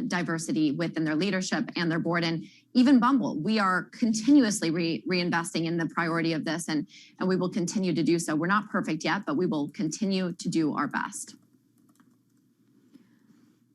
diversity within their leadership and their board. And even Bumble, we are continuously reinvesting in the priority of this, and we will continue to do so. We're not perfect yet, but we will continue to do our best.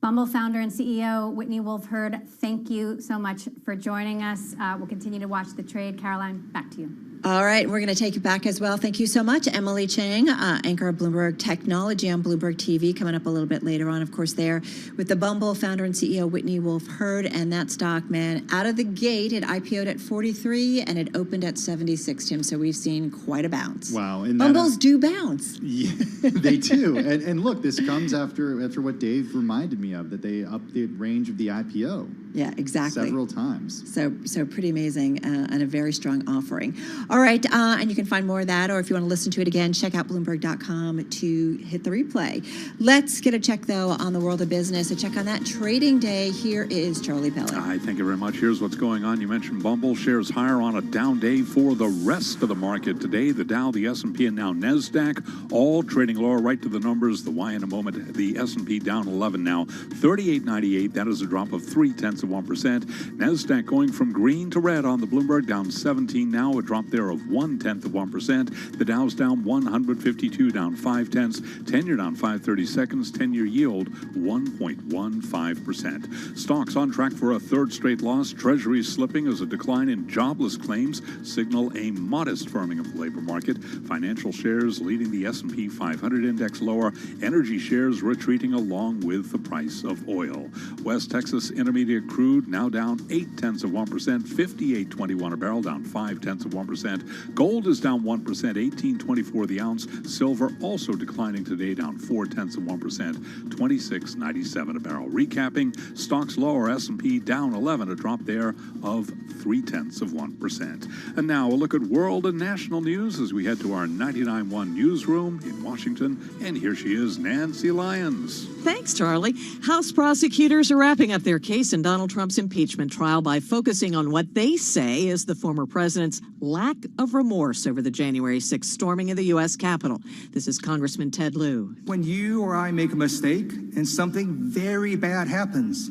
Bumble founder and CEO Whitney Wolfe Herd, thank you so much for joining us. We'll continue to watch the trade. Caroline, back to you. All right, we're going to take it back as well. Thank you so much, Emily Chang, anchor of Bloomberg Technology on Bloomberg TV, coming up a little bit later on, of course, there with the Bumble founder and CEO Whitney Wolfe Herd. And that stock, man, out of the gate, it IPO'd at 43 and it opened at 76, Tim. So we've seen quite a bounce. Wow. And Bumbles do bounce. Yeah, they do. and look, this comes after what Dave reminded me of, that they upped the range of the IPO. Yeah, exactly. Several times. So pretty amazing and a very strong offering. All right, and you can find more of that, or if you want to listen to it again, check out Bloomberg.com to hit the replay. Let's get a check, though, on the world of business, a check on that trading day. Here is Charlie Pellet. Hi, thank you very much. Here's what's going on. You mentioned Bumble shares higher on a down day for the rest of the market today. The Dow, the S&P, and now NASDAQ, all trading lower. Right to the numbers. The Y in a moment. The S&P down 11 now, 38.98. That is a drop of 0.3%. NASDAQ going from green to red on the Bloomberg, down 17 now, a drop there of 0.1%. The Dow's down 152, down 0.5. 10-year down 5/32. 10-year yield 1.15%. Stocks on track for a third straight loss. Treasuries slipping as a decline in jobless claims signal a modest firming of the labor market. Financial shares leading the S&P 500 index lower. Energy shares retreating along with the price of oil. West Texas Intermediate crude now down 0.8%, 58.21 a barrel, down 0.5%. Gold is down 1%, 18.24 the ounce. Silver also declining today, down 0.4%, 26.97 a barrel. Recapping, stocks lower, S&P down 11, a drop there of 0.3%. And now a look at world and national news as we head to our 99.1 newsroom in Washington. And here she is, Nancy Lyons. Thanks, Charlie. House prosecutors are wrapping up their case in Donald Trump's impeachment trial by focusing on what they say is the former president's lack of remorse over the January 6th storming of the U.S. Capitol. This is Congressman Ted Lieu. When you or I make a mistake and something very bad happens,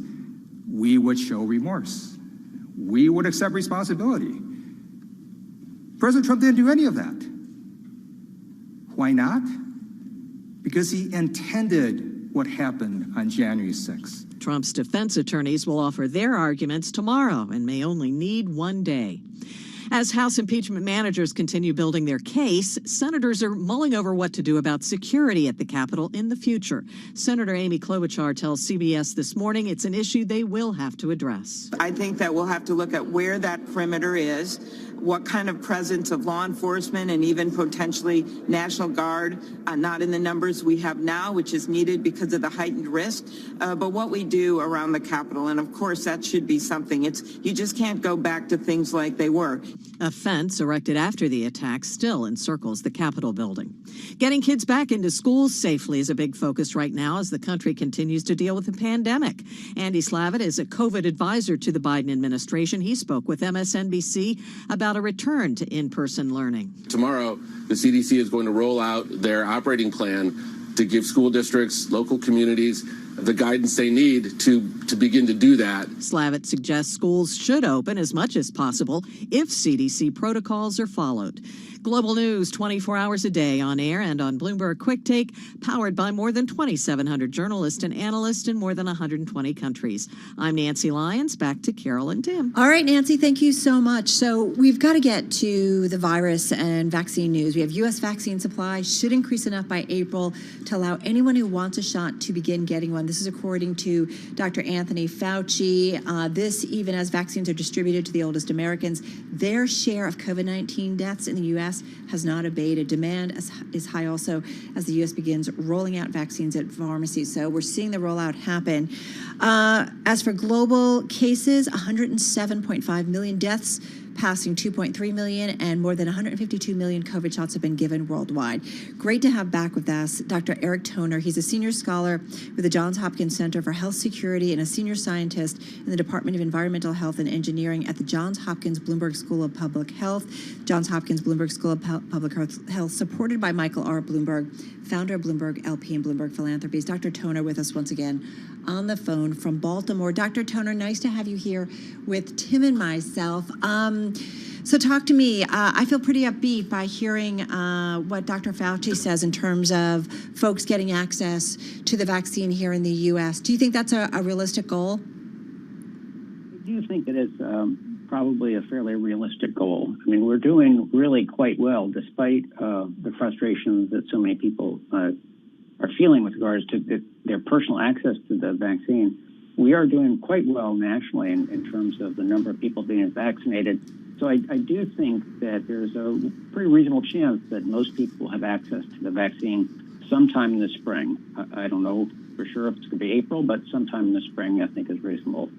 we would show remorse. We would accept responsibility. President Trump didn't do any of that. Why not? Because he intended what happened on January 6th. Trump's defense attorneys will offer their arguments tomorrow and may only need one day. As House impeachment managers continue building their case, senators are mulling over what to do about security at the Capitol in the future. Senator Amy Klobuchar tells CBS this morning it's an issue they will have to address. I think that we'll have to look at where that perimeter is, what kind of presence of law enforcement and even potentially National Guard, not in the numbers we have now, which is needed because of the heightened risk, but what we do around the Capitol. And of course, that should be something. You just can't go back to things like they were. A fence erected after the attack still encircles the Capitol building. Getting kids back into schools safely is a big focus right now as the country continues to deal with the pandemic. Andy Slavitt is a COVID advisor to the Biden administration. He spoke with MSNBC about a return to in-person learning. Tomorrow, the CDC is going to roll out their operating plan to give school districts, local communities, the guidance they need to begin to do that. Slavitt suggests schools should open as much as possible if CDC protocols are followed. Global news 24 hours a day on air and on Bloomberg Quick Take, powered by more than 2,700 journalists and analysts in more than 120 countries. I'm Nancy Lyons. Back to Carol and Tim. All right, Nancy, thank you so much. So we've got to get to the virus and vaccine news. We have U.S. vaccine supply should increase enough by April to allow anyone who wants a shot to begin getting one. This is according to Dr. Anthony Fauci. This even as vaccines are distributed to the oldest Americans. Their share of COVID-19 deaths in the U.S. has not abated. Demand is high also as the U.S. begins rolling out vaccines at pharmacies. So we're seeing the rollout happen. As for global cases, 107.5 million deaths, passing 2.3 million, and more than 152 million COVID shots have been given worldwide. Great to have back with us Dr. Eric Toner. He's a senior scholar with the Johns Hopkins Center for Health Security and a senior scientist in the Department of Environmental Health and Engineering at the Johns Hopkins Bloomberg School of Public Health. Johns Hopkins Bloomberg School of Public Health, supported by Michael R. Bloomberg, founder of Bloomberg LP and Bloomberg Philanthropies. Dr. Toner with us once again on the phone from Baltimore. Dr. Toner, nice to have you here with Tim and myself. So talk to me. I feel pretty upbeat by hearing what Dr. Fauci says in terms of folks getting access to the vaccine here in the U.S. Do you think that's a realistic goal? I do think it is probably a fairly realistic goal. I mean, we're doing really quite well despite the frustrations that so many people are feeling with regards to their personal access to the vaccine. We are doing quite well nationally in terms of the number of people being vaccinated. So I do think that there's a pretty reasonable chance that most people have access to the vaccine sometime in the spring. I don't know for sure if it's going to be April, but sometime in the spring I think is reasonable.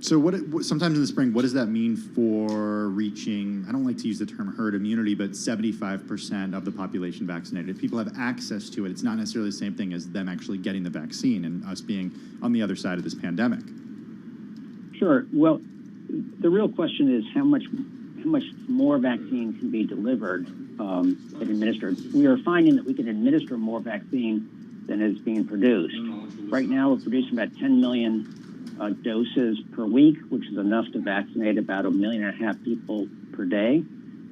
So sometimes in the spring, what does that mean for reaching, I don't like to use the term herd immunity, but 75% of the population vaccinated? If people have access to it, it's not necessarily the same thing as them actually getting the vaccine and us being on the other side of this pandemic. Sure. Well, the real question is how much more vaccine can be delivered and administered. We are finding that we can administer more vaccine than is being produced. Right now, we're producing about 10 million doses per week, which is enough to vaccinate about 1.5 million people per day.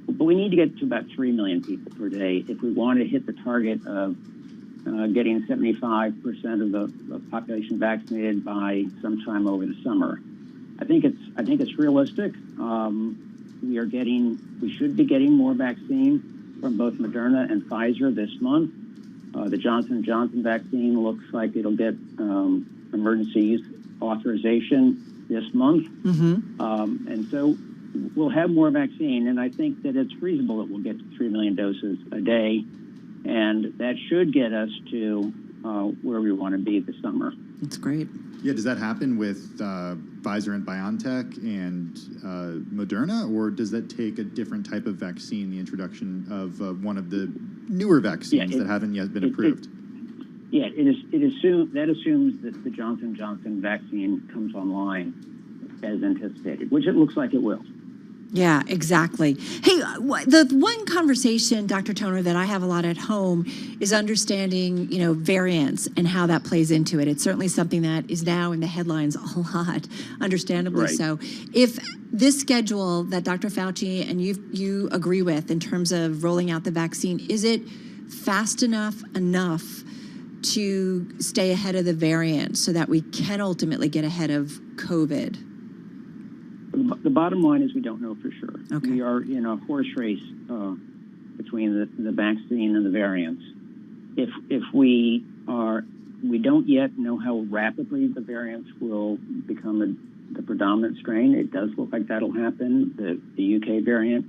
But we need to get to about 3 million people per day if we want to hit the target of getting 75% of the population vaccinated by sometime over the summer. I think it's realistic. We should be getting more vaccine from both Moderna and Pfizer this month. The Johnson & Johnson vaccine looks like it'll get emergency use authorization this month. And so we'll have more vaccine, and I think that it's reasonable that we'll get to 3 million doses a day, and that should get us to where we want to be this summer. That's great. Yeah, does that happen with Pfizer and BioNTech and Moderna, or does that take a different type of vaccine, the introduction of one of the newer vaccines that haven't yet been approved? That assumes that the Johnson & Johnson vaccine comes online as anticipated, which it looks like it will. Yeah, exactly. Hey, the one conversation, Dr. Toner, that I have a lot at home is understanding, variants and how that plays into it. It's certainly something that is now in the headlines a lot, understandably so. If this schedule that Dr. Fauci and you agree with in terms of rolling out the vaccine, is it fast enough to stay ahead of the variant so that we can ultimately get ahead of COVID? The bottom line is we don't know for sure. Okay. We are in a horse race between the vaccine and the variants. If we don't yet know how rapidly the variants will become the predominant strain. It does look like that'll happen. The UK variant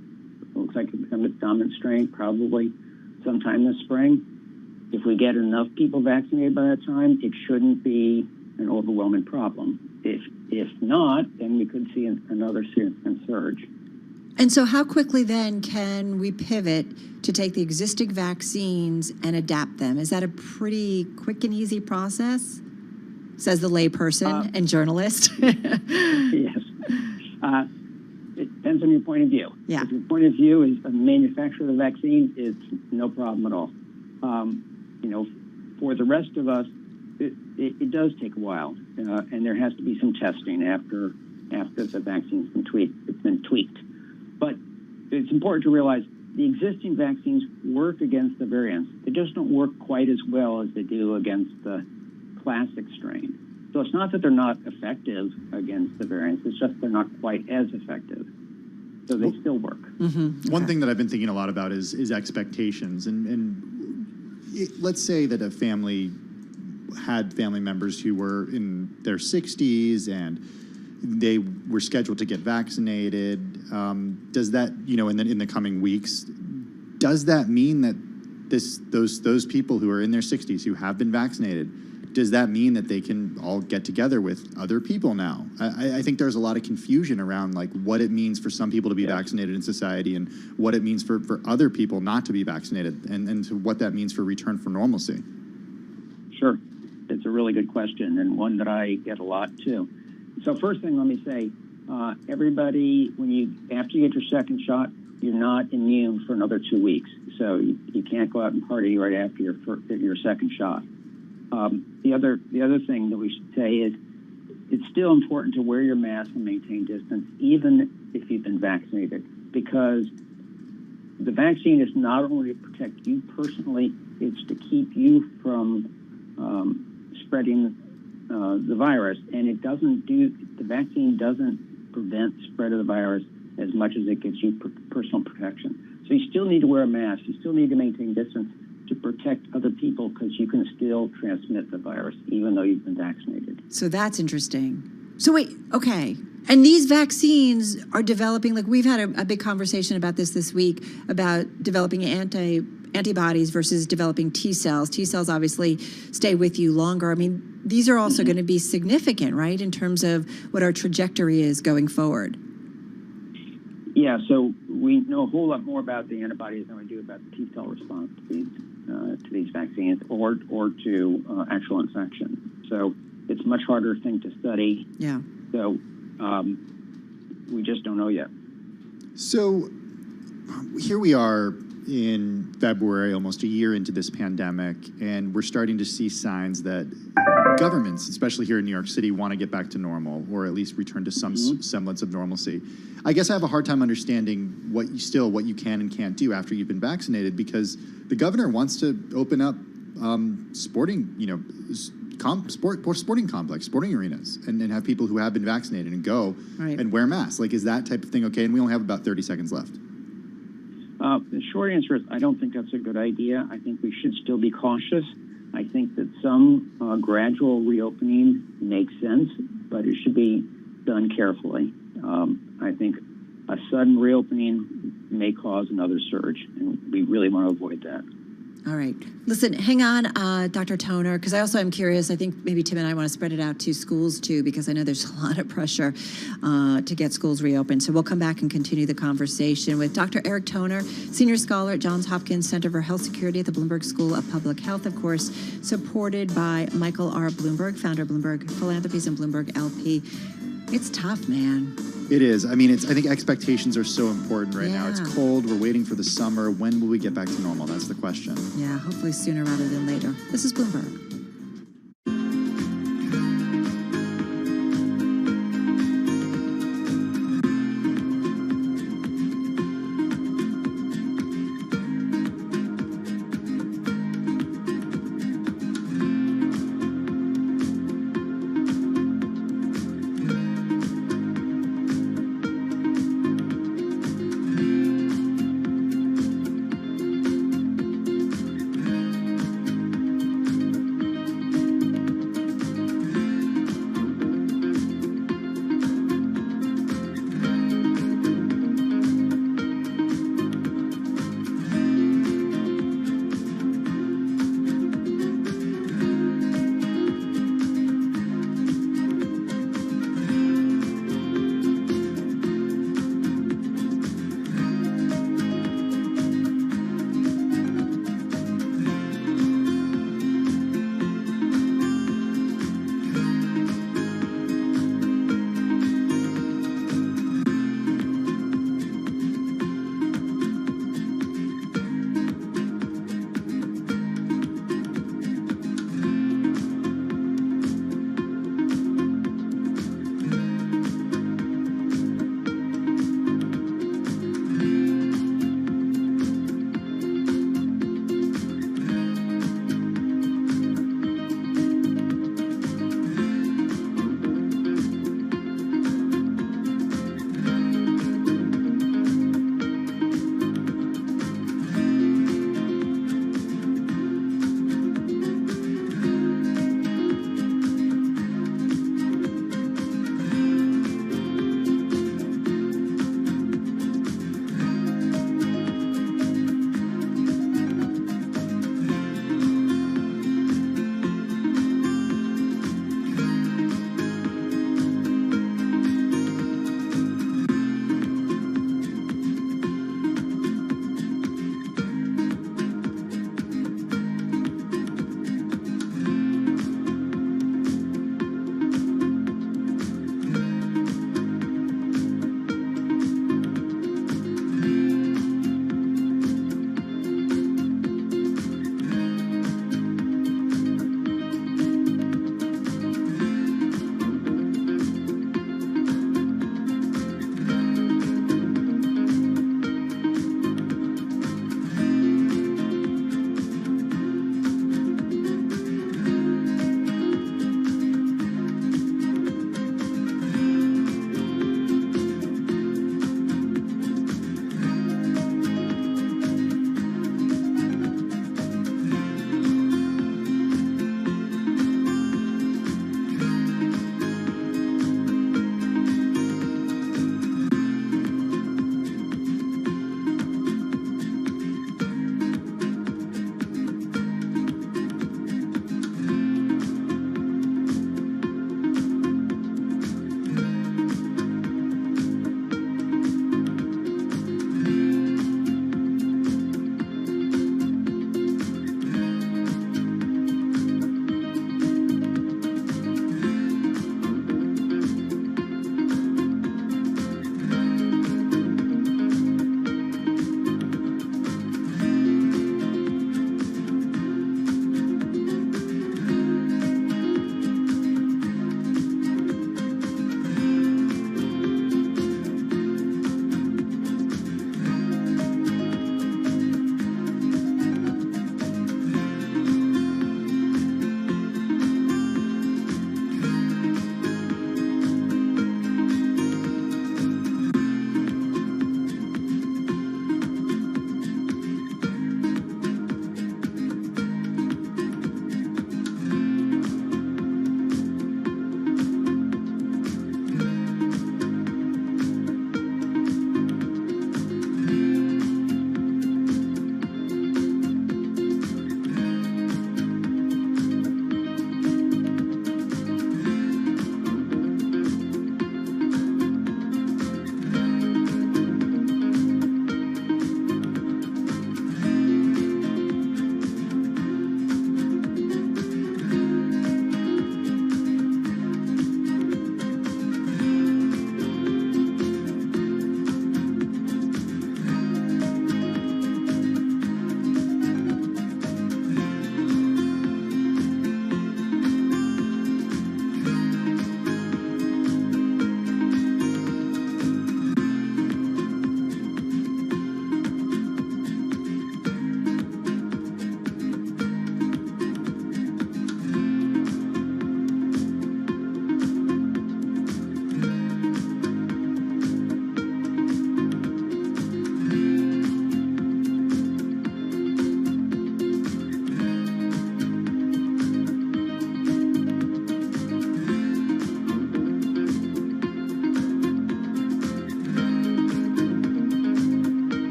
looks like it'll become the dominant strain probably sometime this spring. If we get enough people vaccinated by that time, it shouldn't be an overwhelming problem. If not, then we could see another surge. And so how quickly then can we pivot to take the existing vaccines and adapt them? Is that a pretty quick and easy process, says the layperson and journalist? Yes. It depends on your point of view. Yeah. If your point of view is a manufacturer of the vaccine, it's no problem at all. For the rest of us, it does take a while, and there has to be some testing after the vaccine's been tweaked. But it's important to realize the existing vaccines work against the variants. They just don't work quite as well as they do against the classic strain. So it's not that they're not effective against the variants, it's just they're not quite as effective. So they still work. One thing that I've been thinking a lot about is expectations. Let's say that a family had family members who were in their 60s and they were scheduled to get vaccinated. Does that, in the coming weeks, does that mean that those people who are in their 60s who have been vaccinated, does that mean that they can all get together with other people now? I think there's a lot of confusion around like what it means for some people to be vaccinated in society and what it means for other people not to be vaccinated and what that means for return for normalcy. Sure. It's a really good question and one that I get a lot too. So first thing, let me say, everybody, after you get your second shot, you're not immune for another 2 weeks. So you can't go out and party right after your second shot. The other thing that we should say is it's still important to wear your mask and maintain distance, even if you've been vaccinated, because the vaccine is not only to protect you personally, it's to keep you from spreading the virus, and the vaccine doesn't prevent spread of the virus as much as it gives you personal protection. So you still need to wear a mask. You still need to maintain distance to protect other people because you can still transmit the virus even though you've been vaccinated. So that's interesting. So wait, okay. And these vaccines are developing, like we've had a big conversation about this week, about developing antibodies versus developing T cells. T cells obviously stay with you longer. I mean, these are also going to be significant, right, in terms of what our trajectory is going forward. Yeah, so we know a whole lot more about the antibodies than we do about the T cell response to these vaccines or to actual infection. So it's a much harder thing to study. Yeah. So we just don't know yet. So here we are in February, almost a year into this pandemic, and we're starting to see signs that governments, especially here in New York City, want to get back to normal or at least return to some semblance of normalcy. I guess I have a hard time understanding what you can and can't do after you've been vaccinated, because the governor wants to open up sporting complex, sporting arenas, and have people who have been vaccinated and go and wear masks. Like, is that type of thing okay? And we only have about 30 seconds left. The short answer is I don't think that's a good idea. I think we should still be cautious. I think that some gradual reopening makes sense, but it should be done carefully. I think a sudden reopening may cause another surge, and we really want to avoid that. All right. Listen, hang on, Dr. Toner, because I also am curious. I think maybe Tim and I want to spread it out to schools, too, because I know there's a lot of pressure to get schools reopened. So we'll come back and continue the conversation with Dr. Eric Toner, Senior Scholar at Johns Hopkins Center for Health Security at the Bloomberg School of Public Health, of course, supported by Michael R. Bloomberg, founder of Bloomberg Philanthropies and Bloomberg LP. It's tough, man. It is. I mean, I think expectations are so important right now. It's cold. We're waiting for the summer. When will we get back to normal? That's the question. Yeah, hopefully sooner rather than later. This is Bloomberg.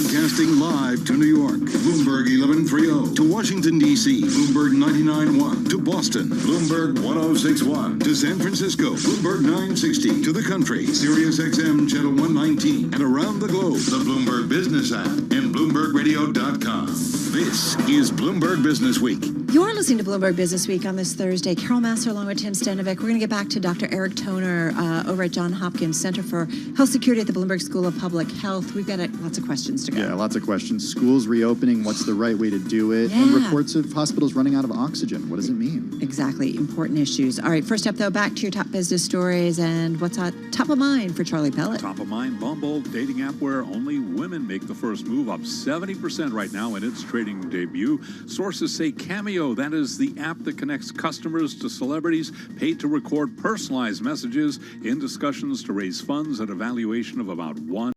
Broadcasting live to New York, Bloomberg 1130. To Washington, D.C., Bloomberg 99.1. To Boston, Bloomberg 106.1. To San Francisco, Bloomberg 960. To the country, Sirius XM Channel 119. And around the globe, the Bloomberg Business app and BloombergRadio.com. This is Bloomberg Business Week. You're listening to Bloomberg Business Week on this Thursday. Carol Master along with Tim Stanovic. We're going to get back to Dr. Eric Toner over at Johns Hopkins Center for Health Security at the Bloomberg School of Public Health. We've got lots of questions to go. Yeah, lots of questions. Schools reopening, what's the right way to do it? Yeah. And reports of hospitals running out of oxygen. What does it mean? Exactly. Important issues. All right, first up, though, back to your top business stories and what's on top of mind for Charlie Pellet. Top of mind, Bumble, dating app where only women make the first move, up 70% right now in its trading debut. Sources say Cameo, that is the app that connects customers to celebrities, paid to record personalized messages in discussions to raise funds at a valuation of about $1